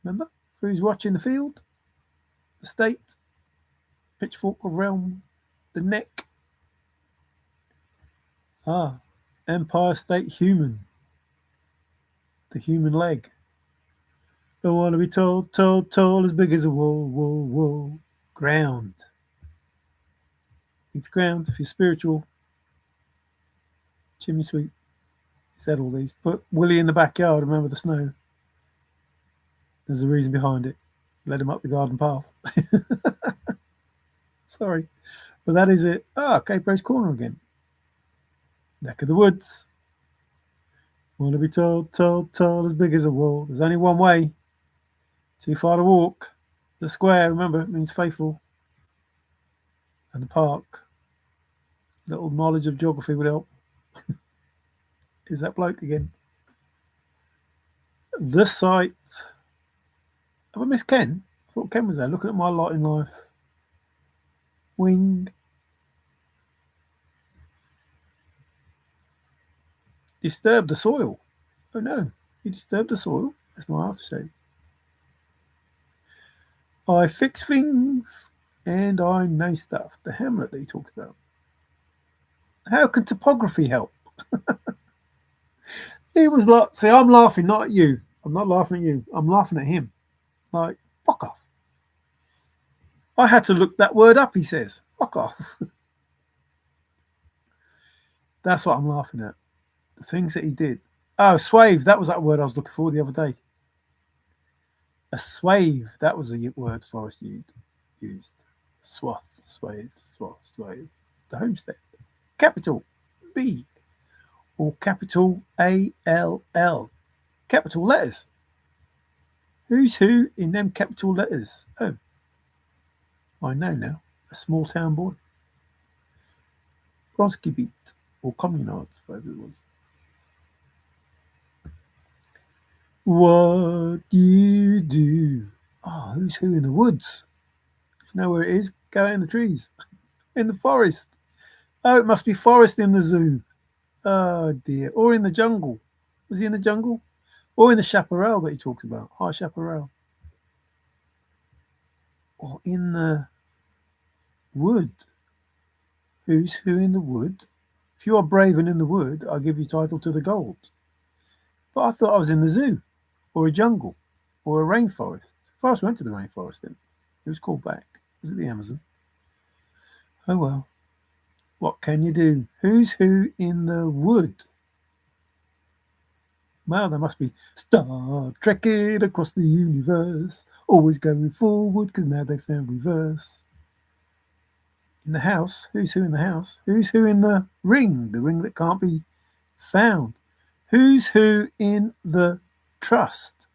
Remember? Who's watching the field? The state, pitchfork of realm, the neck. Ah, Empire State Human, the human leg. Don't want to be tall, as big as a wall. Ground. It's ground if you're spiritual. Chimney sweep. Said all these. Put Willie in the backyard, remember the snow. There's a reason behind it. Led him up the garden path. Sorry. But that is it. Ah, Cape Rose Corner again. Neck of the woods. Want to be tall, as big as a wall. There's only one way. Too far to walk. The square, remember, it means faithful. And the park. Little knowledge of geography would help. Is that bloke again? The site. Have I missed Ken? I thought Ken was there. Looking at my lot in life. Wing. Disturb the soil. Oh no, you disturbed the soil. That's my aftershave. I fix things and I know stuff. The Hamlet that he talked about. How can topography help? He was like, see, I'm laughing, not at you. I'm not laughing at you. I'm laughing at him. Like, fuck off. I had to look that word up, he says. Fuck off. That's what I'm laughing at. The things that he did. Oh, swave. That was that word I was looking for the other day. A swave. That was the word Forrest used. Swath, swathe, swath, swathe. The homestead. Capital B or capital ALL. Capital letters. Who's who in them capital letters? Oh, I know now. A small town boy. Bronski beat or communards, whatever it was. What you do? Oh, who's who in the woods? If you know where it is, go out in the trees. In the forest. Oh, it must be Forrest in the zoo. Oh dear. Or in the jungle. Was he in the jungle? Or in the chaparral that he talks about. High chaparral. Or in the wood. Who's who in the wood? If you are brave and in the wood, I'll give you title to the gold. But I thought I was in the zoo. Or a jungle. Or a rainforest. Forrest went to the rainforest then. He was called back. Was it the Amazon? Oh well. What can you do? Who's who in the wood? Well, there must be Star Trekking across the universe, always going forward because now they found reverse. In the house, who's who in the house? Who's who in the ring that can't be found? Who's who in the trust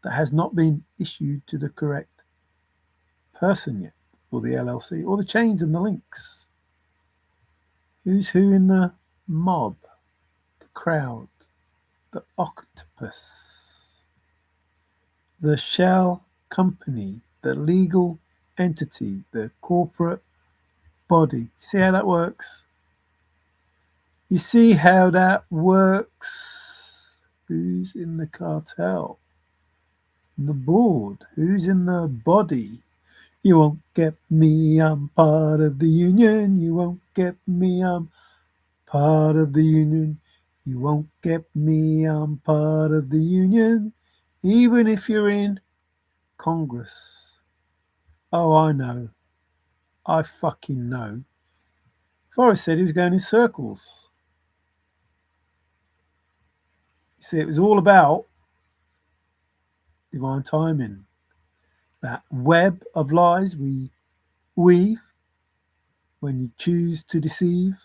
that has not been issued to the correct person yet, or the LLC, or the chains and the links? Who's who in the mob, the crowd, the octopus, the shell company, the legal entity, the corporate body? See how that works? You see how that works? Who's in the cartel? In the board? Who's in the body? You won't get me, I'm part of the union. You won't get me, I'm part of the union. You won't get me, I'm part of the union. Even if you're in Congress. Oh, I know. I fucking know. Forrest said he was going in circles. You see, it was all about divine timing. That web of lies we weave when you choose to deceive.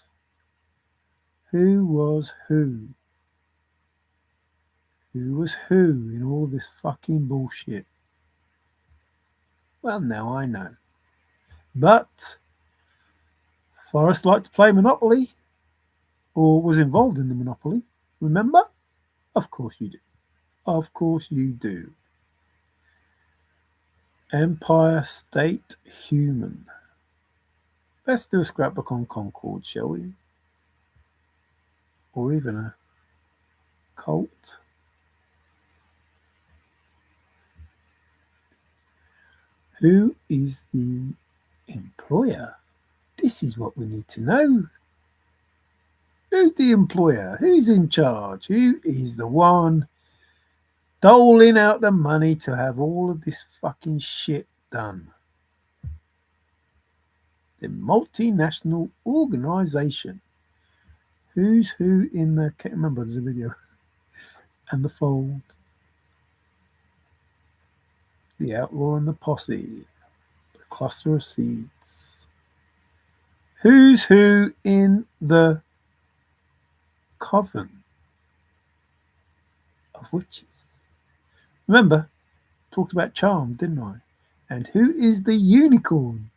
Who was who? Who was who in all this fucking bullshit? Well, now I know. But Forrest liked to play Monopoly, or was involved in the Monopoly. Remember? Of course you do. Of course you do. Empire State Human. Let's do a scrapbook on Concord, shall we? Or even a cult. Who is the employer? This is what we need to know. Who's the employer? Who's in charge? Who is the one doling out the money to have all of this fucking shit done? The multinational organization. Who's who in the... Can't remember the video. And the fold. The outlaw and the posse. The cluster of seeds. Who's who in the coven of witches? Remember, talked about charm, didn't I? And who is the unicorn?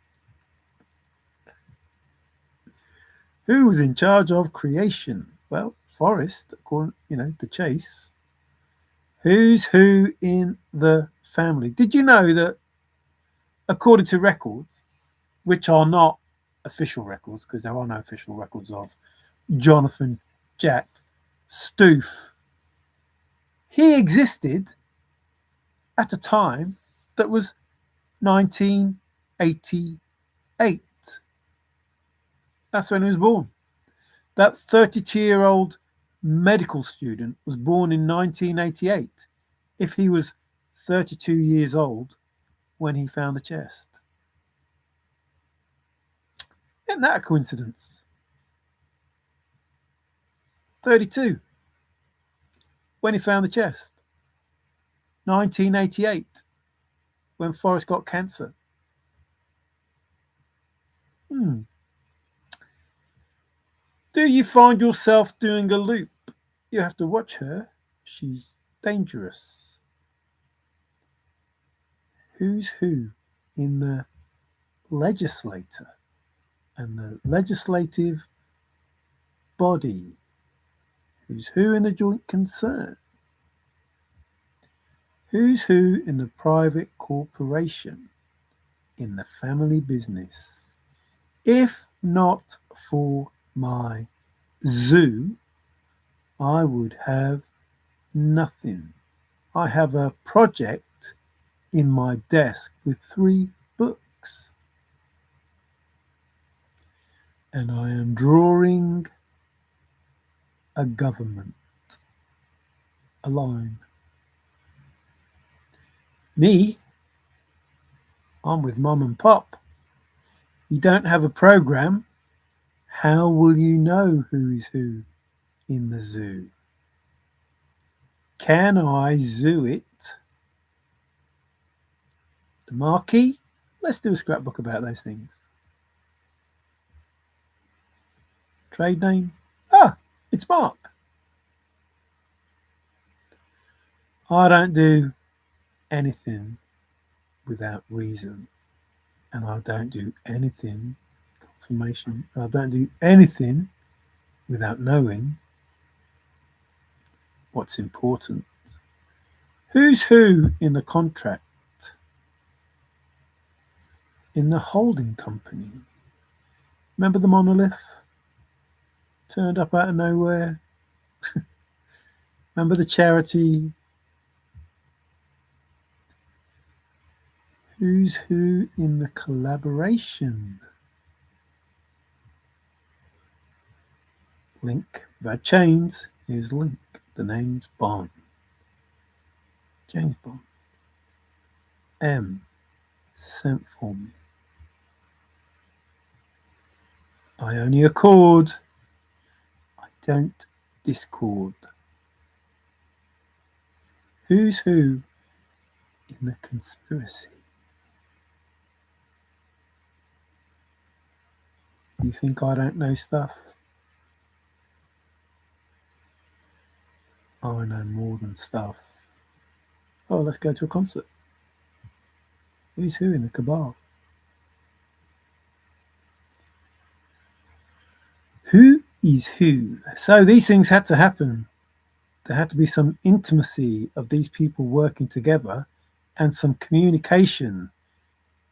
Who was in charge of creation? Well, Forrest, according, the chase. Who's who in the family? Did you know that, according to records, which are not official records, because there are no official records of Jonathan Jack Stoof, he existed at a time that was 1988. That's when he was born. That 32-year-old medical student was born in 1988 if he was 32 years old when he found the chest? Isn't that a coincidence? 32 when he found the chest. 1988 when Forrest got cancer. Hmm. Do you find yourself doing a loop? You have to watch her. She's dangerous. Who's who in the legislator and the legislative body? Who's who in the joint concern? Who's who in the private corporation? In the family business? If not for my zoo, I would have nothing. I have a project in my desk with 3 books, and I am drawing a government, a line. Me, I'm with mum and pop. You don't have a program. How will you know who is who in the zoo? Can I zoo it? The marquee? Let's do a scrapbook about those things. Trade name? Ah, it's Mark. I don't do anything without reason, and I don't do anything confirmation. I don't do anything without knowing what's important. Who's who in the contract? In the holding company? Remember the monolith? Turned up out of nowhere? Remember the charity? Who's who in the collaboration? Link. We've had chains. Here's Link. The name's Bond. James Bond. M. Sent for me. I only accord. I don't discord. Who's who in the conspiracy? You think I don't know stuff? I know more than stuff. Oh, let's go to a concert. Who's who in the cabal? Who is who? So these things had to happen. There had to be some intimacy of these people working together and some communication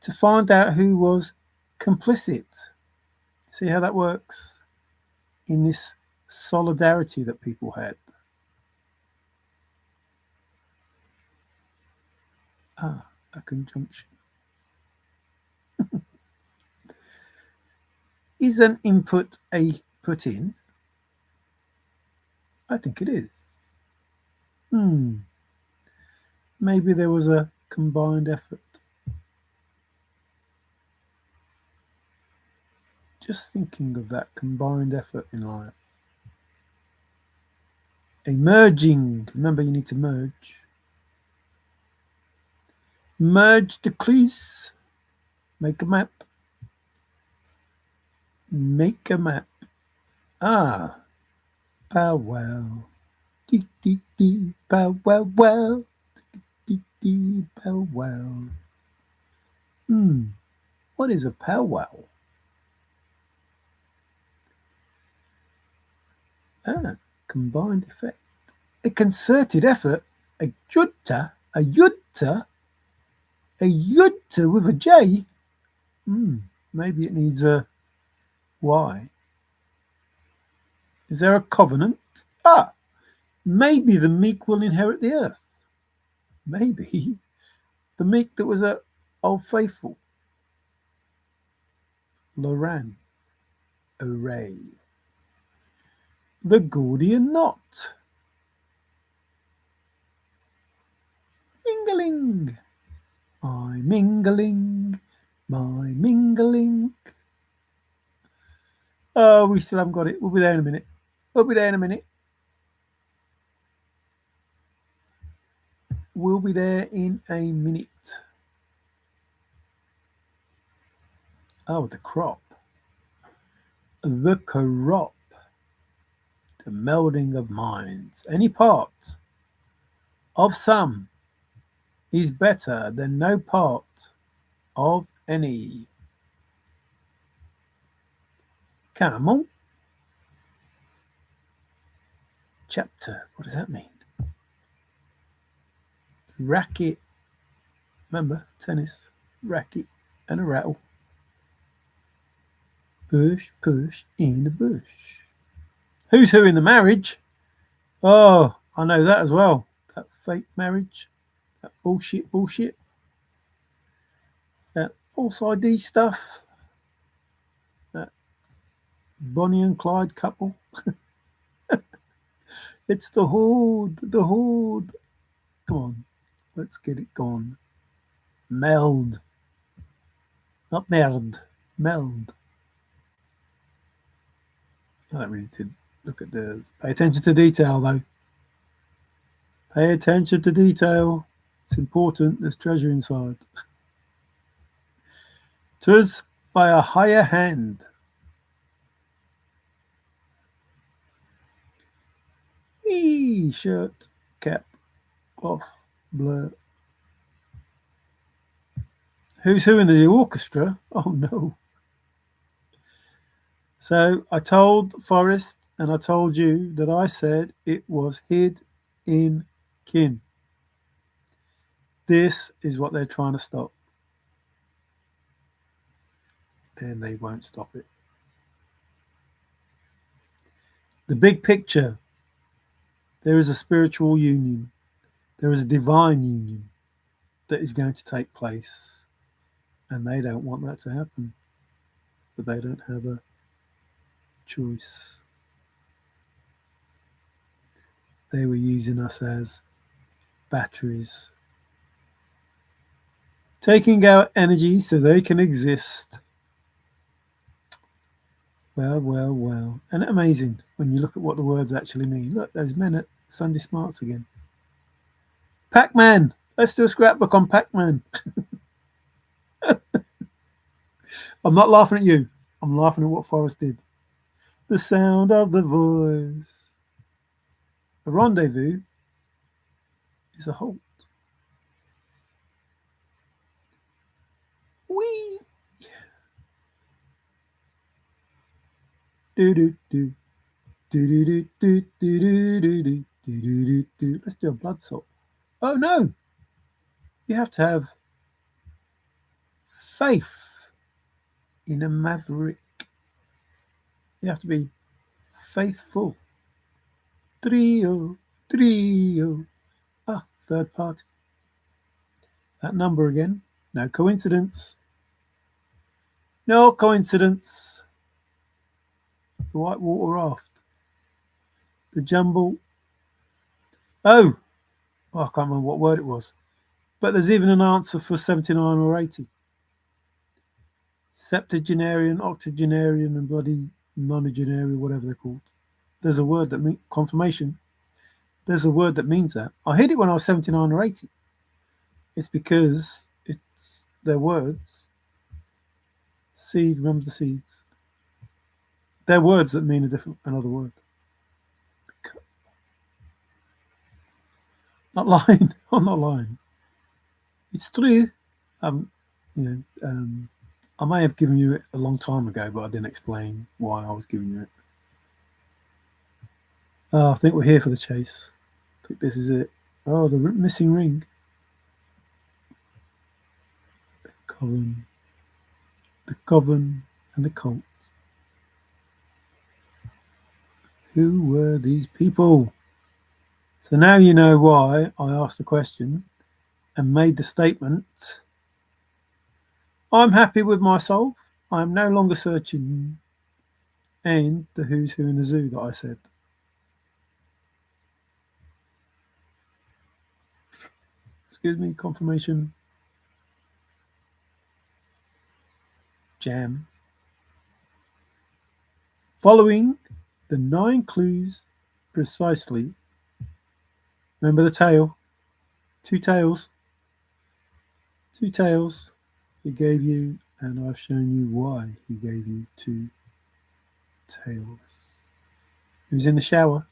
to find out who was complicit. See how that works in this solidarity that people had. Ah, a conjunction. Is an input a put in? I think it is. Maybe there was a combined effort. Just thinking of that combined effort in life. A merging. Remember, you need to merge. Merge the clues. Make a map. Make a map. Ah, powwow. Dee dee dee, powwow wow. Dee dee powwow. What is a powwow? Ah, combined effect. A concerted effort. A junta. A junta. A junta with a J. Maybe it needs a Y. Is there a covenant? Ah, maybe the meek will inherit the earth. Maybe the meek that was at Old Faithful. Loran. Array. the Gordian knot. Mingling, my mingling, my mingling. Oh, we still haven't got it. We'll be there in a minute. We'll be there in a minute. We'll be there in a minute. Oh, the crop. The crop. The melding of minds. Any part of some is better than no part of any. Camel. Chapter. What does that mean? Racket. Remember, tennis. Racket and a rattle. Push, push in the bush. Who's who in the marriage? Oh, I know that as well. That fake marriage. That bullshit. That false ID stuff. That Bonnie and Clyde couple. It's the horde. The horde. Come on. Let's get it gone. Meld. Not merd. Meld. I don't really did look at this. Pay attention to detail, though. Pay attention to detail. It's important. There's treasure inside. 'Twas by a higher hand. Shirt, cap, cloth, blur. Who's who in the orchestra? Oh no. So I told Forrest and I told you that I said it was hid in kin. This is what they're trying to stop. And they won't stop it. The big picture. There is a spiritual union. There is a divine union that is going to take place. And they don't want that to happen. But they don't have a choice. They were using us as batteries. Taking our energy so they can exist. Well. And amazing when you look at what the words actually mean. Look, those men at Sunday Smarts again. Pac-Man. Let's do a scrapbook on Pac-Man. I'm not laughing at you. I'm laughing at what Forrest did. The sound of the voice. A rendezvous is a halt. Wee. Do do do. Do do do do do do do do do. Let's do a blood salt. Oh no! You have to have faith in a maverick. You have to be faithful. Trio. Ah, third party. That number again. No coincidence. No coincidence. The whitewater raft. The jumble. Oh, I can't remember what word it was. But there's even an answer for 79 or 80. Septuagenarian, octogenarian, and bloody nonagenarian, whatever they're called. There's a word that means confirmation. There's a word that means that. I heard it when I was 79 or 80. It's because it's their words. Seed, remember the seeds. They're words that mean another word. Not lying. I'm not lying. It's true. I may have given you it a long time ago, but I didn't explain why I was giving you it. I think we're here for the chase. I think this is it. Oh, the missing ring. The coven, and the cult. Who were these people? So now you know why I asked the question and made the statement. I'm happy with myself. I'm no longer searching. And the who's who in the zoo that I said. Excuse me, confirmation. Jam. Following the 9 clues precisely. Remember the tail? 2 tails. 2 tails he gave you, and I've shown you why he gave you 2 tails. He was in the shower.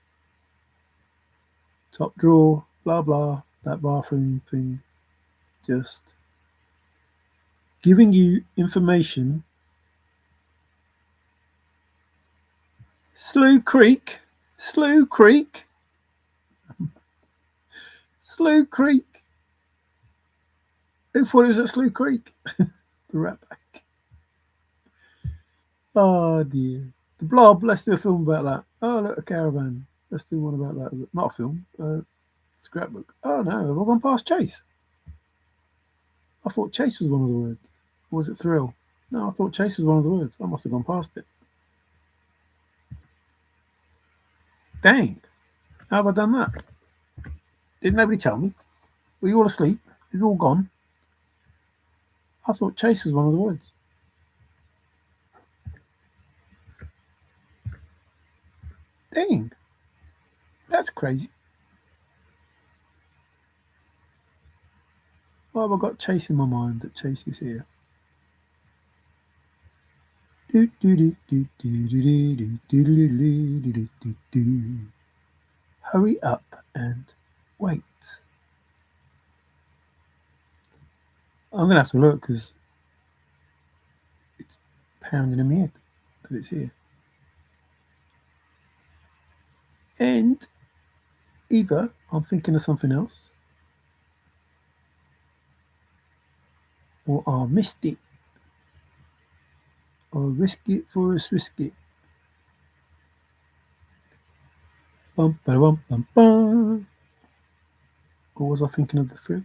Top drawer, blah blah, that bathroom thing. Just giving you information. Slough Creek. Slough Creek. Slough Creek. Who thought it was at Slough Creek? The Rat Pack. Oh dear. The Blob, let's do a film about that. Oh look, a caravan. Let's do one about that. Not a film, scrapbook. Oh no, have I gone past Chase? I thought Chase was one of the words. Or was it Thrill? No, I thought Chase was one of the words. I must have gone past it. Dang. How have I done that? Did nobody tell me? Were you all asleep? Are you all gone? I thought Chase was one of the words. Dang. That's crazy. Why have I got Chase in my mind that Chase is here? Hurry up and wait. I'm going to have to look because it's pounding in my head that it's here. And either I'm thinking of something else or I missed it. Or risk it for a risk it. Bum, ba-dum, bum, bum. Or was I thinking of the three?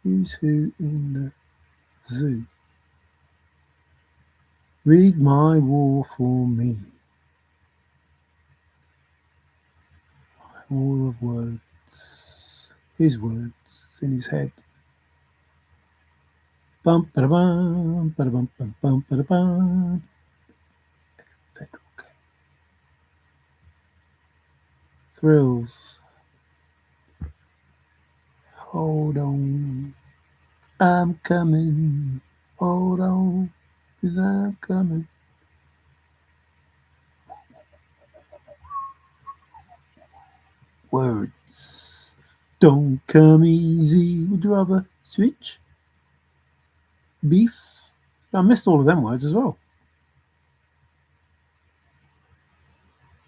Who's who in the zoo? Read my war for me. My war of words. His words. It's in his head. Bum ba bum ba bum bum bum ba bum. Okay. Thrills. Hold on. I'm coming. Hold on. 'Cause I'm coming. Words. Don't come easy. Would you rather switch? Beef? I missed all of them words as well.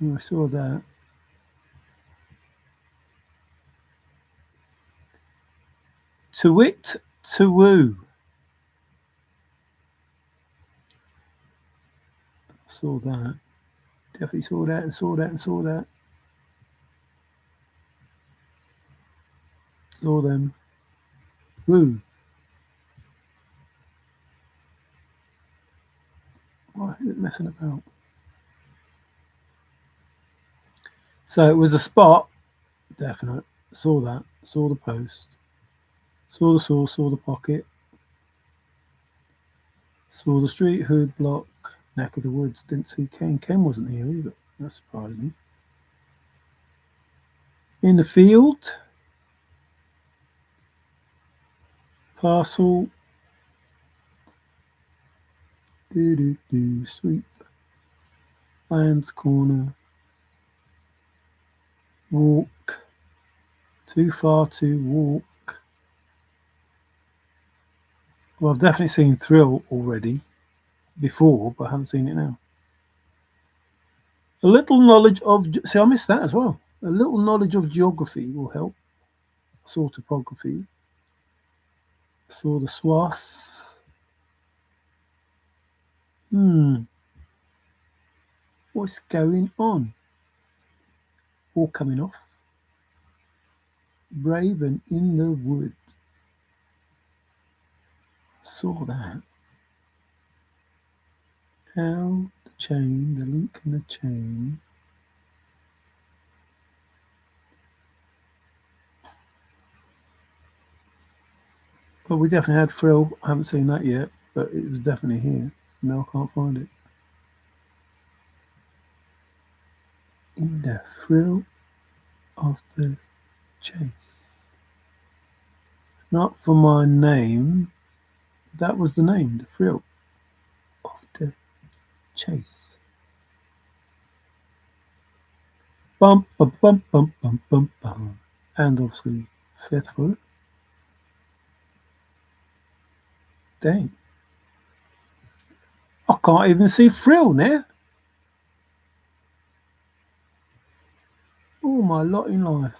Oh, I saw that. To wit, to woo. Saw that. Definitely saw that and saw that and saw that. Saw them. Woo. Why is it messing about? So it was the spot. Definite. Saw that. Saw the post. Saw the source. Saw the pocket. Saw the street, hood, block, neck of the woods. Didn't see Ken. Ken wasn't here either. That surprised me. In the field. Parcel. Do. Sweep. Lands corner. Walk. Too far to walk. Well, I've definitely seen Thrill already before, but I haven't seen it now. A little knowledge of... See, I missed that as well. A little knowledge of geography will help. I saw topography. I saw the swath. What's going on? All coming off. Brave and in the wood. Saw that. How the chain, the link in the chain. Well, we definitely had frill. I haven't seen that yet, but it was definitely here. No, I can't find it. In the thrill of the chase. Not for my name. That was the name, the thrill of the chase. Bum bum bum bum bum bum bum. And obviously faithful. Dang. I can't even see thrill now. All my lot in life.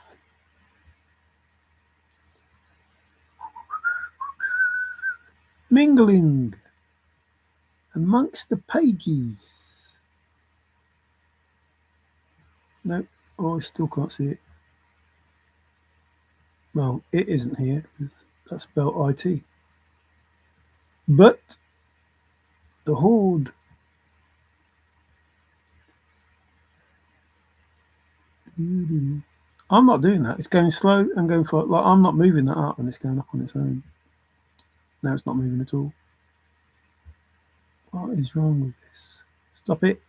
Mingling amongst the pages. Nope. Oh, I still can't see it. Well, it isn't here. That's spelled IT. But the horde. I'm not doing that. It's going slow and going for like I'm not moving that up and it's going up on its own. Now it's not moving at all. What is wrong with this? Stop it.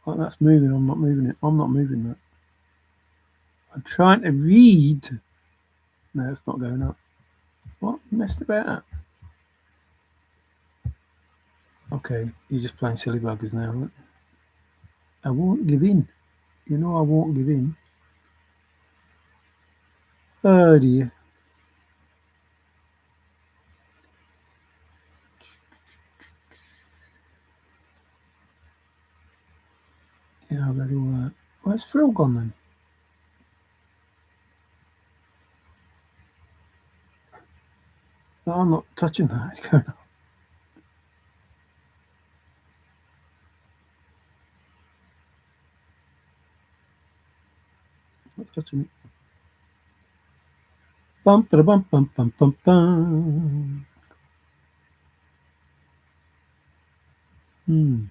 Like that's moving. I'm not moving it. I'm not moving that. I'm trying to read. No, it's not going up. What? You messed about? Okay, you're just playing silly buggers now, aren't you? I won't give in. You know I won't give in. Oh dear. Yeah, I read all that. Where's Phil gone then? No, I'm not touching that. It's going up. Not touching it. Bum ba bum bum bum bum bum. Hmm.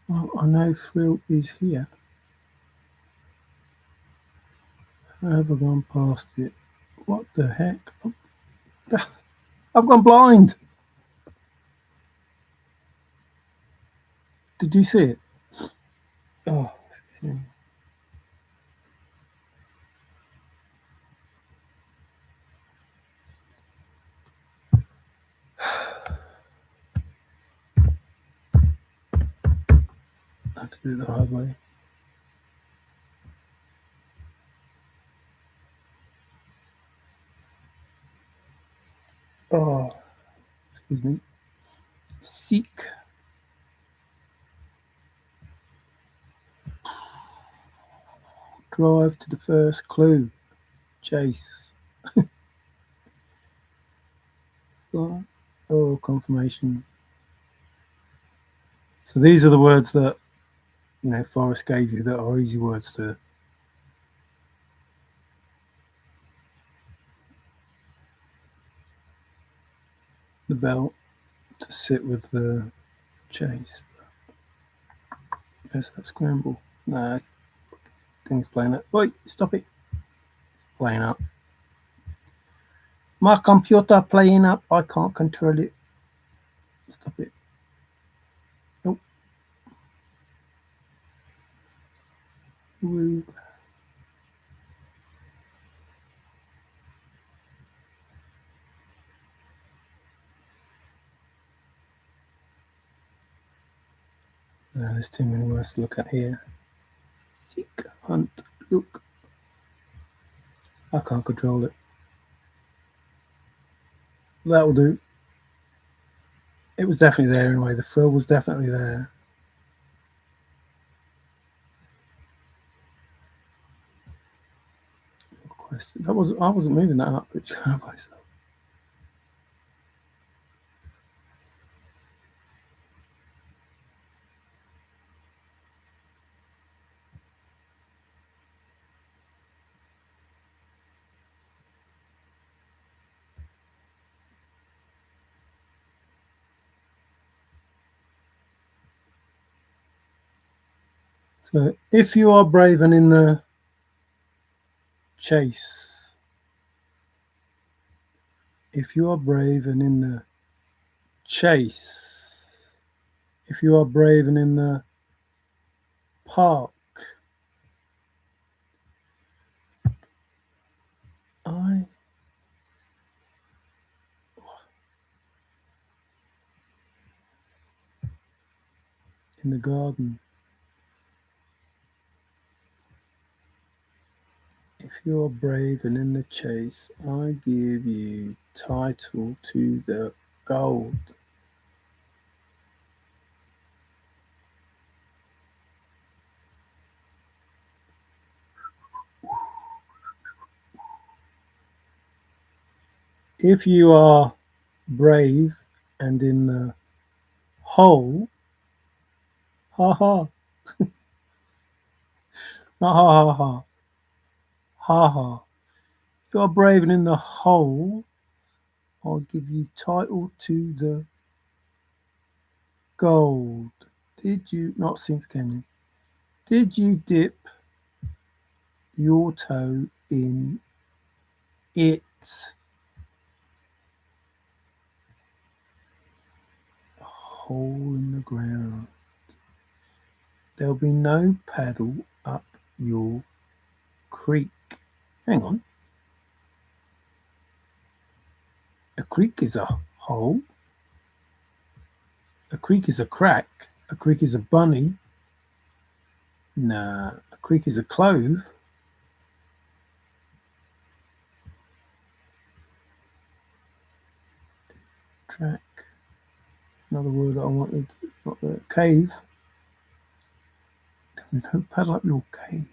Well, I know Phil is here. How have I gone past it? What the heck? I've gone blind. Did you see it? Oh, excuse me. I had to do it the hard way. Oh, excuse me. Seek. Drive to the first clue. Chase. Fly. Oh, confirmation. So these are the words that, Forrest gave you that are easy words to. The belt to sit with the chase. Where's that scramble? Nah, thing's playing up. Oi, stop it. Playing up. My computer playing up. I can't control it. Stop it. Nope. Woo. There's too many words to look at here. Seek, hunt, look. I can't control it. That'll do. It was definitely there anyway. The frill was definitely there. That wasn't. I wasn't moving that up. It's going by itself. So if you are brave and in the chase, if you are brave and in the chase, if you are brave and in the park, I in the garden. If you are brave and in the chase, I give you title to the gold. If you are brave and in the hole, ha ha, not ha ha ha, ha ha. If you are brave and in the hole, I'll give you title to the gold. Did you not sink, can you? Did you dip your toe in it? A hole in the ground. There'll be no paddle up your creek. Hang on. A creek is a hole. A creek is a crack. A creek is a bunny. Nah, a creek is a clove. Track. Another word that I wanted. Not the cave. No paddle up your cave.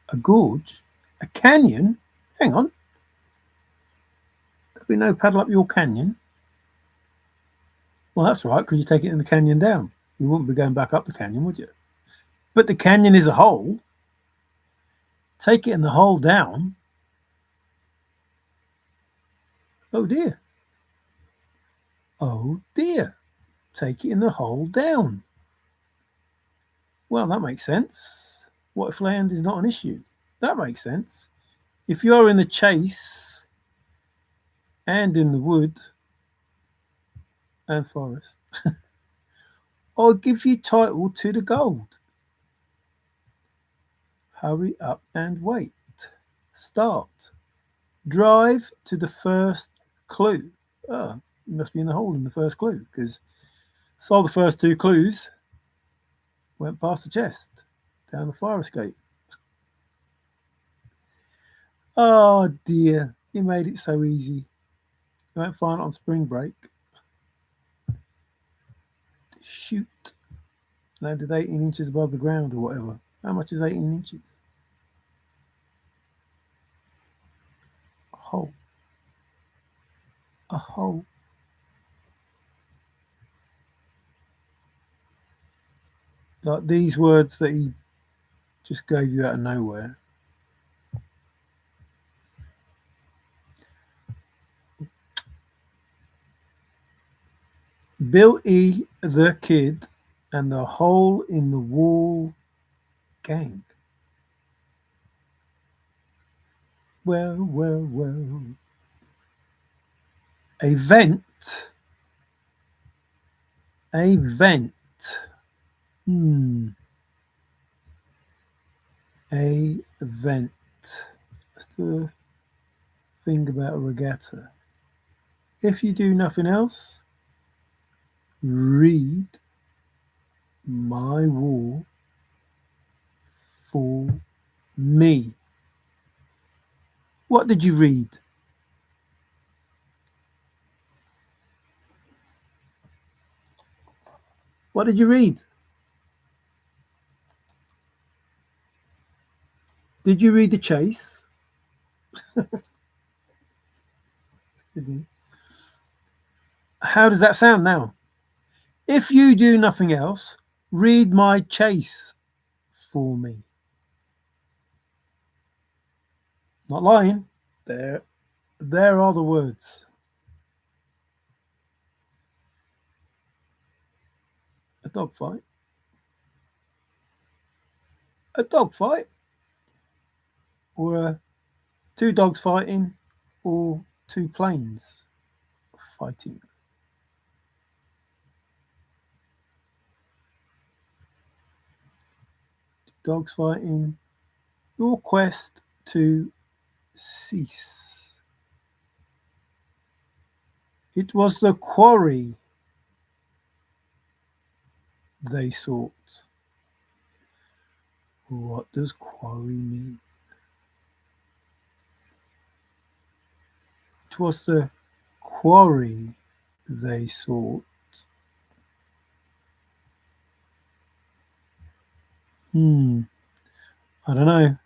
A gorge. A canyon. Hang on. There'll be no paddle up your canyon. Well, that's right, because you take it in the canyon down. You wouldn't be going back up the canyon, would you? But the canyon is a hole. Take it in the hole down. Oh dear. Oh dear. Take it in the hole down. Well, that makes sense. What if land is not an issue? That makes sense. If you're in the chase and in the wood and forest, I'll give you title to the gold. Hurry up and wait. Start. Drive to the first clue. Oh, you must be in the hole in the first clue because solve the first two clues. Went past the chest, down the fire escape. Oh dear, you made it so easy. You won't find it on spring break. Shoot. Landed 18 inches above the ground or whatever. How much is 18 inches? A hole. A hole. Like these words that he just gave you out of nowhere. Billy the Kid and the Hole in the Wall Gang. Well, well, well. A vent. A vent. A vent. Let's do a thing about a regatta. If you do nothing else, read my war for me. What did you read? What did you read? Did you read The Chase? How does that sound now? If you do nothing else, read my chase for me. Not lying. There are the words. A dogfight. a dog fight, or two dogs fighting, or two planes fighting? Dogs fighting, your quest to cease. It was the quarry they sought. What does quarry mean? It was the quarry they sought. I don't know.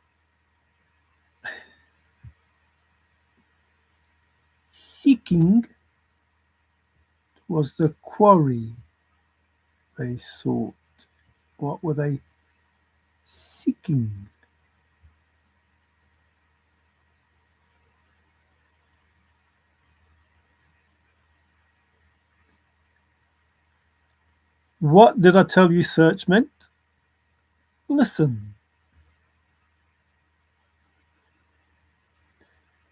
Seeking was the quarry they sought. What were they seeking? What did I tell you search meant? Listen.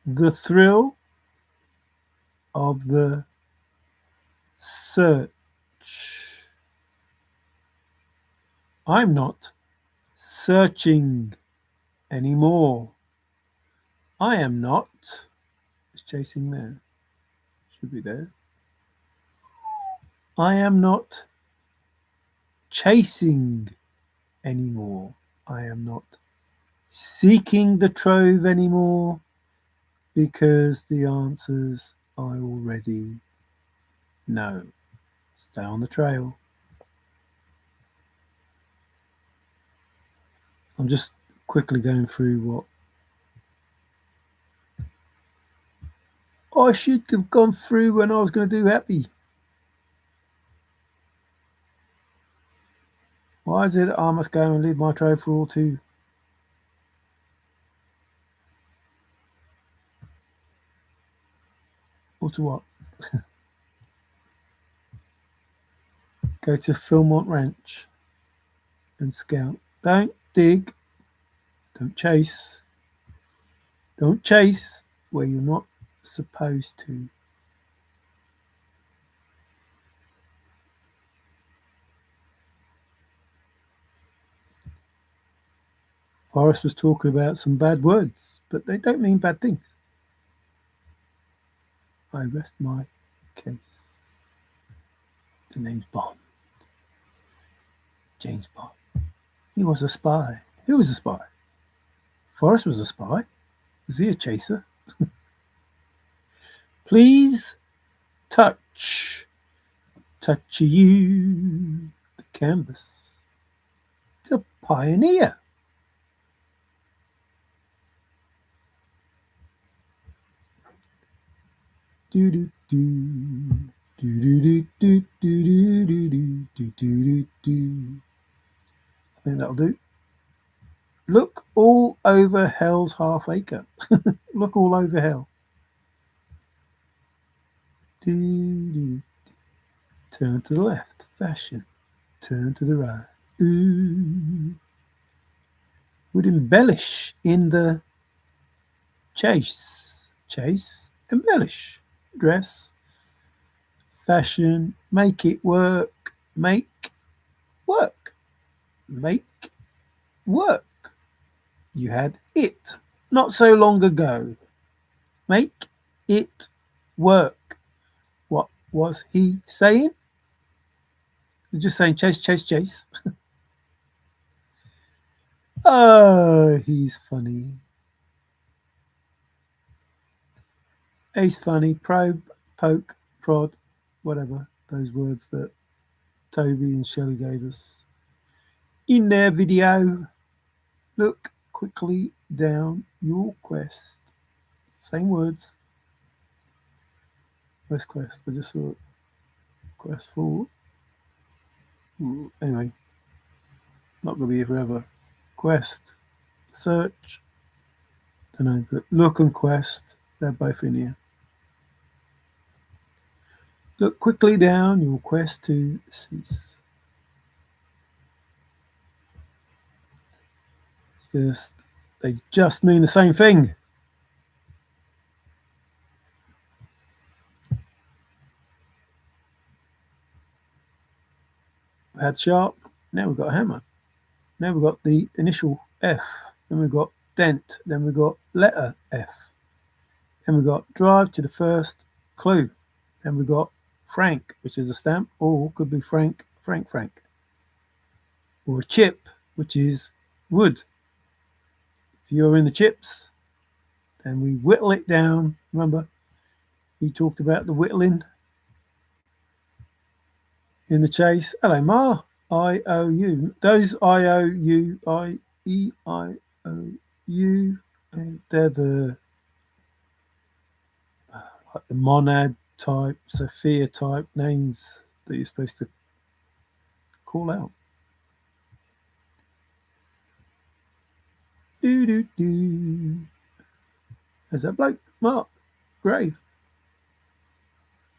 The thrill of the search. I'm not searching anymore. I am not. It's chasing there. Should be there. I am not chasing anymore. I am not seeking the trove anymore because the answers I already know. Stay on the trail. I'm just quickly going through what I should have gone through when I was going to do happy. Why is it that I must go and leave my trove for all to? Or to what? Go to Philmont Ranch and scout. Don't dig. Don't chase. Don't chase where you're not supposed to. Forrest was talking about some bad words, but they don't mean bad things. I rest my case. The name's Bond. James Bond. He was a spy. Who was a spy? Forrest was a spy. Was he a chaser? Please touch you, the canvas, the pioneer. Do do do do do do do do do do do do do. I think that'll do. Look all over hell's half acre. Look all over hell. Do, do. Turn to the left, fashion. Turn to the right. Ooh. Would embellish in the chase. Chase, embellish. Dress, fashion, make it work. Make work. Make work. You had it not so long ago. Make it work. What was he saying? He's just saying chase, chase, chase. Oh, he's funny. He's funny. Probe, poke, prod, whatever. Those words that Toby and Shelley gave us in their video. Look quickly down your quest. Same words. Where's quest? I just saw it. Quest 4. Anyway, not going to be here forever. Quest, search, don't know, but look and quest, they're both in here. Look quickly down your quest to cease. They just mean the same thing. We had sharp, now we've got hammer. Now we've got the initial F, then we've got dent, then we've got letter F. Then we've got drive to the first clue. Then we've got frank, which is a stamp, or could be frank, frank, frank. Or a chip, which is wood. If you're in the chips, then we whittle it down. Remember, he talked about the whittling in the chase. Hello, Ma. IOU. Those IOU, IEIOU, they're the like the monad type, Sophia type names that you're supposed to call out. Do do do. There's that bloke, Mark Grave.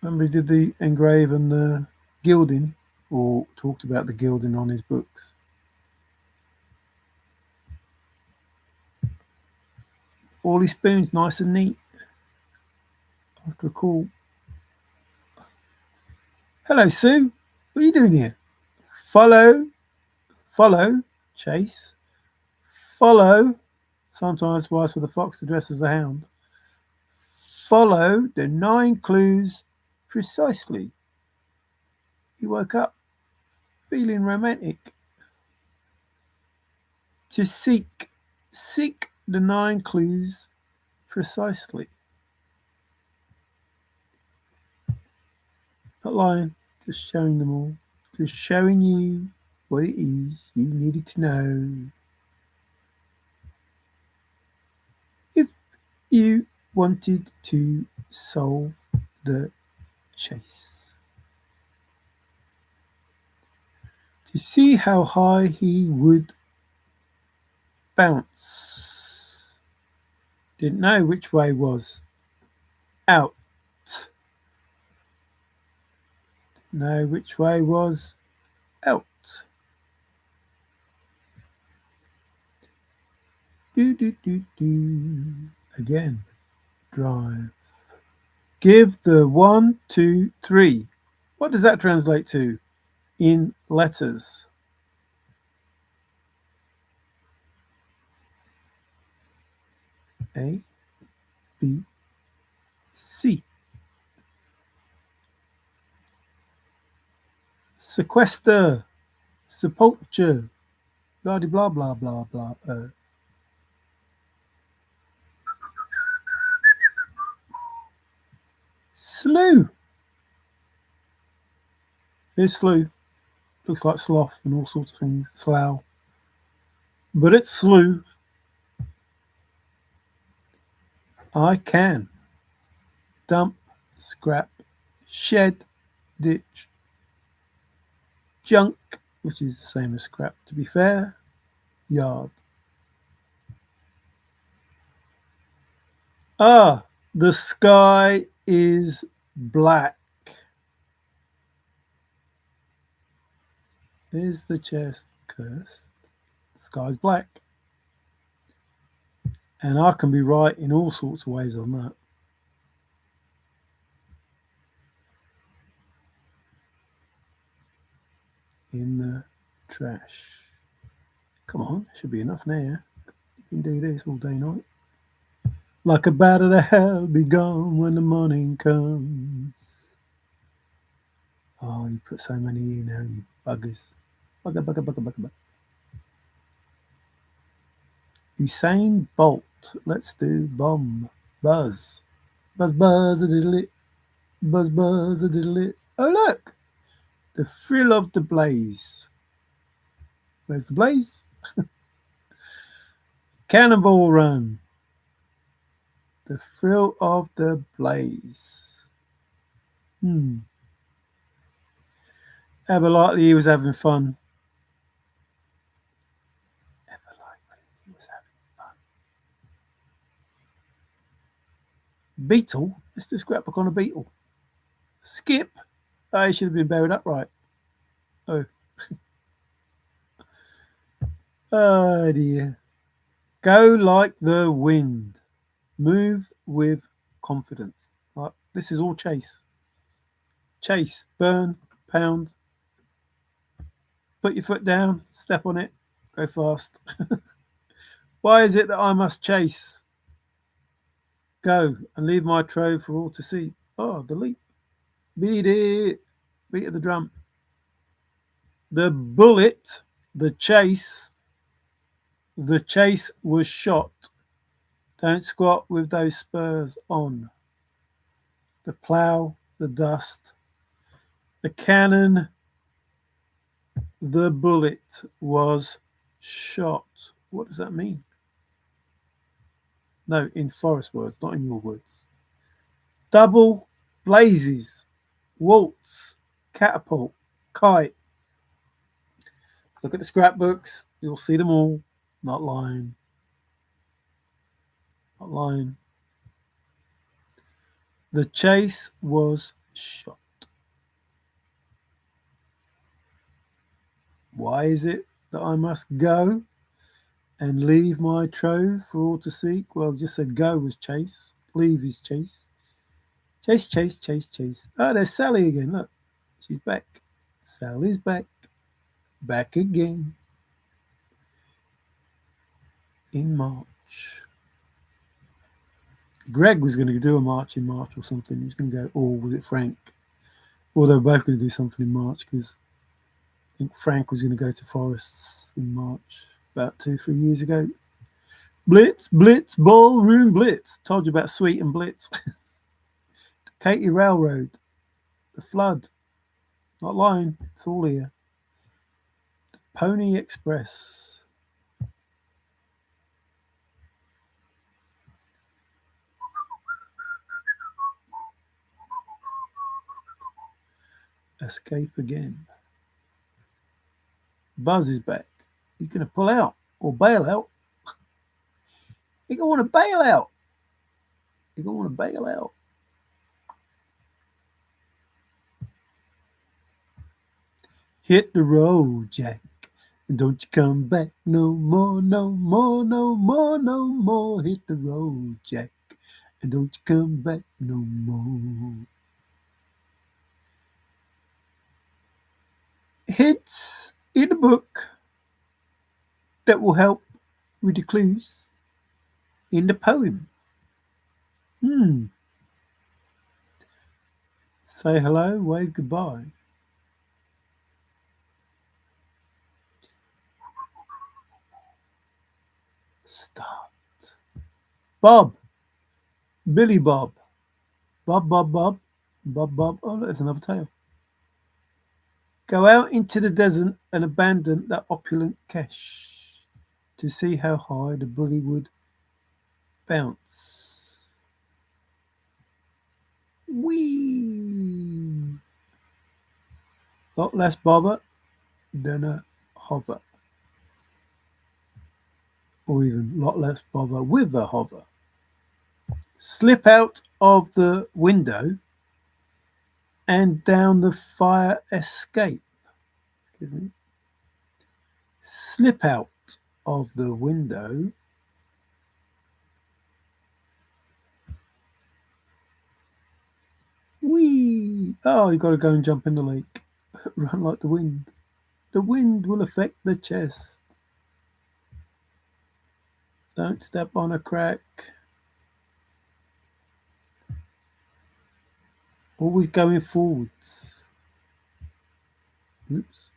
Remember he did the engrave and the gilding, or talked about the gilding on his books. All his spoons nice and neat. After a call. Hello, Sue. What are you doing here? Follow, chase, follow. Sometimes wise for the fox to dress as the hound. Follow the 9 clues precisely. He woke up feeling romantic. To seek the 9 clues precisely. Not lying, just showing them all. Just showing you what it is you needed to know. If you wanted to solve the chase. To see how high he would bounce. Didn't know which way was out. Didn't know which way was out. Do do do do. Again, drive. Give the 1, 2, 3. What does that translate to in letters? A, B, C. Sequester, sepulture, blah blah blah blah blah. Slew. Here's slew. Looks like sloth and all sorts of things. Slough. But it's slew. I can. Dump, scrap, shed, ditch, junk, which is the same as scrap to be fair, yard. Ah, the sky is black. Is the chest cursed? The sky's black. And I can be right in all sorts of ways on that. In the trash. Come on, should be enough now. You can do this all day night. Like a bat out of hell, be gone when the morning comes. Oh, you put so many in now, you buggers. Bugger. Usain Bolt. Let's do bomb. Buzz. Buzz a diddle it. Buzz a diddle it. Oh, look. The thrill of the blaze. Where's the blaze? Cannonball Run. The thrill of the blaze. Ever likely he was having fun. Ever likely he was having fun. Beetle. Let's do scrapbook on a beetle. Skip. Oh, he should have been buried upright. Oh. Oh dear. Go like the wind. Move with confidence. Like, this is all chase. Chase, burn, pound. Put your foot down, step on it, go fast. Why is it that I must chase? Go and leave my trove for all to see. Oh, the leap. Beat it. Beat of the drum. The bullet, the chase was shot. Don't squat with those spurs on. The plough, the dust, the cannon, the bullet was shot. What does that mean? No, in Forrest words, not in your words. Double, blazes, waltz, catapult, kite. Look at the scrapbooks. You'll see them all. Not lying. Not lying. The chase was shot. Why is it that I must go and leave my trove for all to seek? Well, just said go was chase. Leave is chase. Chase, chase, chase, chase. Oh, there's Sally again. Look, she's back. Sally's back. Back again. In March. Greg was going to do a march in March or something. He was going to go, or was it Frank? Or they were both going to do something in March because I think Frank was going to go to Forrest's in March about 2-3 years ago. Blitz, blitz, ballroom blitz. Told you about Sweet and Blitz. Katy Railroad. The Flood. Not lying. It's all here. Pony Express. Escape again. Buzz is back. He's going to pull out or bail out. He's going to want to bail out. He's going to want to bail out. Hit the road, Jack, and don't you come back no more, no more, no more, no more. Hit the road, Jack, and don't you come back no more. Hints in the book that will help with the clues in the poem. Say hello, wave goodbye. Start. Bob. Billy Bob. Bob, Bob, Bob. Bob, Bob. Oh, look, there's another tale. Go out into the desert and abandon that opulent cache to see how high the bully would bounce. Whee! Lot less bother than a hover. Or even lot less bother with a hover. Slip out of the window and down the fire escape. Excuse me. Slip out of the window whee! Oh, you got to go and jump in the lake. Run like the wind. The wind will affect the chest. Don't step on a crack. Always going forwards. Oops.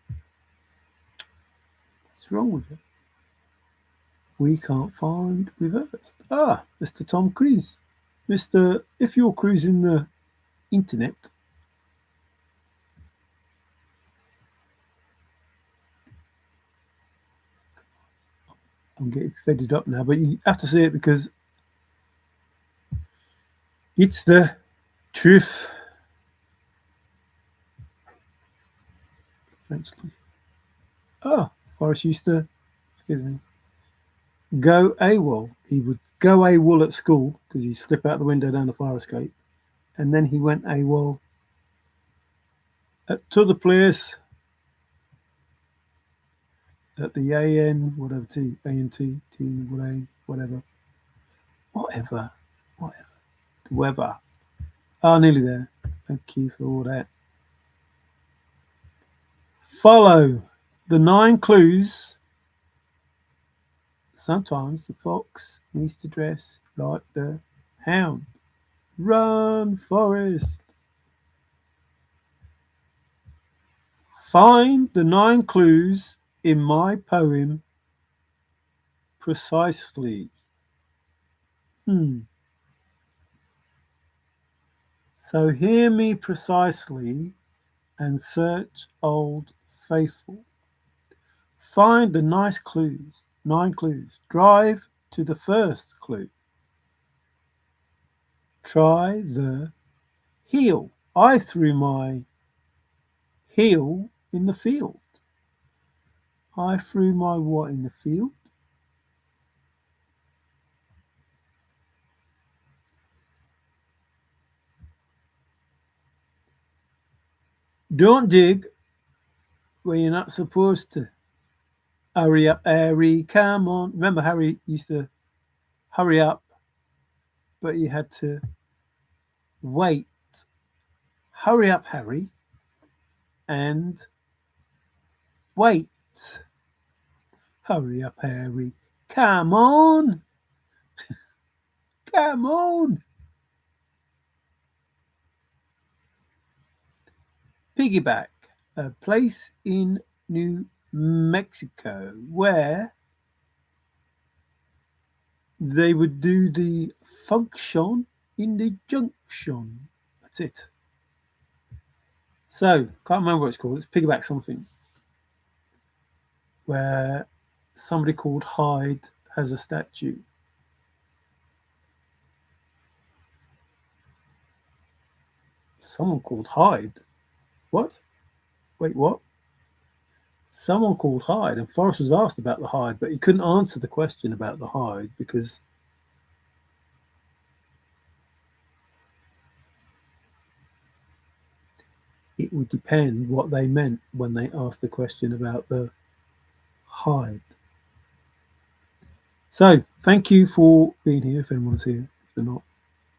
What's wrong with it? We can't find reversed. Ah, Mr. Tom Cruise. Mr. If you're cruising the internet, I'm getting fed up now, but you have to see it because it's the truth. Eventually. Oh, Forrest used to, excuse me, go AWOL. He would go AWOL at school because he'd slip out the window down the fire escape. And then he went AWOL to the place at the AN, whatever T, ANT, T, whatever. whatever, whatever, whatever, whoever. Oh, nearly there. Thank you for all that. Follow the 9 clues. Sometimes the fox needs to dress like the hound. Run, Forrest. Find the 9 clues in my poem precisely. So hear me precisely and search old faithful. Find the 9 clues. Drive to the first clue. Try the heel. I threw my heel in the field. I threw my what in the field? Don't dig where you're not supposed to. Hurry up, Harry, come on. Remember, Harry used to hurry up, but you had to wait. Hurry up, Harry, and wait. Hurry up, Harry. Come on. Come on. Piggyback, a place in New Mexico where they would do the function in the junction. That's it. So, can't remember what it's called. It's piggyback something. Where somebody called Hyde has a statue. Someone called Hyde? What? Wait, what? Someone called Hyde, and Forrest was asked about the Hyde, but he couldn't answer the question about the Hyde because it would depend what they meant when they asked the question about the Hyde. So, thank you for being here, if anyone's here. If they're not,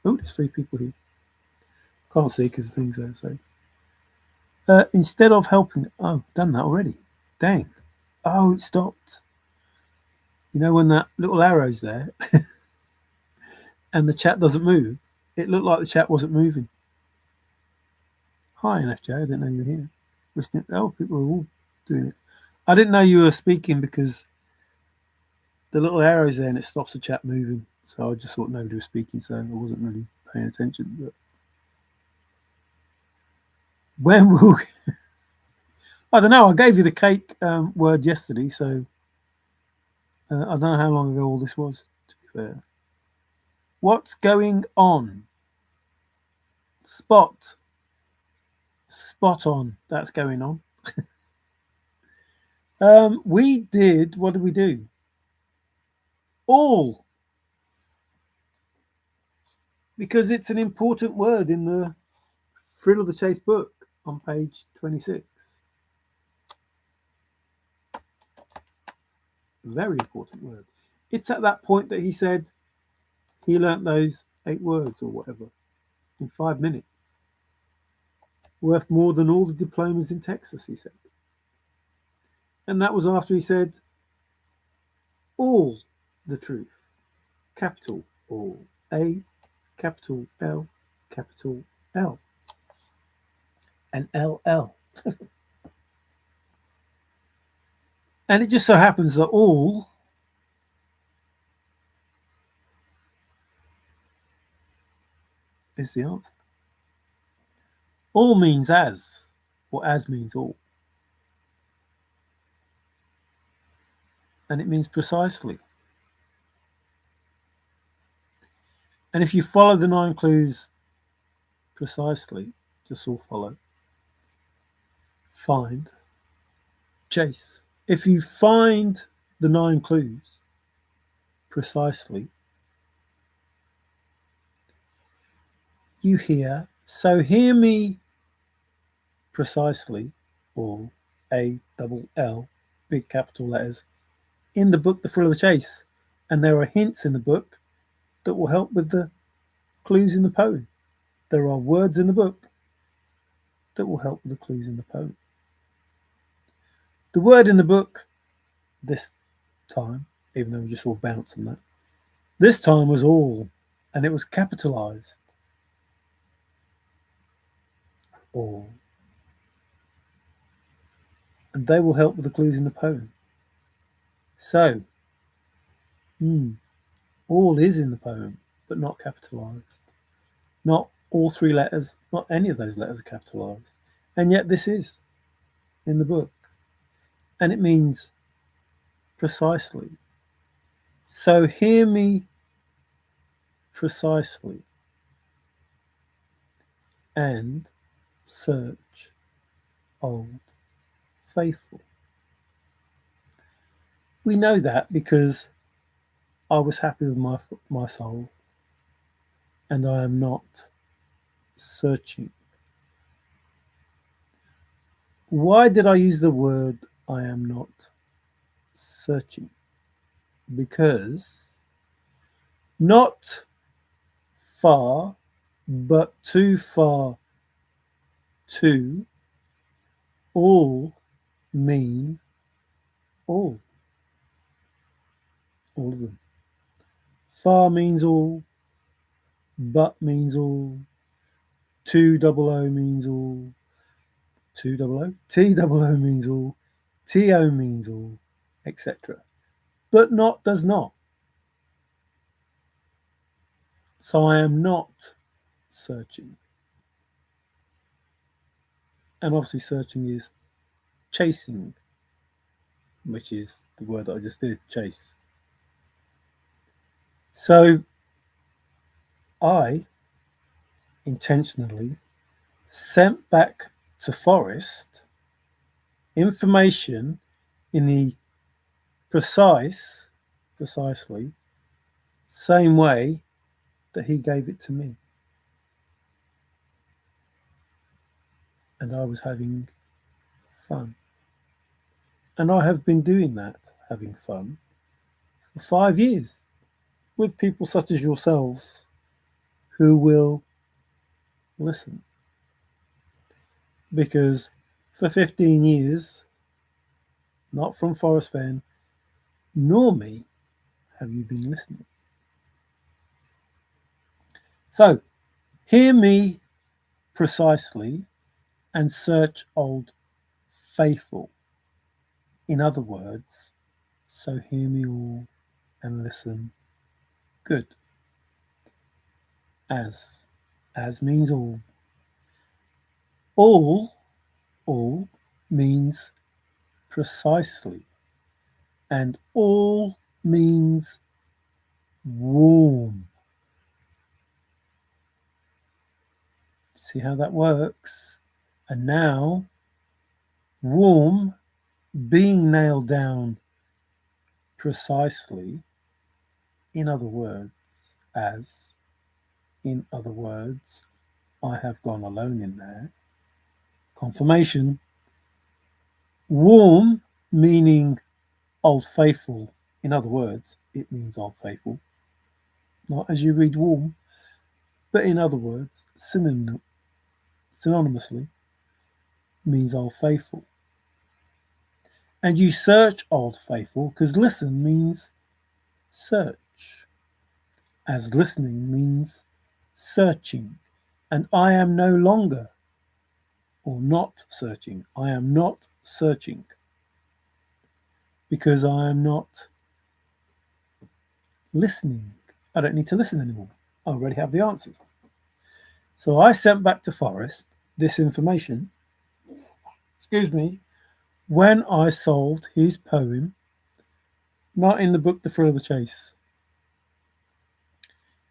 oh, there's 3 people here. Can't see because the thing's there. So, instead of helping, oh, done that already. Dang. Oh, it stopped. You know when that little arrow's there and the chat doesn't move? It looked like the chat wasn't moving. Hi, NFJ. I didn't know you were here. Listening. Oh, people are all doing it. I didn't know you were speaking because the little arrow's there and it stops the chat moving. So I just thought nobody was speaking, so I wasn't really paying attention. But when will I don't know. I gave you the cake word yesterday, so I don't know how long ago all this was, to be fair. What's going on? Spot on. That's going on. We did, what did we do? All. Because it's an important word in the Thrill of the Chase book on page 26. Very important word. It's at that point that he said he learnt those 8 words or whatever in 5 minutes. Worth more than all the diplomas in Texas, he said. And that was after he said all the truth. Capital all. A, capital L, capital L. And LL. And it just so happens that all is the answer. All means as, or as means all. And it means precisely. And if you follow the 9 clues precisely, just all follow, find, chase. If you find the 9 clues precisely, you hear, so hear me precisely, or A double L, big capital letters, in the book The Thrill of the Chase And there are hints in the book that will help with the clues in the poem. There are words in the book that will help with the clues in the poem. The word in the book this time, even though we just all bounce on that, this time was all, and it was capitalized. All. And they will help with the clues in the poem. So, all is in the poem, but not capitalized. Not all three letters, not any of those letters are capitalized. And yet this is in the book. And it means precisely. So hear me precisely and search old faithful. We know that because I was happy with my soul and I am not searching. Why did I use the word I am not searching? Because not far, but too far to all mean all. All of them. Far means all, but means all, 200 means all, 200, TOO means all, TO means all, etc. But not does not. So I am not searching. And obviously searching is chasing, which is the word that I just did, chase. So I intentionally sent back to Forrest information in the precisely same way that he gave it to me. And I was having fun. And I have been doing that, having fun, for 5 years with people such as yourselves who will listen. Because for 15 years, not from Forrest Fenn, nor me, have you been listening. So, hear me precisely and search old faithful. In other words, so hear me all and listen good. As means all. All means precisely. And all means warm. See how that works? And now, warm being nailed down precisely, in other words, as, in other words, I have gone alone in there. Confirmation. Warm meaning old faithful. In other words, it means old faithful. Not as you read warm, but in other words, synonymously means old faithful. And you search old faithful because listen means search, as listening means searching. And I am no longer, or not searching, I am not searching because I am not listening. I don't need to listen anymore. I already have the answers. So I sent back to Forrest this information, when I solved his poem, not in the book The Thrill of the Chase.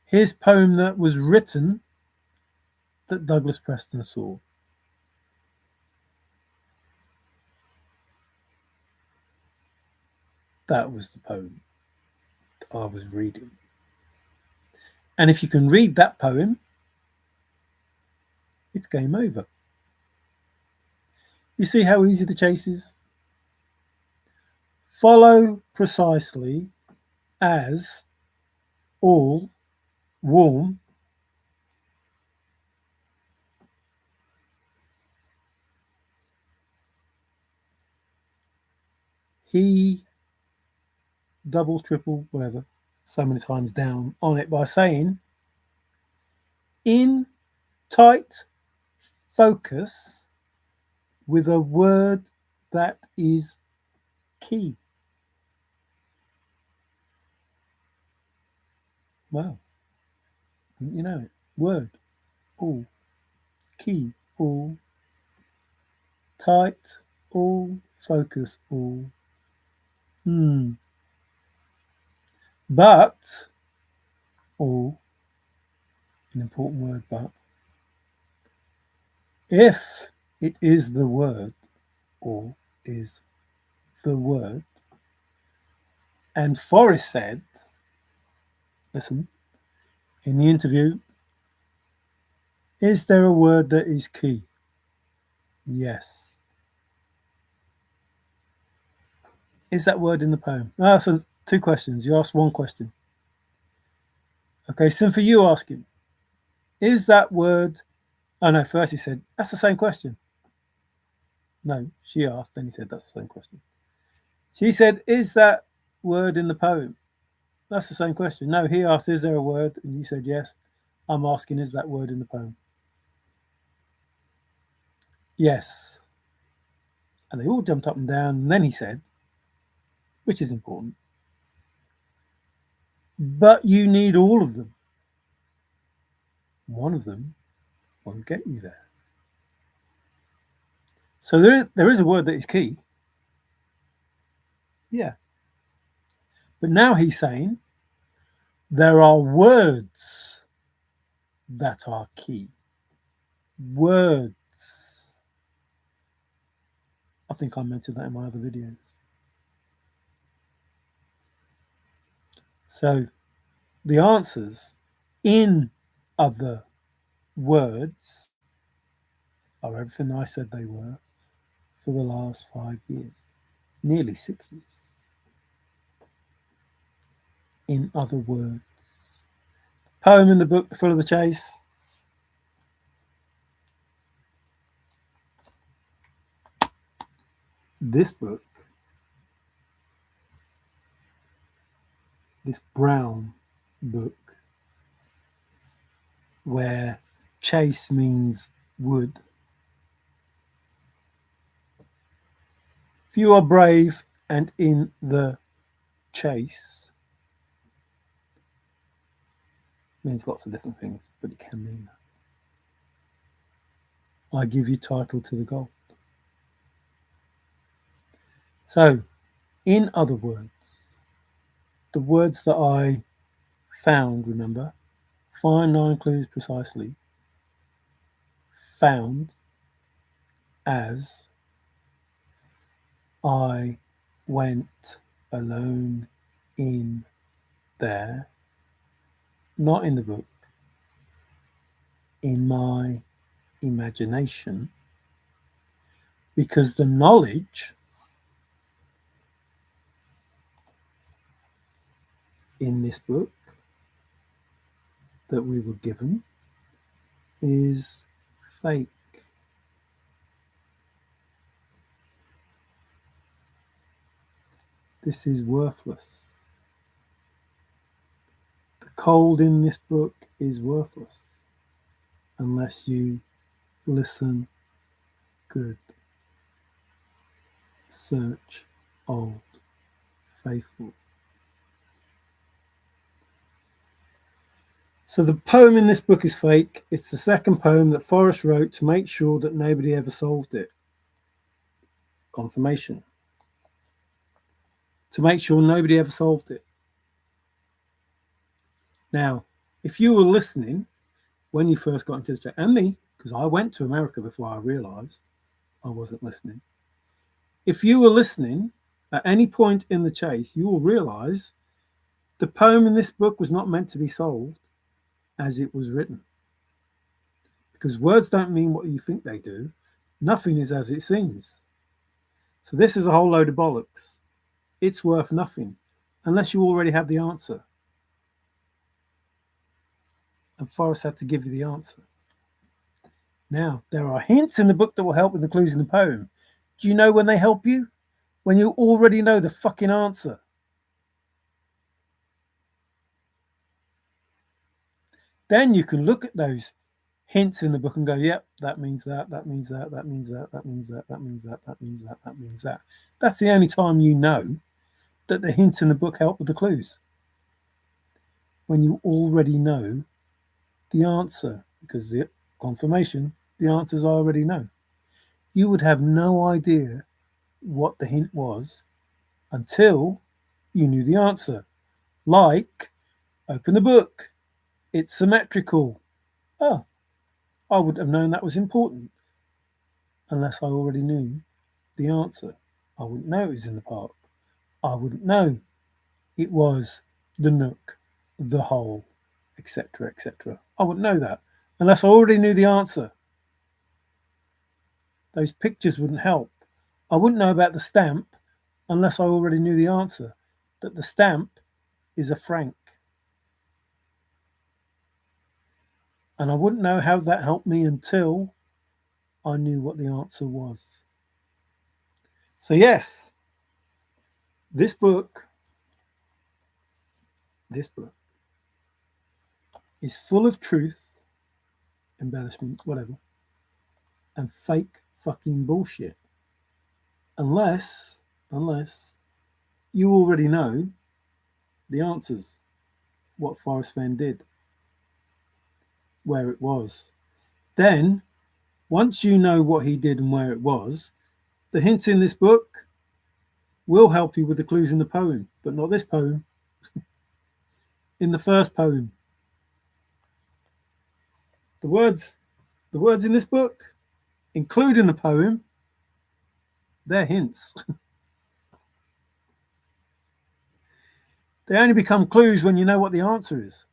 His poem that was written that Douglas Preston saw. That was the poem that I was reading. And if you can read that poem, it's game over. You see how easy the chase is? Follow precisely as all warm he double, triple, whatever, so many times down on it by saying in tight focus with a word that is key. Wow, didn't you know it? Word, all, key, all, tight, all, focus, all. But, all, an important word, but, if it is the word, or is the word, and Forrest said, listen, in the interview, is there a word that is key? Yes. Is that word in the poem? So 2 questions. You asked 1 question. Okay, so for you asking, is that word... Oh no, first he said, that's the same question. No, she asked, then he said, that's the same question. She said, is that word in the poem? That's the same question. No, he asked, is there a word? And you said, yes. I'm asking, is that word in the poem? Yes. And they all jumped up and down. And then he said, which is important, but you need all of them. One of them won't get you there. So there is a word that is key. Yeah. But now he's saying there are words that are key. Words. I think I mentioned that in my other videos. So the answers in other words are everything I said they were for the last 5 years, nearly 6 years. In other words. Poem in the book, The Thrill of the Chase. This book, this brown book, where chase means wood. If you are brave and in the chase, means lots of different things, but it can mean that. I give you title to the gold. So, in other words, the words that I found, remember, find 9 clues precisely, found as I went alone in there, not in the book, in my imagination, because the knowledge in this book that we were given is fake. This is worthless. The cold in this book is worthless unless you listen good. Search old, faithful. So the poem in this book is fake. It's the second poem that Forrest wrote to make sure that nobody ever solved it. Confirmation. To make sure nobody ever solved it. Now, if you were listening when you first got into the chat, and me, because I went to America before I realised I wasn't listening. If you were listening at any point in the chase, you will realise the poem in this book was not meant to be solved as it was written. Because words don't mean what you think they do. Nothing is as it seems. So this is a whole load of bollocks. It's worth nothing. unless you already have the answer. And Forrest had to give you the answer. Now, there are hints in the book that will help with the clues in the poem. Do you know when they help you? When you already know the fucking answer. Then you can look at those hints in the book and go, yep, that means that, that means that, that means that, that means that, that means that, that means that, that means that. That's the only time you know that the hints in the book help with the clues. When you already know the answer, because the confirmation, the answers I already know. You would have no idea what the hint was until you knew the answer. Like, open the book, it's symmetrical. Oh, I wouldn't have known that was important unless I already knew the answer. I wouldn't know it was in the park. I wouldn't know it was the nook, the hole, etc., etc. I wouldn't know that unless I already knew the answer. Those pictures wouldn't help. I wouldn't know about the stamp unless I already knew the answer, that the stamp is a franc. And I wouldn't know how that helped me until I knew what the answer was. So yes, this book is full of truth, embellishment, whatever, and fake fucking bullshit. Unless you already know the answers, what Forrest Fenn did, where it was. Then, once you know what he did and where it was, the hints in this book will help you with the clues in the poem, but not this poem. In the first poem, the words in this book, including the poem, they're hints. They only become clues when you know what the answer is.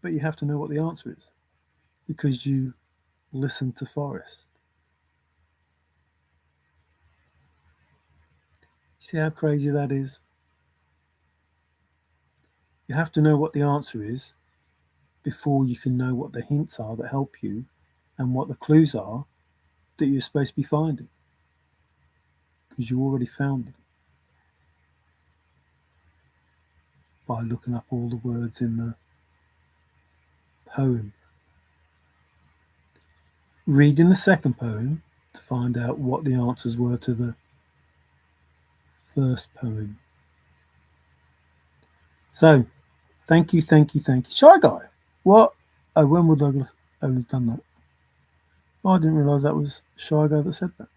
But you have to know what the answer is because you listen to Forrest. See how crazy that is? You have to know what the answer is before you can know what the hints are that help you and what the clues are that you're supposed to be finding because you already found them by looking up all the words in the poem. Reading the second poem to find out what the answers were to the first poem. So, thank you. Shy Guy. What? Oh, when will Douglas? Oh, he's done that. Oh, I didn't realise that was Shy Guy that said that.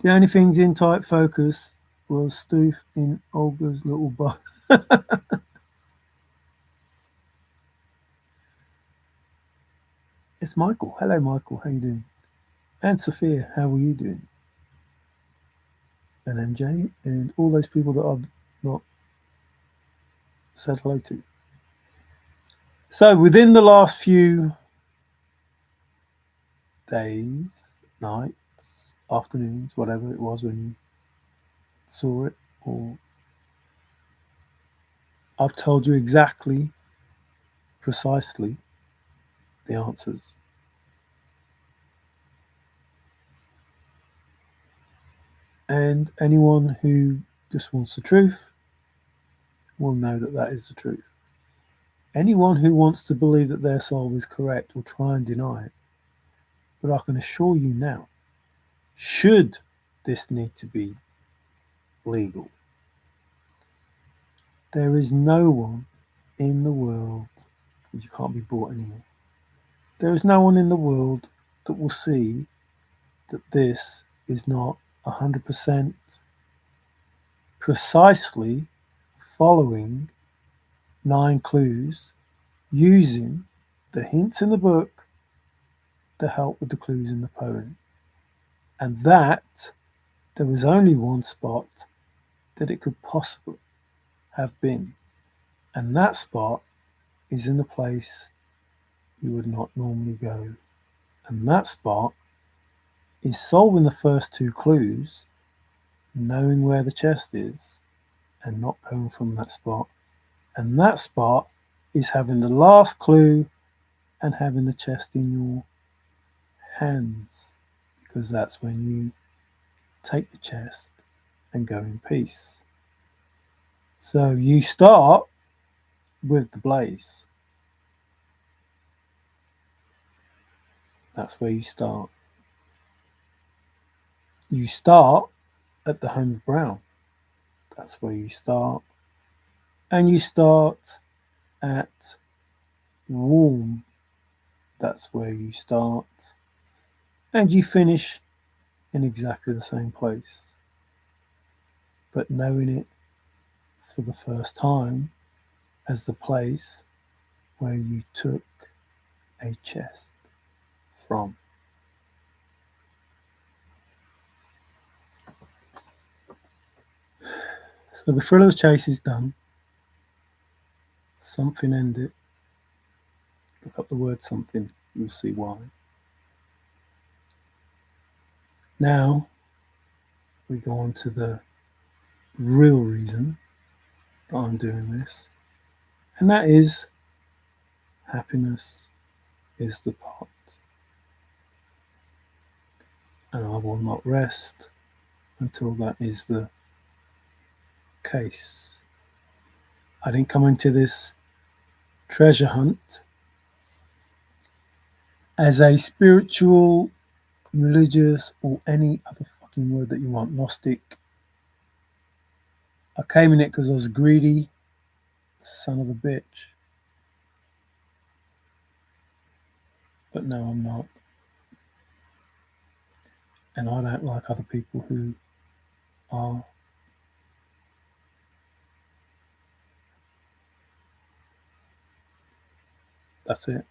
The only things in tight focus was Stoof in Olga's little bar. It's Michael. Hello, Michael. How you doing? And Sophia, how are you doing? And MJ, and all those people that I've not said hello to. So, within the last few days, nights, afternoons, whatever it was when you saw it, or I've told you exactly, precisely the answers. And anyone who just wants the truth will know that that is the truth. Anyone who wants to believe that their soul is correct will try and deny it. But I can assure you now, should this need to be legal, there is no one in the world, because you can't be bought anymore, there is no one in the world that will see that this is not 100% precisely following 9 clues using the hints in the book to help with the clues in the poem. And that there was only one spot that it could possibly have been. And that spot is in a place you would not normally go. And that spot is solving the first two clues, knowing where the chest is, and not going from that spot. And that spot is having the last clue and having the chest in your hands, because that's when you take the chest and go in peace. So you start with the blaze. That's where you start. You start at the home of brown. That's where you start. And you start at warm. That's where you start. And you finish in exactly the same place. But knowing it for the first time as the place where you took a chest from. So the thrill of the chase is done. Something ended. Look up the word something, you'll see why. Now we go on to the real reason that I'm doing this, and that is happiness is the pot. And I will not rest until that is the case. I didn't come into this treasure hunt as a spiritual, religious, or any other fucking word that you want, Gnostic. I came in it because I was greedy, son of a bitch. But no, I'm not. And I don't like other people who are. That's it.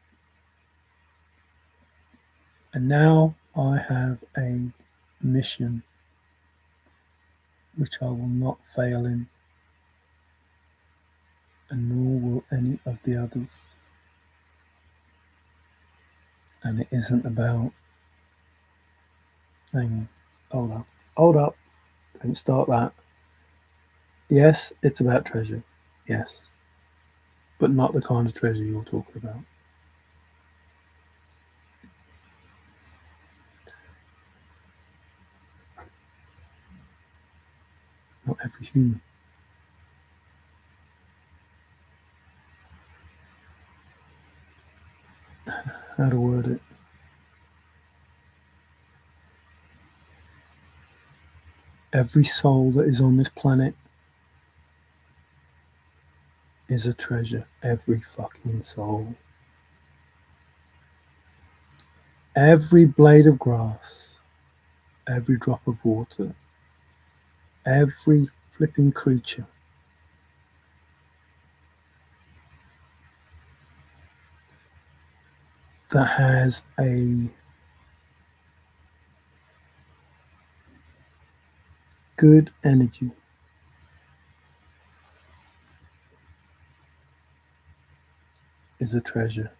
And now I have a mission which I will not fail in, and nor will any of the others. And it isn't about. Hang on. Hold up. Don't start that. Yes, it's about treasure. Yes. But not the kind of treasure you're talking about. Not every human. How to word it? Every soul that is on this planet is a treasure. Every fucking soul. Every blade of grass, every drop of water, every flipping creature that has a good energy is a treasure.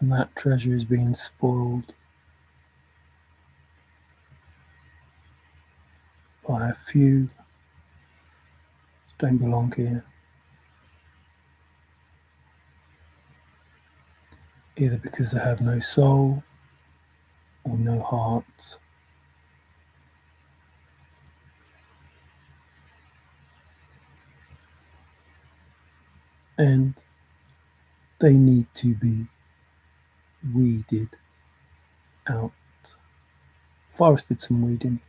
And that treasure is being spoiled by a few that don't belong here. Either because they have no soul or no heart. And they need to be weeded out. Forrest did some weeding.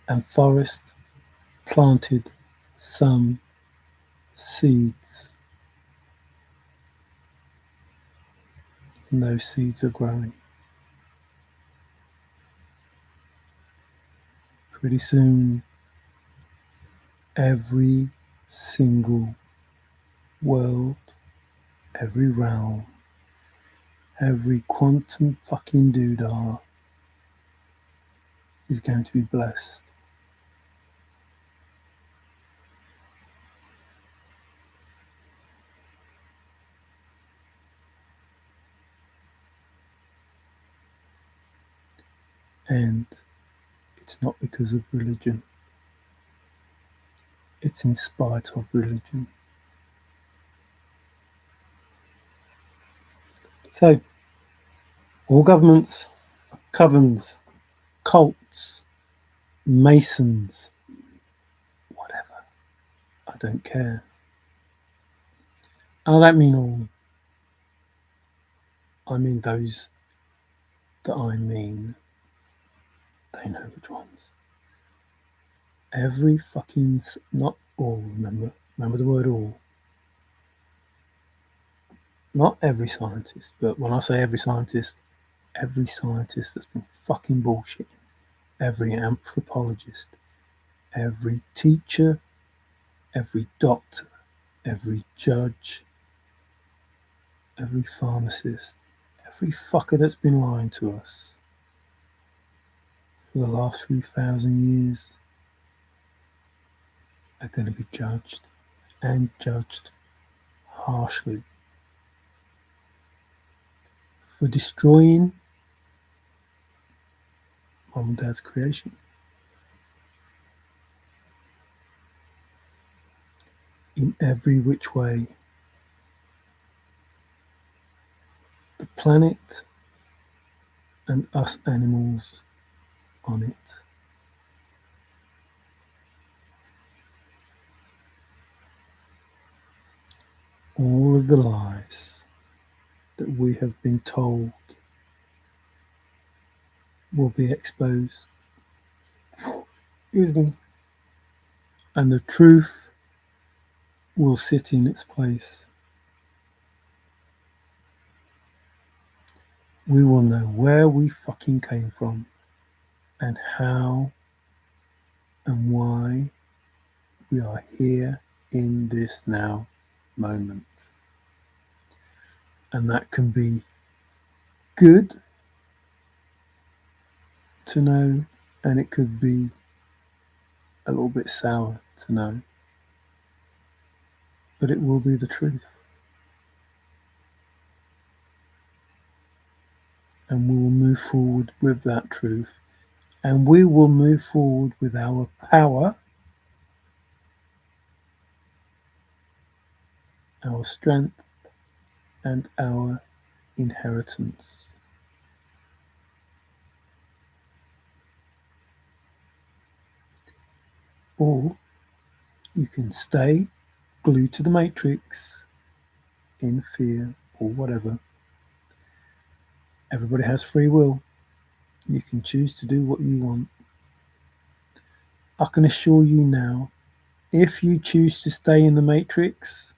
And Forrest planted some seeds. And those seeds are growing. Pretty soon, every single world, every realm, every quantum fucking doodah is going to be blessed. And it's not because of religion, it's in spite of religion. So, all governments, covens, cults, masons, whatever, I don't care. I don't mean all, I mean those that I mean. They know which ones. Every fucking, not all, remember the word all. Not every scientist, but when I say every scientist that's been fucking bullshitting. Every anthropologist, every teacher, every doctor, every judge, every pharmacist, every fucker that's been lying to us for the last few thousand years are going to be judged and judged harshly for destroying mom and dad's creation. In every which way. The planet and us animals on it. All of the lies that we have been told will be exposed. Excuse me. And the truth will sit in its place. We will know where we fucking came from and how and why we are here in this now moment. And that can be good to know, and it could be a little bit sour to know, but it will be the truth. And we will move forward with that truth, and we will move forward with our power, our strength, and our inheritance. Or you can stay glued to the matrix in fear or whatever. Everybody has free will. You can choose to do what you want. I can assure you now, if you choose to stay in the matrix,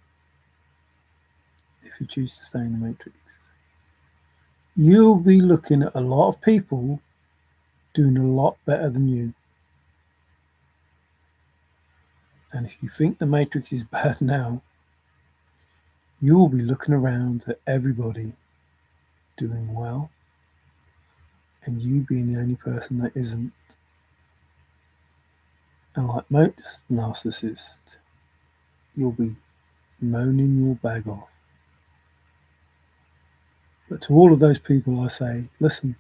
you'll be looking at a lot of people doing a lot better than you. And if you think the matrix is bad now, you'll be looking around at everybody doing well and you being the only person that isn't. And like most narcissists, you'll be moaning your bag off. But to all of those people I say, listen,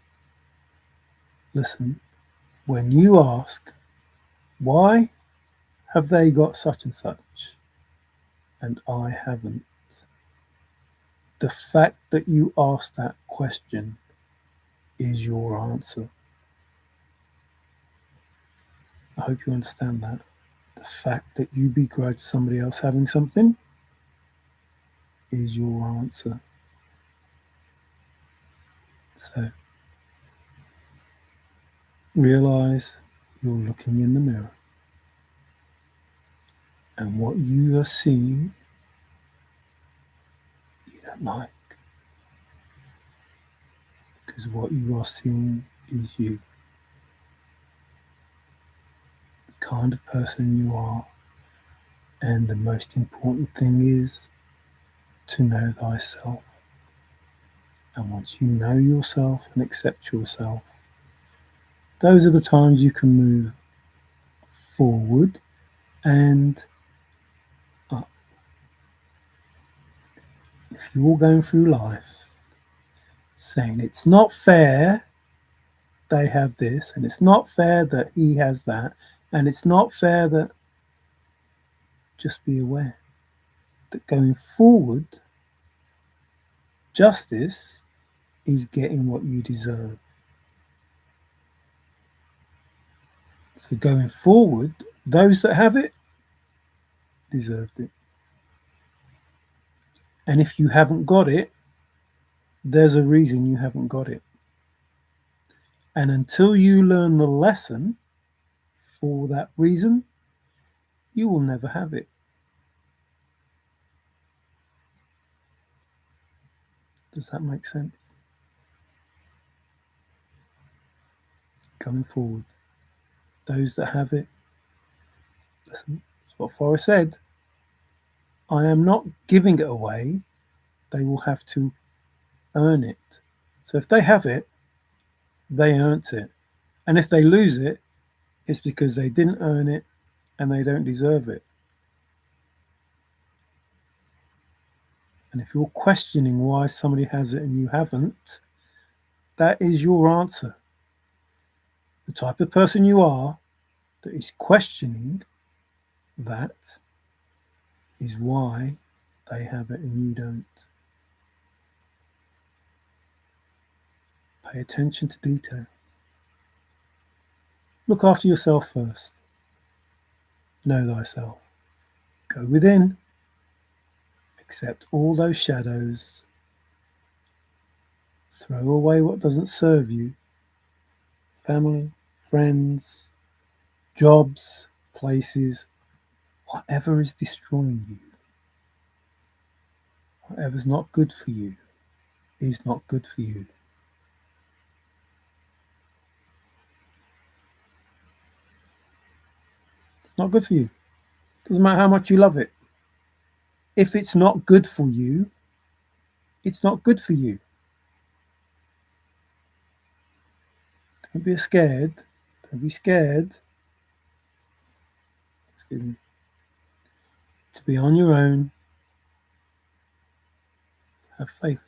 when you ask, why have they got such and such and I haven't? The fact that you ask that question is your answer. I hope you understand that. The fact that you begrudge somebody else having something is your answer. So realize you're looking in the mirror and what you are seeing you don't like, because what you are seeing is you, the kind of person you are. And the most important thing is to know thyself. And once you know yourself and accept yourself, those are the times you can move forward and up. If you're going through life saying it's not fair, they have this, and it's not fair that he has that, and it's not fair that. Just be aware that going forward, justice is getting what you deserve. So going forward, those that have it deserved it. And if you haven't got it, there's a reason you haven't got it. And until you learn the lesson for that reason, you will never have it. Does that make sense? Going forward, those that have it, listen, that's what Forrest said. I am not giving it away. They will have to earn it. So if they have it, they earned it. And if they lose it, it's because they didn't earn it and they don't deserve it. And if you're questioning why somebody has it and you haven't, that is your answer. The type of person you are that is questioning that is why they have it and you don't. Pay attention to detail. Look after yourself first. Know thyself. Go within. Accept all those shadows. Throw away what doesn't serve you. Family, friends, jobs, places, whatever is destroying you. Whatever's not good for you is not good for you. It's not good for you. Doesn't matter how much you love it. If it's not good for you, it's not good for you. Don't be scared. Don't be scared. Excuse me. To be on your own. Have faith.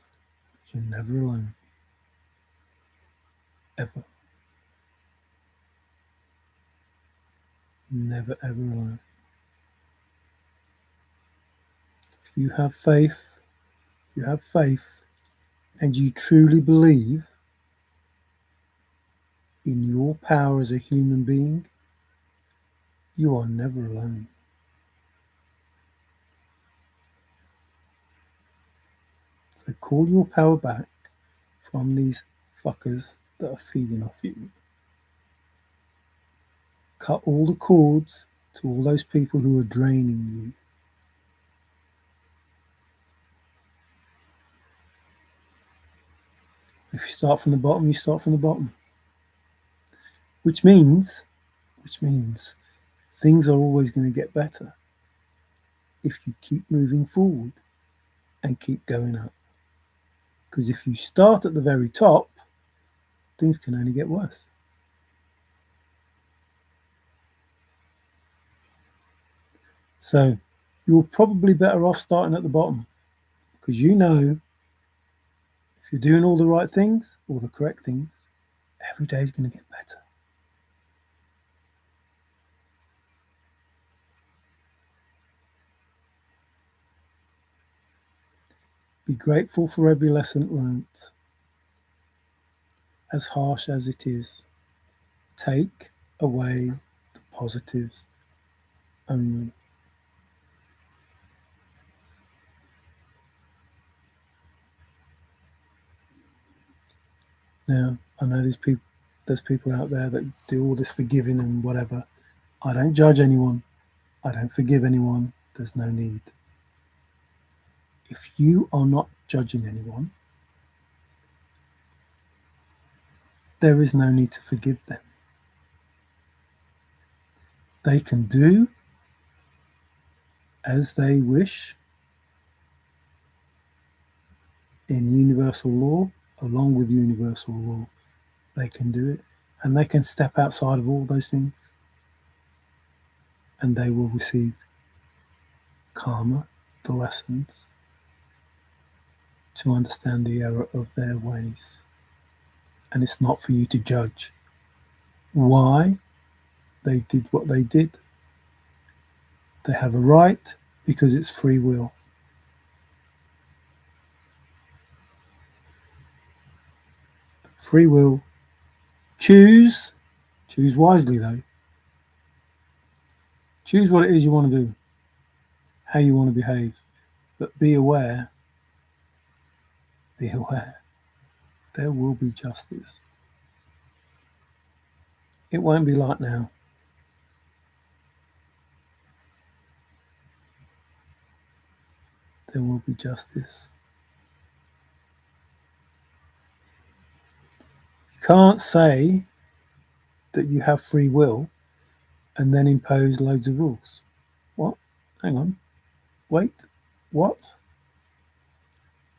You're never alone. Ever. Never ever alone. If you have faith, and you truly believe in your power as a human being, you are never alone. So call your power back from these fuckers that are feeding off you. Cut all the cords to all those people who are draining you. If you start from the bottom, you start from the bottom. Which means things are always going to get better if you keep moving forward and keep going up. Because if you start at the very top, things can only get worse. So you're probably better off starting at the bottom, because you know if you're doing all the right things, all the correct things, every day is going to get better. Be grateful for every lesson learnt, as harsh as it is. Take away the positives only. Now, I know there's people out there that do all this forgiving and whatever. I don't judge anyone. I don't forgive anyone. There's no need. If you are not judging anyone, there is no need to forgive them. They can do as they wish in universal law, along with universal law. They can do it, and they can step outside of all those things, and they will receive karma, the lessons, to understand the error of their ways. and it's not for you to judge why they did what they did. They have a right because it's free will. Free will. Choose. Choose wisely, though. Choose what it is you want to do, how you want to behave. But be aware, there will be justice. It won't be like now. There will be justice. You can't say that you have free will and then impose loads of rules. What? Hang on. Wait. What?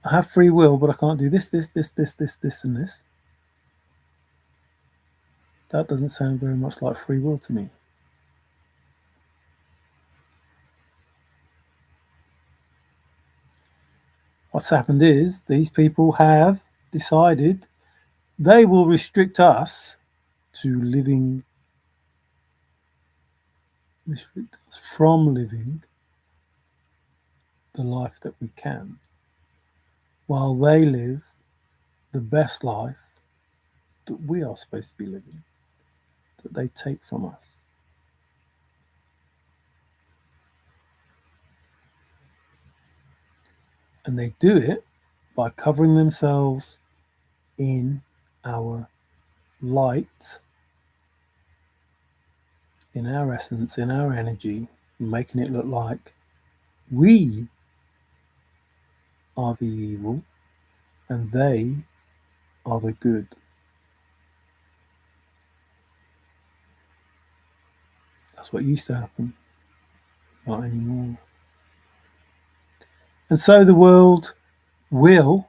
I have free will, but I can't do this, and this. That doesn't sound very much like free will to me. What's happened is these people have decided they will restrict us to restrict us from living the life that we can, while they live the best life that we are supposed to be living, that they take from us. And they do it by covering themselves in our light, in our essence, in our energy, making it look like we are the evil and they are the good. That's what used to happen, not anymore. And so the world will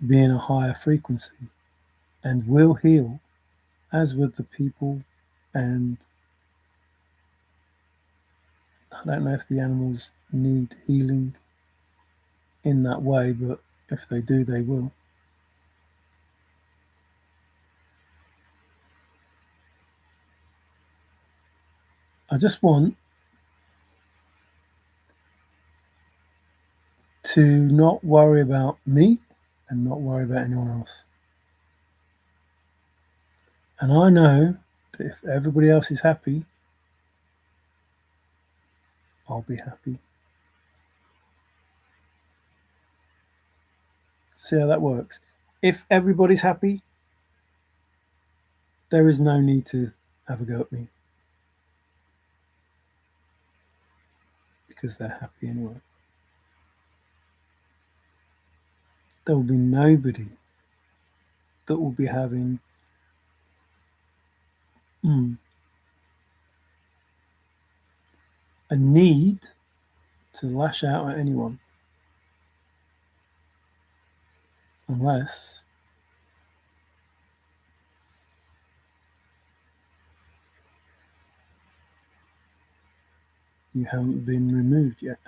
be in a higher frequency and will heal, as with the people. And I don't know if the animals need healing in that way, but if they do, they will. I just want to not worry about me and not worry about anyone else. And I know that if everybody else is happy, I'll be happy. See how that works? If everybody's happy, there is no need to have a go at me because they're happy anyway. There will be nobody that will be having a need to lash out at anyone unless you haven't been removed yet.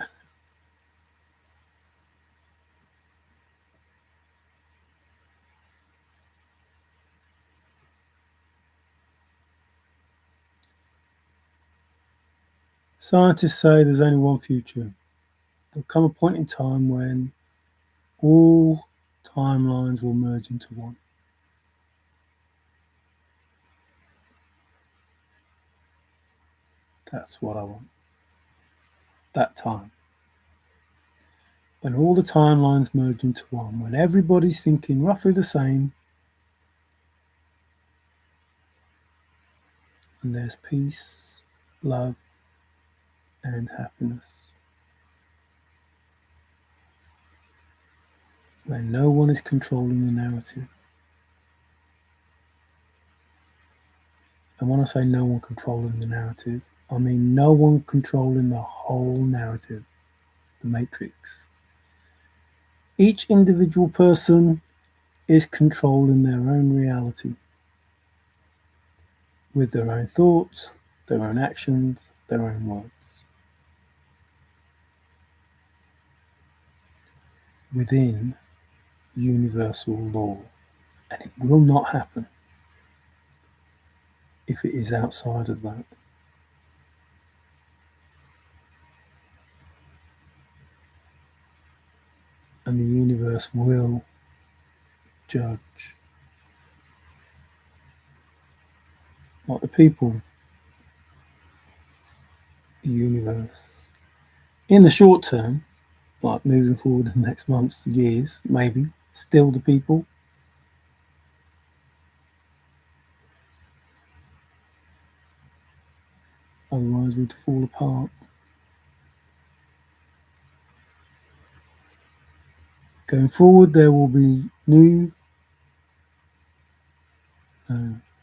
Scientists say there's only one future. There'll come a point in time when all timelines will merge into one. That's what I want. That time. When all the timelines merge into one, when everybody's thinking roughly the same, and there's peace, love, and happiness. When no one is controlling the narrative. And when I say no one controlling the narrative, I mean no one controlling the whole narrative, the matrix. Each individual person is controlling their own reality with their own thoughts, their own actions, their own words. Within universal law. And it will not happen if it is outside of that. And the universe will judge. Not the people, the universe. In the short term, like moving forward in the next months, years, maybe, still the people. Otherwise, we'd fall apart. Going forward, there will be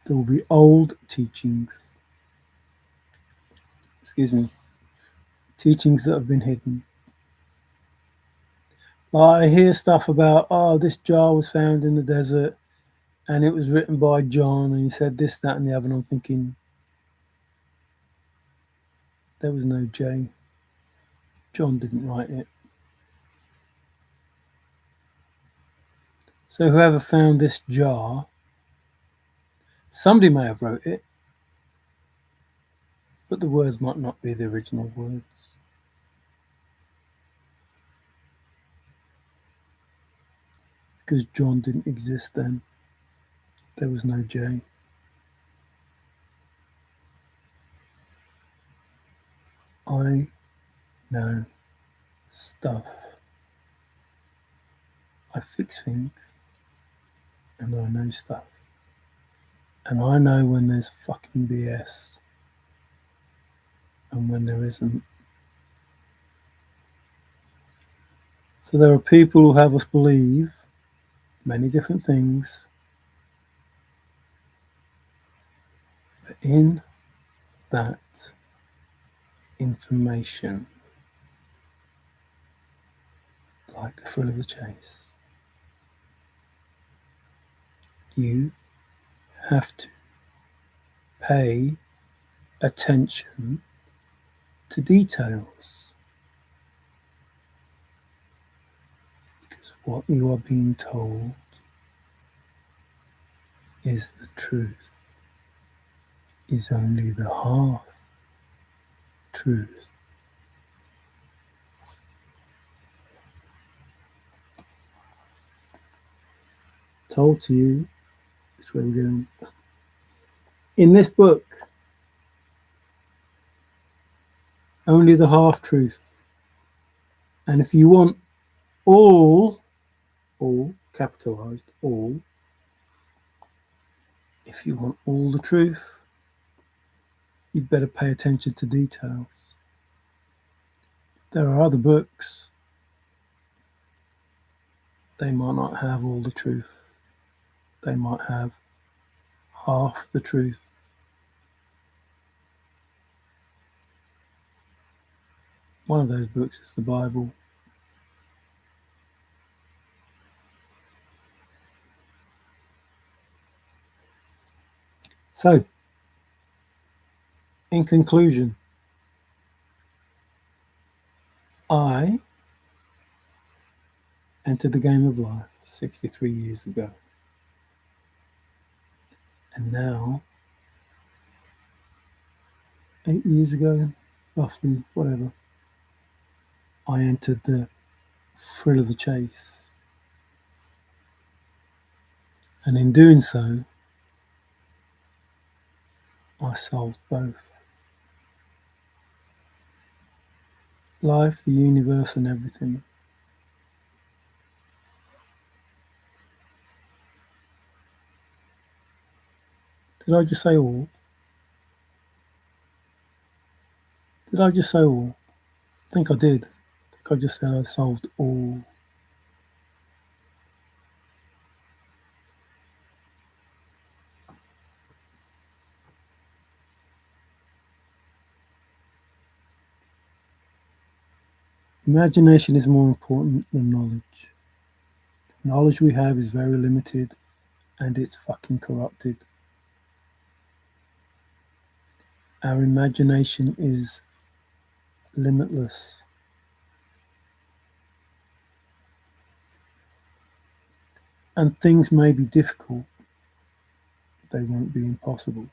there will be old teachings. Excuse me, teachings that have been hidden. Like I hear stuff about, oh, this jar was found in the desert and it was written by John and he said this, that, and the other. And I'm thinking, there was no J. John didn't write it. So whoever found this jar, somebody may have wrote it, but the words might not be the original words. Because John didn't exist then. There was no J. I know stuff. I fix things and I know stuff. And I know when there's fucking BS and when there isn't. So there are people who have us believe many different things, but in that information, like the thrill of the chase, you have to pay attention to details, because what you are being told is the truth, is only the half truth. Told to you which way we're going. In this book, only the half truth. And if you want all capitalized, all, if you want all the truth, you'd better pay attention to details. There are other books, they might not have all the truth. They might have half the truth. One of those books is the Bible. So, in conclusion, I entered the game of life 63 years ago. And now, 8 years ago, roughly, whatever, I entered the thrill of the chase. And in doing so, I solved both. Life, the universe, and everything. Did I just say all? Did I just say all? I think I did. I think I just said I solved all. Imagination is more important than knowledge. The knowledge we have is very limited and it's fucking corrupted. Our imagination is limitless. And things may be difficult, they won't be impossible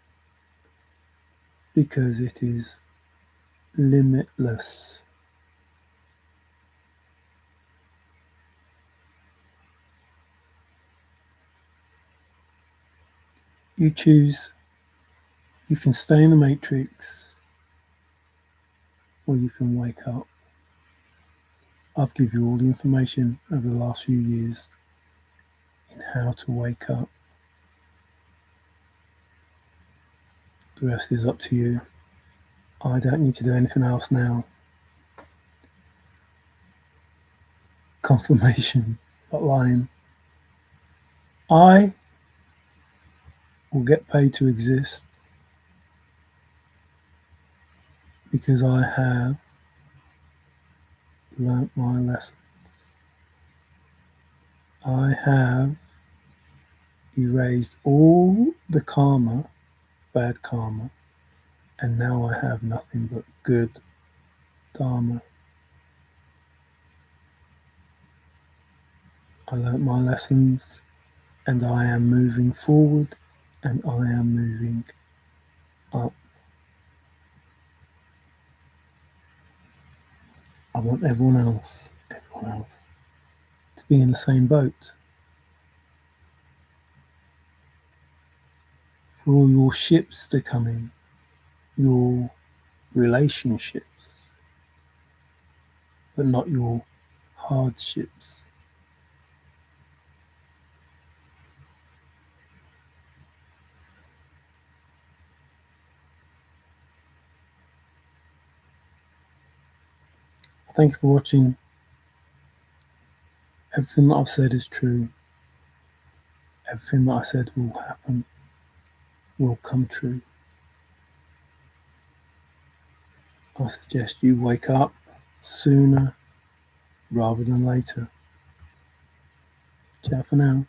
because it is limitless. You choose, you can stay in the matrix or you can wake up. I've given you all the information over the last few years in how to wake up. The rest is up to you. I don't need to do anything else now. Confirmation, not lying. I will get paid to exist because I have learnt my lessons. I have erased all the karma, bad karma, and now I have nothing but good dharma. I learnt my lessons and I am moving forward and I am moving up. I want everyone else to be in the same boat. For all your ships to come in, your relationships, but not your hardships. Thank you for watching. Everything that I've said is true. Everything that I said will happen, will come true. I suggest you wake up sooner rather than later. Ciao for now.